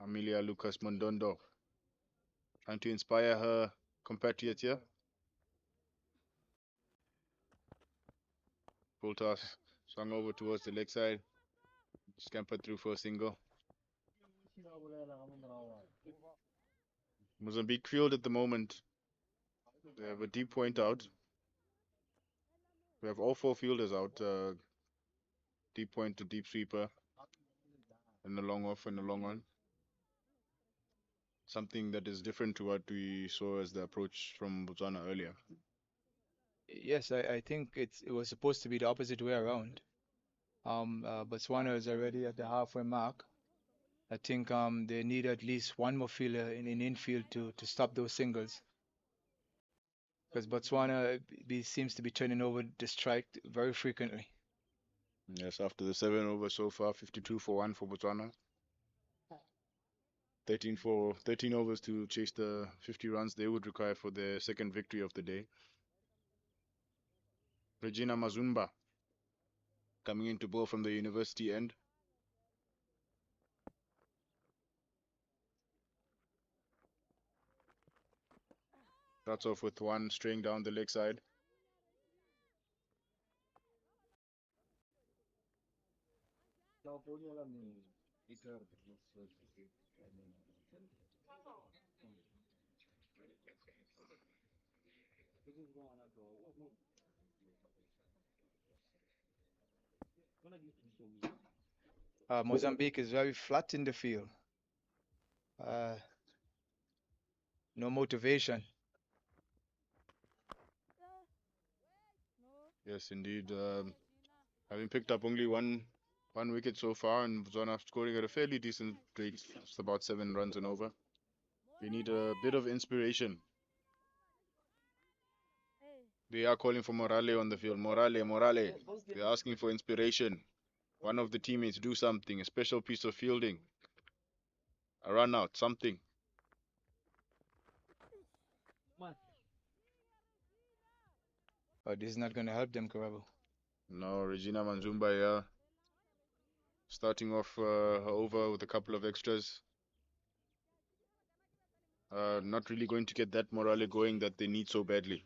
Amelia Lucas Mondondo trying to inspire her compatriot here. Full toss, swung over towards the leg side, scampered through for a single. Mozambique field at the moment. They have a deep point out. We have all 4 fielders out. Deep point to deep sweeper, and a long off and a long on. Something that is different to what we saw as the approach from Botswana earlier. Yes, I think it was supposed to be the opposite way around. Botswana is already at the halfway mark. I think they need at least one more fielder in infield to stop those singles. Because Botswana seems to be turning over the strike very frequently. Yes, after the 7 overs so far, 52 for 1 for Botswana. 13 overs to chase the 50 runs they would require for their second victory of the day. Regina Mazumba coming into bowl from the university end. Starts off with one straying down the leg side. Mozambique is very flat in the field. No motivation. Yes, indeed. Having picked up only one 1 wicket so far, and Botswana scoring at a fairly decent rate. It's about 7 runs and over. We need a bit of inspiration. They are calling for Morale on the field. Morale, Morale. They're asking for inspiration. One of the teammates do something, a special piece of fielding, a run out, something. But this is not going to help them, Karabo. No, Regina Manzumba here, starting off her over with a couple of extras. Not really going to get that Morale going that they need so badly.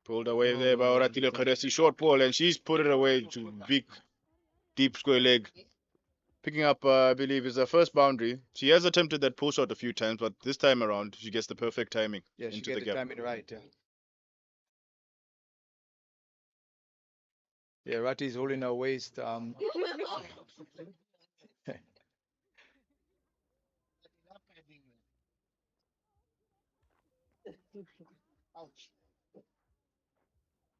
Pulled away there by Oratile Kheresi. Short ball, and she's put it away to big, deep square leg. Picking up, I believe, is her first boundary. She has attempted that pull shot a few times, but this time around, she gets the perfect timing Yeah, she into get the the gap. timing right. Yeah, Ratty is holding her waist.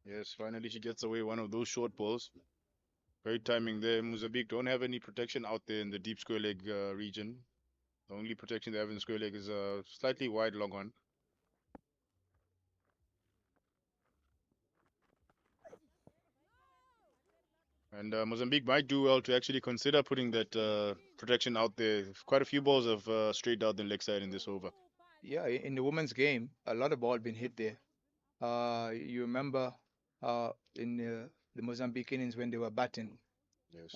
Yes, finally she gets away one of those short balls. Great timing there. Mozambique don't have any protection out there in the deep square leg region. The only protection they have in square leg is a slightly wide long one. And Mozambique might do well to actually consider putting that protection out there. Quite a few balls have strayed out the leg side in this over. Yeah, in the women's game, a lot of ball been hit there. You remember in the Mozambique innings when they were batting. Yes.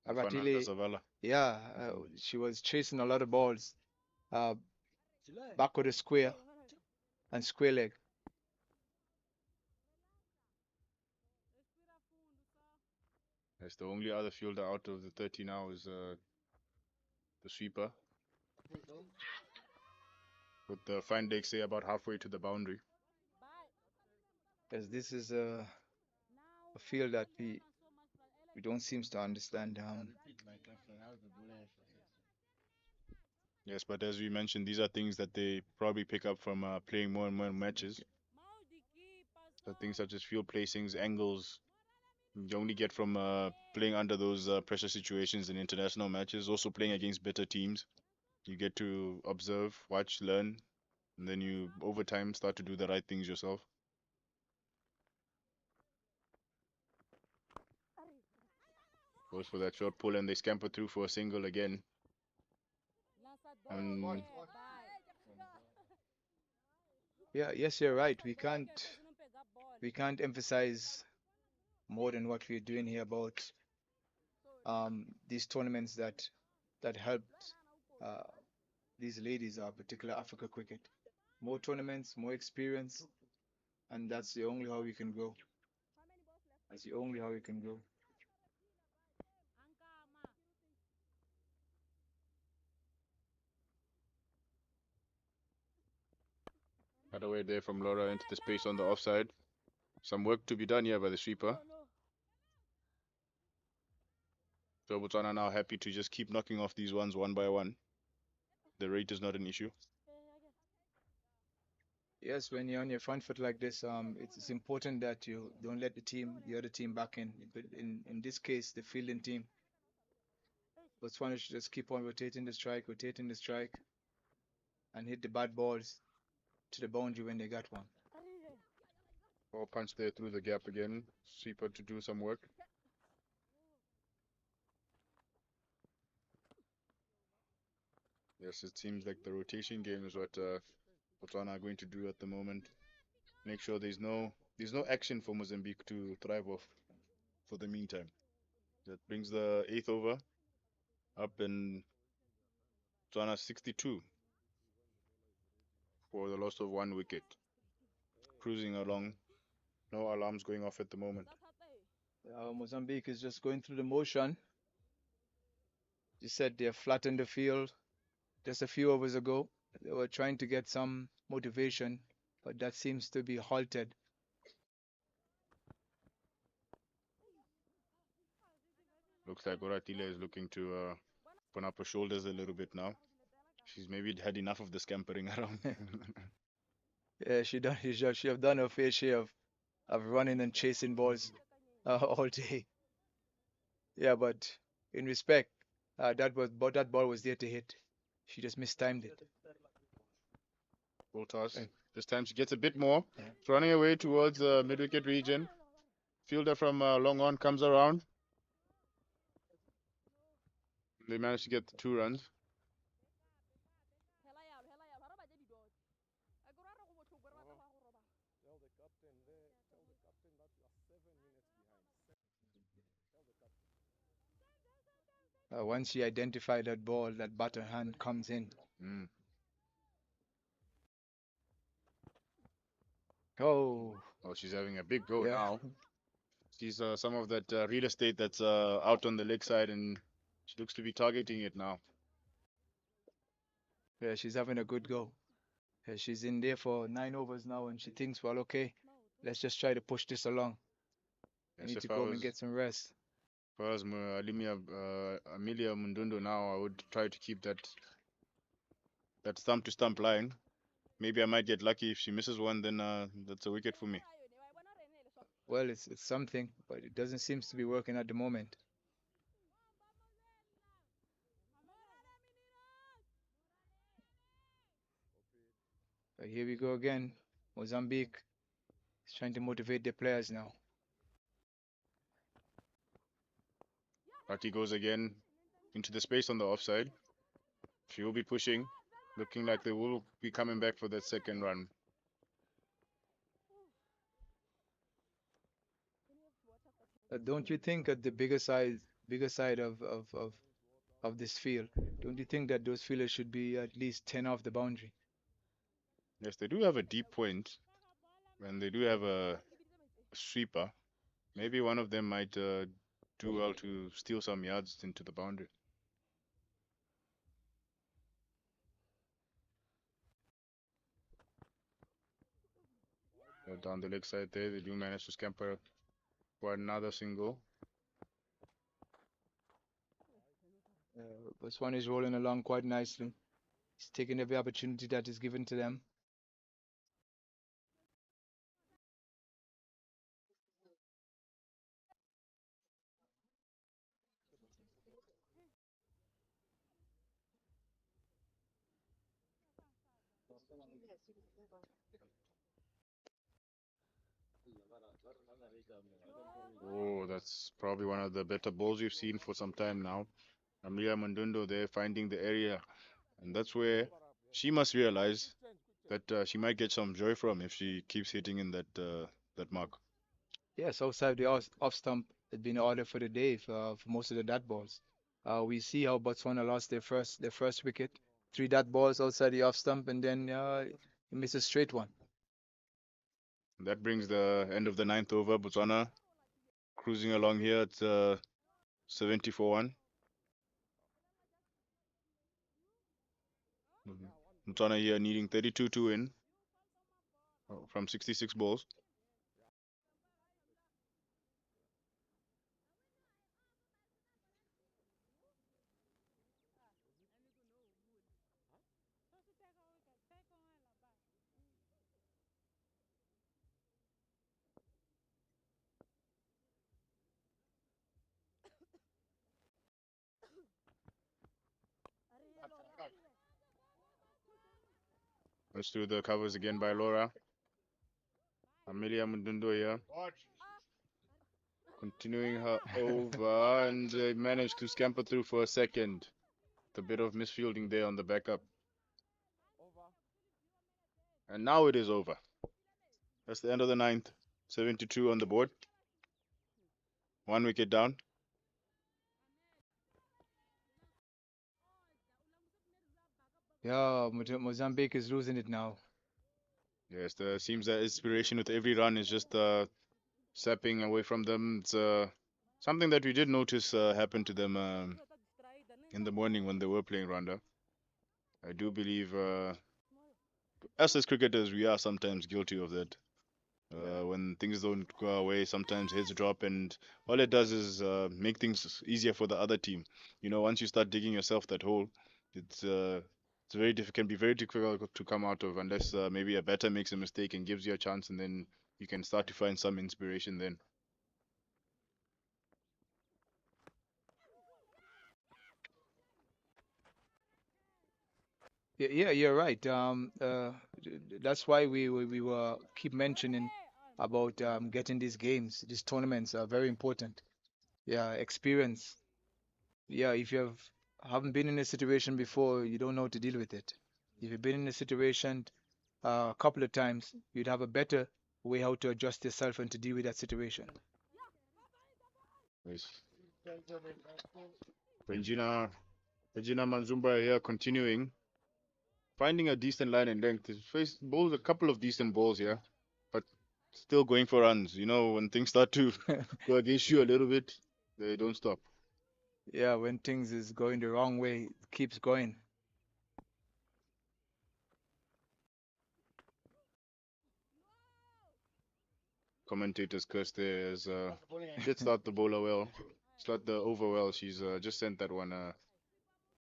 Abatile, Zavala. yeah, she was chasing a lot of balls back of the square and square leg. Yes, the only other fielder out of the 30 now is the sweeper. With the fine leg say about halfway to the boundary. As this is a field that we don't seem to understand. Yes, but as we mentioned, these are things that they probably pick up from playing more and more matches. So things such as field placings, angles, you only get from playing under those pressure situations in international matches. Also playing against better teams, you get to observe, watch, learn, and then you over time start to do the right things yourself. Goes for that short pull and they scamper through for a single again. Yeah, yes, you're right. We can't emphasize more than what we're doing here about these tournaments that helped these ladies, particular Africa cricket. More tournaments, more experience, and that's the only how we can grow. That's the only how we can grow. Cut away there from Laura into the space on the offside. Some work to be done here by the sweeper. So Botswana now happy to just keep knocking off these ones one by one. The rate is not an issue. Yes, when you're on your front foot like this, it's important that you don't let the other team back in. But in this case, the fielding team, Botswana should just keep on rotating the strike, and hit the bad balls to the boundary when they got one. Ball punch there through the gap again. Sweeper to do some work. Yes, it seems like the rotation game is what Botswana are going to do at the moment. Make sure there's no action for Mozambique to thrive off for the meantime. That brings the 8th over up in Botswana 62 for the loss of 1 wicket. Cruising along, no alarms going off at the moment. Mozambique is just going through the motion. You said they're flat in the field. Just a few overs ago, they were trying to get some motivation, but that seems to be halted. Looks like Oratile is looking to open up her shoulders a little bit now. She's maybe had enough of the scampering around. Yeah, she have done her fair share of running and chasing balls all day. Yeah, but in respect, that ball was there to hit. She just mistimed it. Full toss. Right. This time she gets a bit more. It's running away towards the mid-wicket region. Fielder from long on comes around. They managed to get the 2 runs. Tell the captain there. Tell the captain that you are 7 minutes behind. Tell the captain. Once she identified that ball, that batter hand comes in. Mm. Oh, Oh, she's having a big go yeah. now. She's some of that real estate that's out on the leg side, and she looks to be targeting it now. Yeah, she's having a good go. Yeah, she's in there for 9 overs now, and she thinks, well, okay, let's just try to push this along. I Yes, need to go home and get some rest. if I was Amelia Mundundo now, I would try to keep that stump to stump line. Maybe I might get lucky. If she misses one, then that's a wicket for me. Well, it's something, but it doesn't seem to be working at the moment. But here we go again. Mozambique is trying to motivate their players now. Rati goes again into the space on the offside. She will be pushing, looking like they will be coming back for that second run. Don't you think at the bigger side of this field, don't you think that those fielders should be at least 10 off the boundary? Yes, they do have a deep point, and they do have a sweeper. Maybe one of them might do well to steal some yards into the boundary. Down the leg side there, they do manage to scamper for another single. Botswana is rolling along quite nicely. He's taking every opportunity that is given to them. Oh, that's probably one of the better balls we've seen for some time now. Amelia Mundundo there finding the area, and that's where she must realize that she might get some joy from if she keeps hitting in that mark. Yes, outside the off stump had been ordered for the day for most of the dot balls. We see how Botswana lost their first wicket, 3 dot balls outside the off stump, and then he missed a straight one. That brings the end of the 9th over. Botswana cruising along here at 70-1. Botswana here needing 32 to win from 66 balls. Let's do the covers again by Laura. Amelia Mundundo here. Continuing her over, and they managed to scamper through for a second. A bit of misfielding there on the backup. And now it is over. That's the end of the 9th. 72 on the board. 1 wicket down. Yeah, Mozambique is losing it now. Yes, there seems that inspiration with every run is just sapping away from them. It's something that we did notice happen to them in the morning when they were playing Rwanda. I do believe us as cricketers, we are sometimes guilty of that. When things don't go our way, sometimes heads drop, and all it does is make things easier for the other team. You know, once you start digging yourself that hole, it's very can be very difficult to come out of unless maybe a batter makes a mistake and gives you a chance, and then you can start to find some inspiration then. Yeah, you're right. That's why we were keep mentioning about getting these games, these tournaments are very important. Yeah, experience. Yeah, if you haven't been in a situation before, you don't know how to deal with it. If you've been in a situation a couple of times, you'd have a better way how to adjust yourself and to deal with that situation. Nice. Regina, Regina Manzumba here continuing, finding a decent line and length. He's faced bowls a couple of decent balls here, but still going for runs. You know, when things start to go against you a little bit, they don't stop. Yeah, when things is going the wrong way, it keeps going. Commentators curse there as did start the bowler well, start the over well. She's just sent that one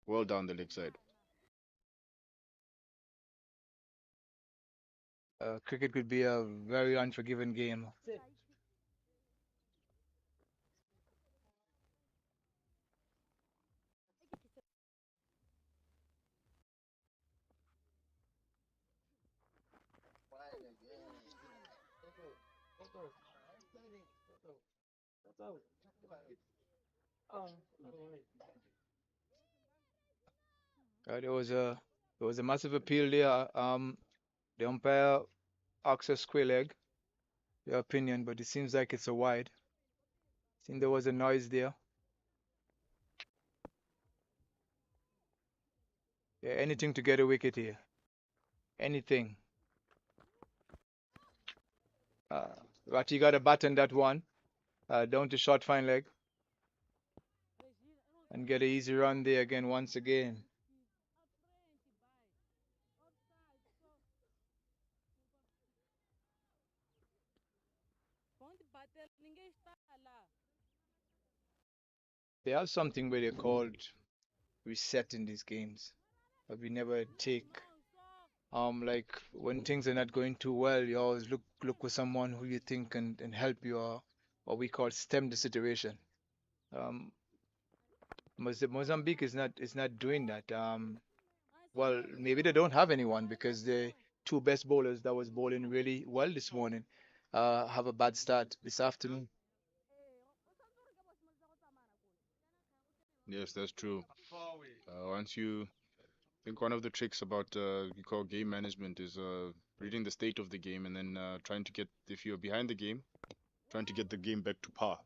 well down the leg side. Cricket could be a very unforgiving game. There was a massive appeal there. The umpire asked a square leg, your opinion, but it seems like it's a wide. Think there was a noise there. Yeah, anything to get a wicket here. Anything. Uh, Rati got a bat on that one. Down to short fine leg. And get an easy run there again once again. They have something where they're called reset in these games. But we never take like when things are not going too well, you always look for someone who you think can help you or what we call stem the situation. Um, Mozambique is not doing that. Well, maybe they don't have anyone because the two best bowlers that was bowling really well this morning have a bad start this afternoon. Yes, that's true. Once you I think one of the tricks about you call game management is reading the state of the game and then trying to get if you're behind the game, trying to get the game back to par.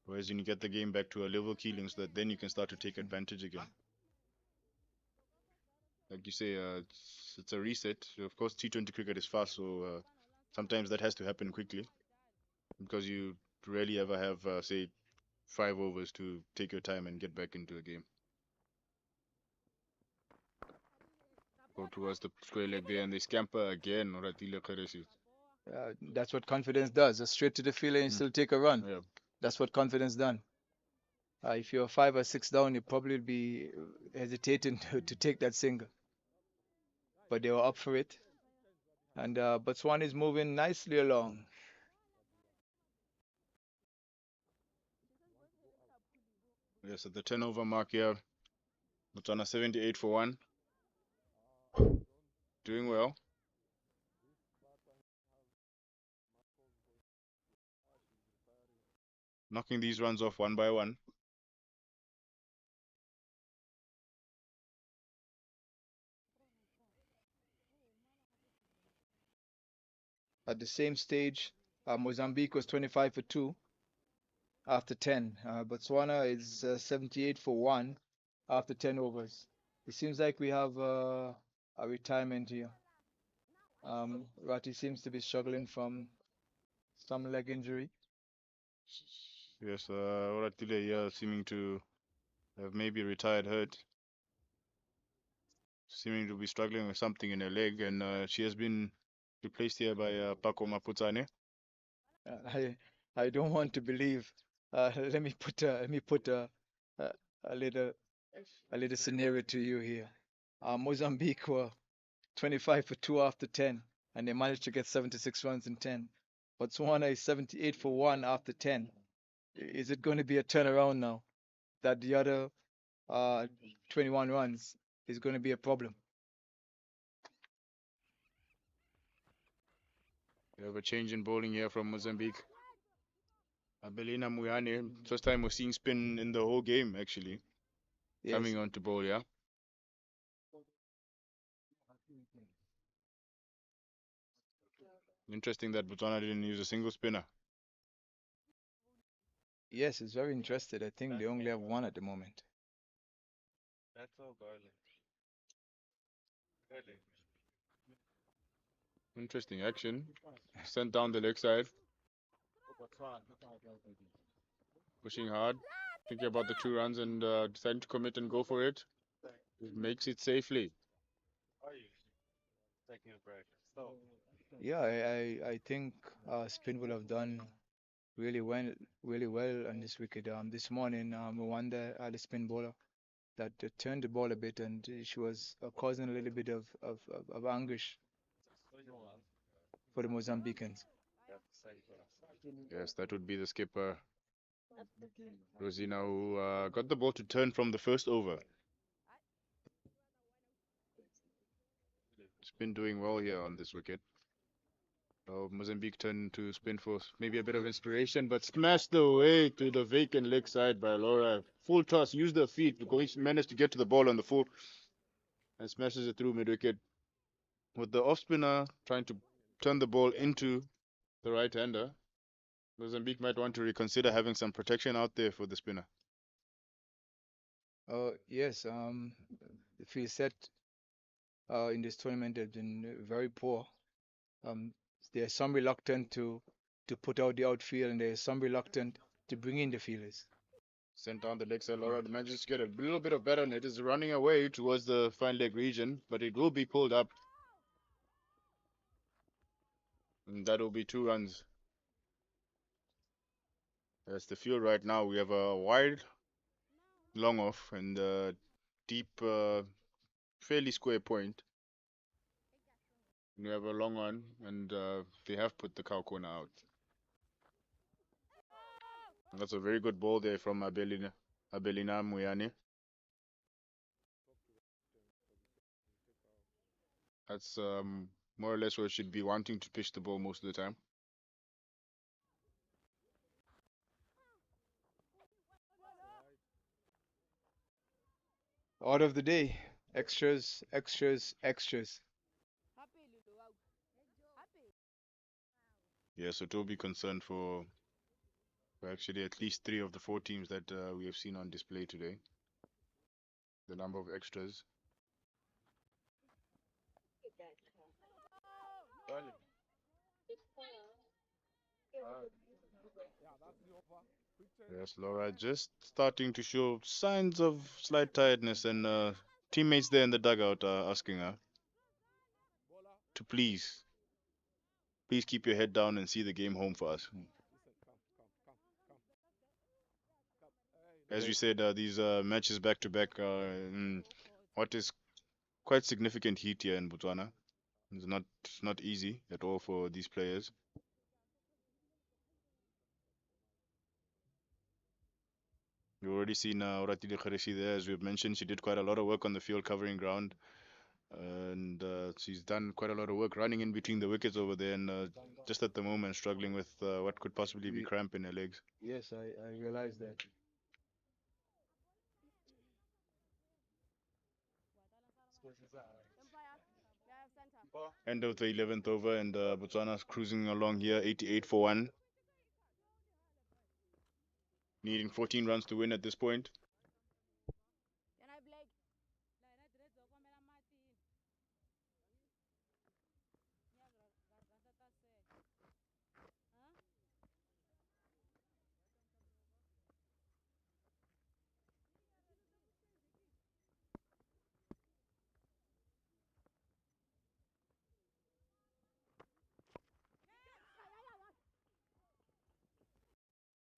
Whereas when you get the game back to a level keeling, so that then you can start to take advantage again. Like you say, it's a reset. Of course, T20 cricket is fast, so sometimes that has to happen quickly because you rarely ever have, say, 5 overs to take your time and get back into the game. Go towards the square leg there and they scamper again. Oratile Kheresi. That's what confidence does. Just straight to the field and still take a run. Yeah. That's what confidence done. If you're 5 or 6 down, you'd probably be hesitating to take that single. But they were up for it. And Botswana is moving nicely along. Yes, at the 10 over mark here, Botswana 78 for 1. Doing well. Knocking these runs off one by one. At the same stage, Mozambique was 25 for 2 after 10. Botswana is 78 for 1 after 10 overs. It seems like we have a retirement here. Rati seems to be struggling from some leg injury. Yes, Oratile here seeming to have maybe retired hurt. Seeming to be struggling with something in her leg, and she has been replaced here by Paco Maputsane. I I don't want to believe. Let me put a, a little a little scenario to you here. Mozambique were 25 for 2 after 10, and they managed to get 76 runs in 10. Botswana is 78 for 1 after 10. Is it going to be a turnaround now that the other uh, 21 runs is going to be a problem? We have a change in bowling here from Mozambique. Abelina Muyane, first time we're seeing spin in the whole game actually. Yes. Coming on to bowl, yeah. Interesting that Botswana didn't use a single spinner. Yes, it's very interested. I think they only have one at the moment. That's all garlic. Garlic. Interesting action. Sent down the leg side. Pushing hard. Thinking about the 2 runs and deciding to commit and go for it. It makes it safely. Are you taking a break? So, Yeah, I think Spin will have done really well on this wicket. This morning, Rwanda had a spin bowler that turned the ball a bit, and she was causing a little bit of anguish for the Mozambicans. Yes, that would be the skipper, Rosina, who got the ball to turn from the first over. Spin doing well here on this wicket. Mozambique turned to spin for maybe a bit of inspiration, but smashed away to the vacant leg side by Laura. Full toss, used the feet, managed to get to the ball on the full and smashes it through mid wicket. With the off spinner trying to turn the ball into the right hander, Mozambique might want to reconsider having some protection out there for the spinner. Yes, the field set in this tournament has been very poor. Um, there's some reluctant to put out the outfield, and there's some reluctant to bring in the fielders. Sent down the leg side. Laura manages to get a little bit of better, and it is running away towards the fine leg region, but it will be pulled up. And that will be 2 runs. That's the field right now. We have a wide long off and a deep, fairly square point. We have a long one, and they have put the cow corner out. That's a very good ball there from Abelina Muyane. That's more or less where she'd be wanting to pitch the ball most of the time. Out of the day, extras, extras, extras. Yeah, so to be concerned for actually at least 3 of the 4 teams that we have seen on display today. The number of extras. garlic. Yeah, that's the offer. Quick turn. Yes, Laura just starting to show signs of slight tiredness, and teammates there in the dugout are asking her Bowler. to please keep your head down and see the game home for us. Listen, come. As we said, these matches back to back are in what is quite significant heat here in Botswana. It's not easy at all for these players. You've already seen Oratile Khareshi there, as we've mentioned. She did quite a lot of work on the field covering ground. And she's done quite a lot of work running in between the wickets over there, and just at the moment struggling with what could possibly be cramp in her legs. Yes, I realize that. End of the 11th over, and Botswana's cruising along here, 88 for 1. Needing 14 runs to win at this point.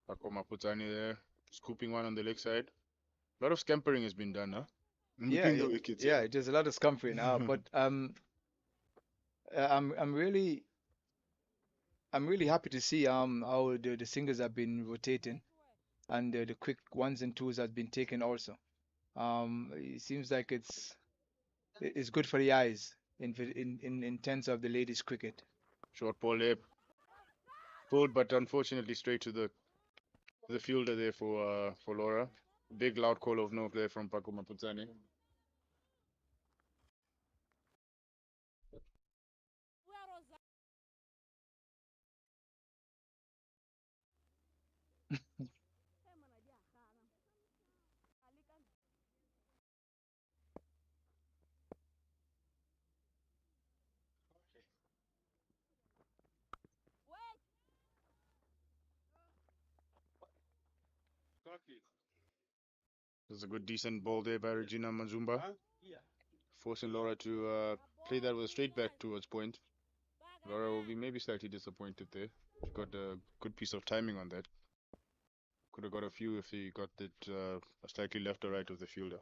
Pako Maputani there, scooping one on the leg side. A lot of scampering has been done, huh? In Yeah, between the wickets. yeah, there's a lot of scumpering. But I'm really happy to see how the singers have been rotating and the quick ones and twos has been taken also. It seems like it's good for the eyes in terms of the ladies cricket. Short ball there, pulled, but unfortunately straight to the fielder there for Laura. Big loud call of no there from Pako Maputani. There's a good decent ball there by Regina Manzumba, forcing Laura to play that with a straight back towards point. Laura will be maybe slightly disappointed there. She got a good piece of timing on that. Could have got a few if he got it slightly left or right of the fielder.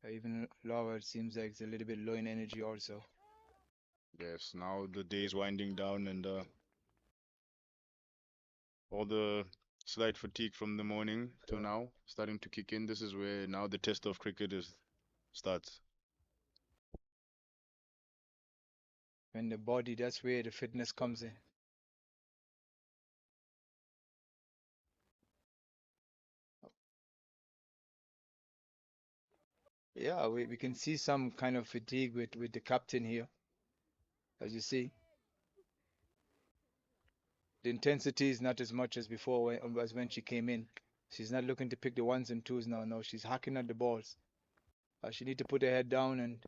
Even Laura it seems like it's a little bit low in energy also. Yes, now the day is winding down and all the slight fatigue from the morning to now starting to kick in. This is where now the test of cricket starts. And the body, that's where the fitness comes in. Yeah, we can see some kind of fatigue with the captain here, as you see. The intensity is not as much as before as when she came in. She's not looking to pick the ones and twos now. No, she's hacking at the balls. She need to put her head down and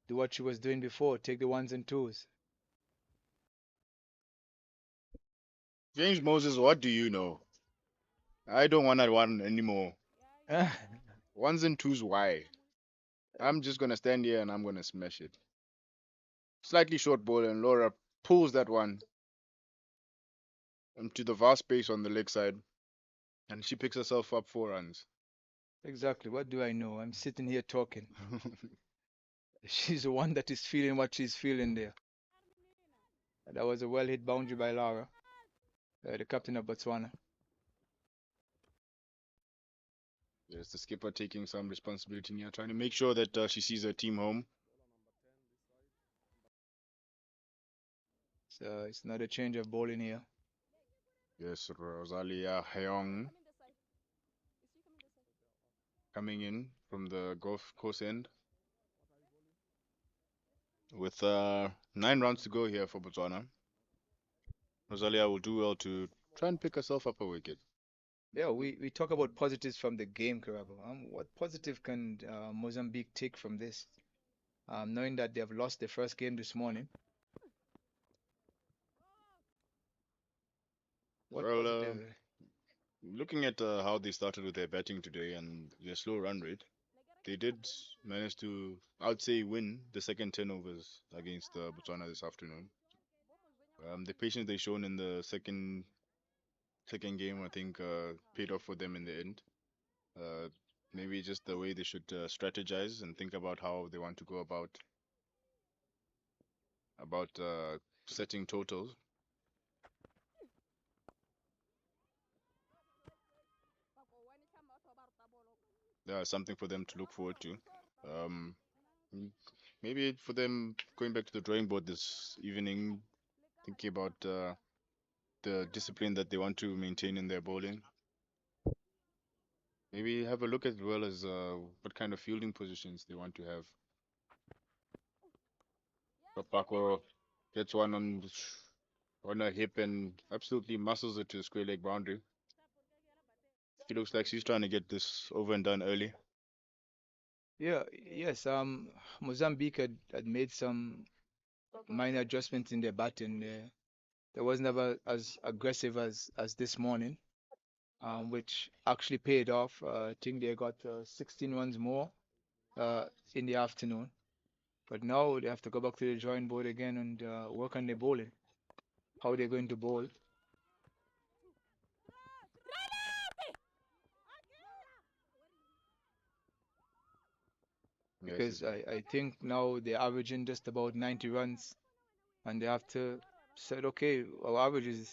do what she was doing before. Take the ones and twos. James Moses, what do you know? I don't want that one anymore. Ones and twos, why? I'm just gonna stand here and I'm gonna smash it. Slightly short ball and Laura pulls that one into the vast space on the leg side and she picks herself up 4 runs. Exactly. What do I know? I'm sitting here talking. She's the one that is feeling what she's feeling there. That was a well hit boundary by Lara, the captain of Botswana. There's the skipper taking some responsibility here, trying to make sure that she sees her team home. So it's not a change of ball in here. Yes, Rosalia Heong coming in from the golf course end with 9 rounds to go here for Botswana. Rosalia will do well to try and pick herself up a wicket. Yeah, we talk about positives from the game, Karabo. What positive can Mozambique take from this? Knowing that they have lost their first game this morning. What Well, positive? looking at how they started with their batting today and their slow run rate, they did manage to, I would say, win the second 10 overs against Botswana this afternoon. The patience they shown in the second game, I think, paid off for them in the end. Uh, Maybe just the way they should strategize and think about how they want to go about setting totals. Something for them to look forward to. Um, Maybe for them going back to the drawing board this evening, thinking about the discipline that they want to maintain in their bowling. Maybe have a look as well as what kind of fielding positions they want to have. Papako gets one on her hip and absolutely muscles it to the square leg boundary. She looks like she's trying to get this over and done early. Yeah, yes. Mozambique had made some minor adjustments in their batting. They was never as aggressive as this morning, which actually paid off. I think they got 16 runs more uh, in the afternoon. But now they have to go back to the drawing board again and work on their bowling. How they're going to bowl. Yes, because I think now they're averaging just about 90 runs, and they have to said, okay, our average is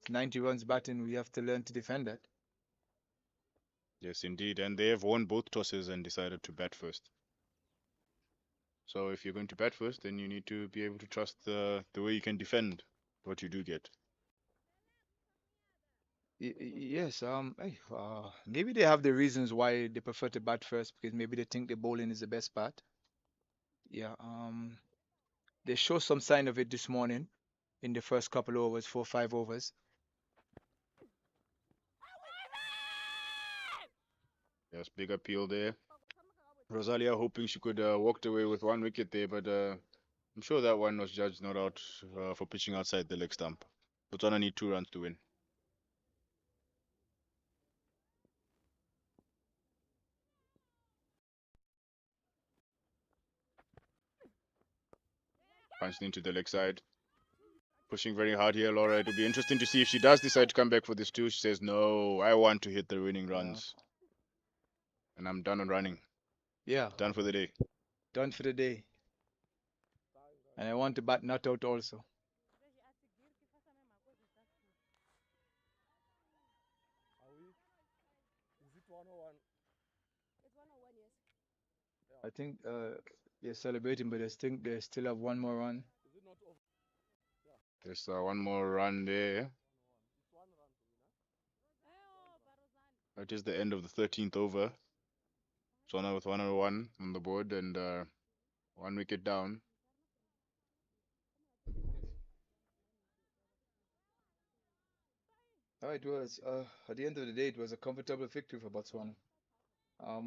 90 runs batting. We have to learn to defend that. yes, indeed. And they have won both tosses and decided to bat first. So if you're going to bat first, then you need to be able to trust the way you can defend what you do get. Yes, maybe they have the reasons why they prefer to bat first because maybe they think the bowling is the best part. Yeah, they show some sign of it this morning in the first couple overs, 4 5 overs. Yes, big appeal there. Rosalia hoping she could walked away with 1 wicket there, but I'm sure that one was judged not out for pitching outside the leg stump. Botswana need 2 runs to win. Punched into the leg side. Pushing very hard here, Laura. It'll be interesting to see if she does decide to come back for this too. She says, no, I want to hit the winning runs. And I'm done on running. Yeah, Done for the day. done for the day. And I want to bat not out also. Are we? Is it 101? It's 101, yes. I think they're celebrating, but I think they still have one more run. Is it not over? There's one more run there. It's 1 run to win, That is the end of the 13th over. Botswana with 101 on the board and 1 wicket down. It was at the end of the day, it was a comfortable victory for Botswana.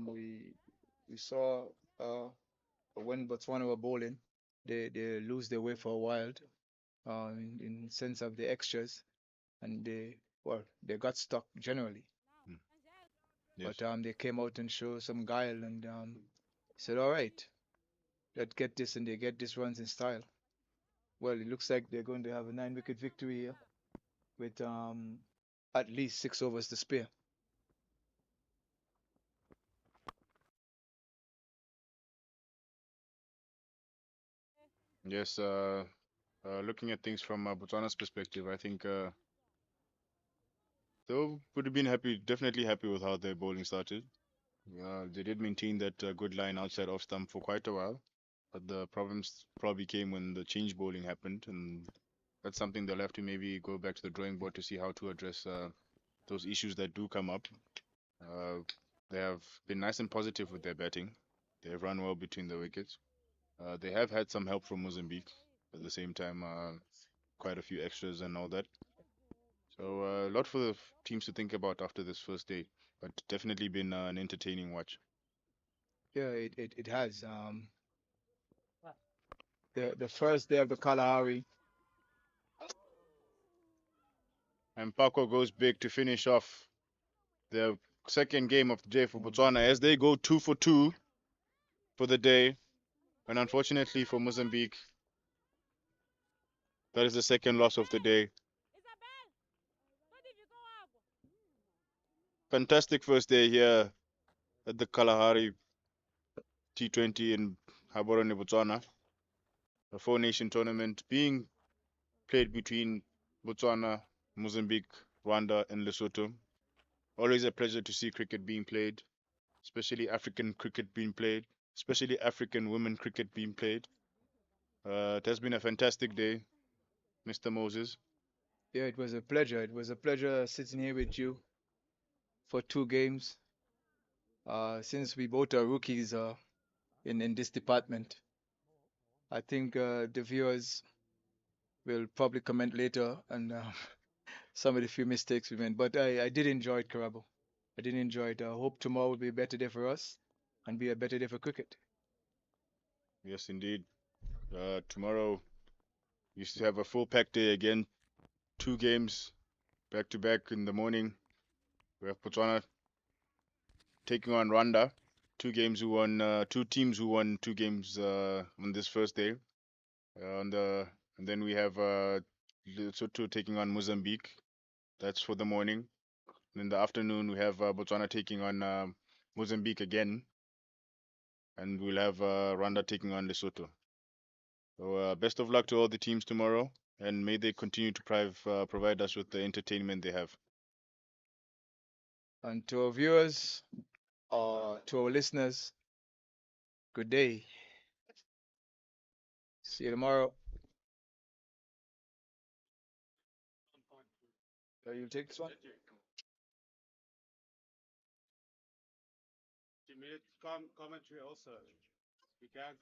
We saw when Botswana were bowling, they lose their way for a while, in sense of the extras, and they got stuck generally. Yes. But they came out and showed some guile and said, all right, let's get this, and they get this runs in style. Well, it looks like they're going to have a 9 wicket victory here with at least 6 overs to spare. Yes, looking at things from Botswana's perspective, I think they would have been happy, definitely happy with how their bowling started. They did maintain that good line outside off stump for quite a while, but the problems probably came when the change bowling happened, and that's something they'll have to maybe go back to the drawing board to see how to address those issues that do come up. Uh, they have been nice and positive with their batting. They have run well between the wickets. They have had some help from Mozambique at the same time, quite a few extras and all that. So a lot for the teams to think about after this first day, but definitely been an entertaining watch. Yeah, it has. The first day of the Kalahari. And Paco goes big to finish off the second game of the day for Botswana as they go 2 for 2 for the day. And unfortunately for Mozambique, that is the second loss of the day. Fantastic first day here at the Kalahari T20 in Gaborone, Botswana. A four-nation tournament being played between Botswana, Mozambique, Rwanda, and Lesotho. Always a pleasure to see cricket being played, especially African cricket being played, especially African women cricket being played. It has been a fantastic day, Mr. Moses. Yeah, it was a pleasure. It was a pleasure sitting here with you for 2 games. Since we both are rookies in this department, I think the viewers will probably comment later on some of the few mistakes we made. But I did enjoy it, Karabo. I did enjoy it. I hope tomorrow will be a better day for us and be a better day for cricket. Yes, indeed. Tomorrow we used to have a full pack day again. 2 games back to back in the morning. We have Botswana taking on Rwanda. 2 games who won, 2 teams who won 2 games on this first day. And then we have Lesotho taking on Mozambique. That's for the morning. And in the afternoon we have Botswana taking on Mozambique again. and we'll have Rwanda taking on Lesotho. So best of luck to all the teams tomorrow, and may they continue to provide us with the entertainment they have. And to our viewers, to our listeners, good day. See you tomorrow. You'll take this one? Commentary also. We can.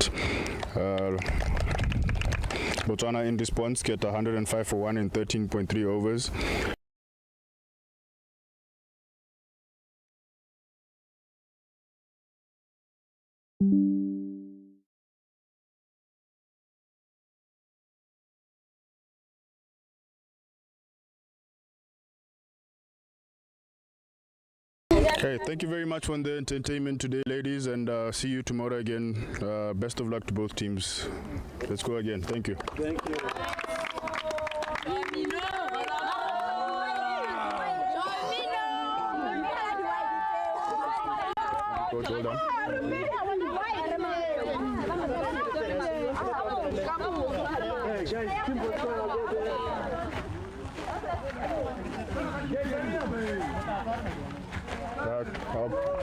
that Botswana in response get 105 for 1 in 13.3 overs. Okay, thank you very much for the entertainment today, ladies, and see you tomorrow again. Best of luck to both teams. Let's go again. Thank you. Thank you. Coach, hold on. Up.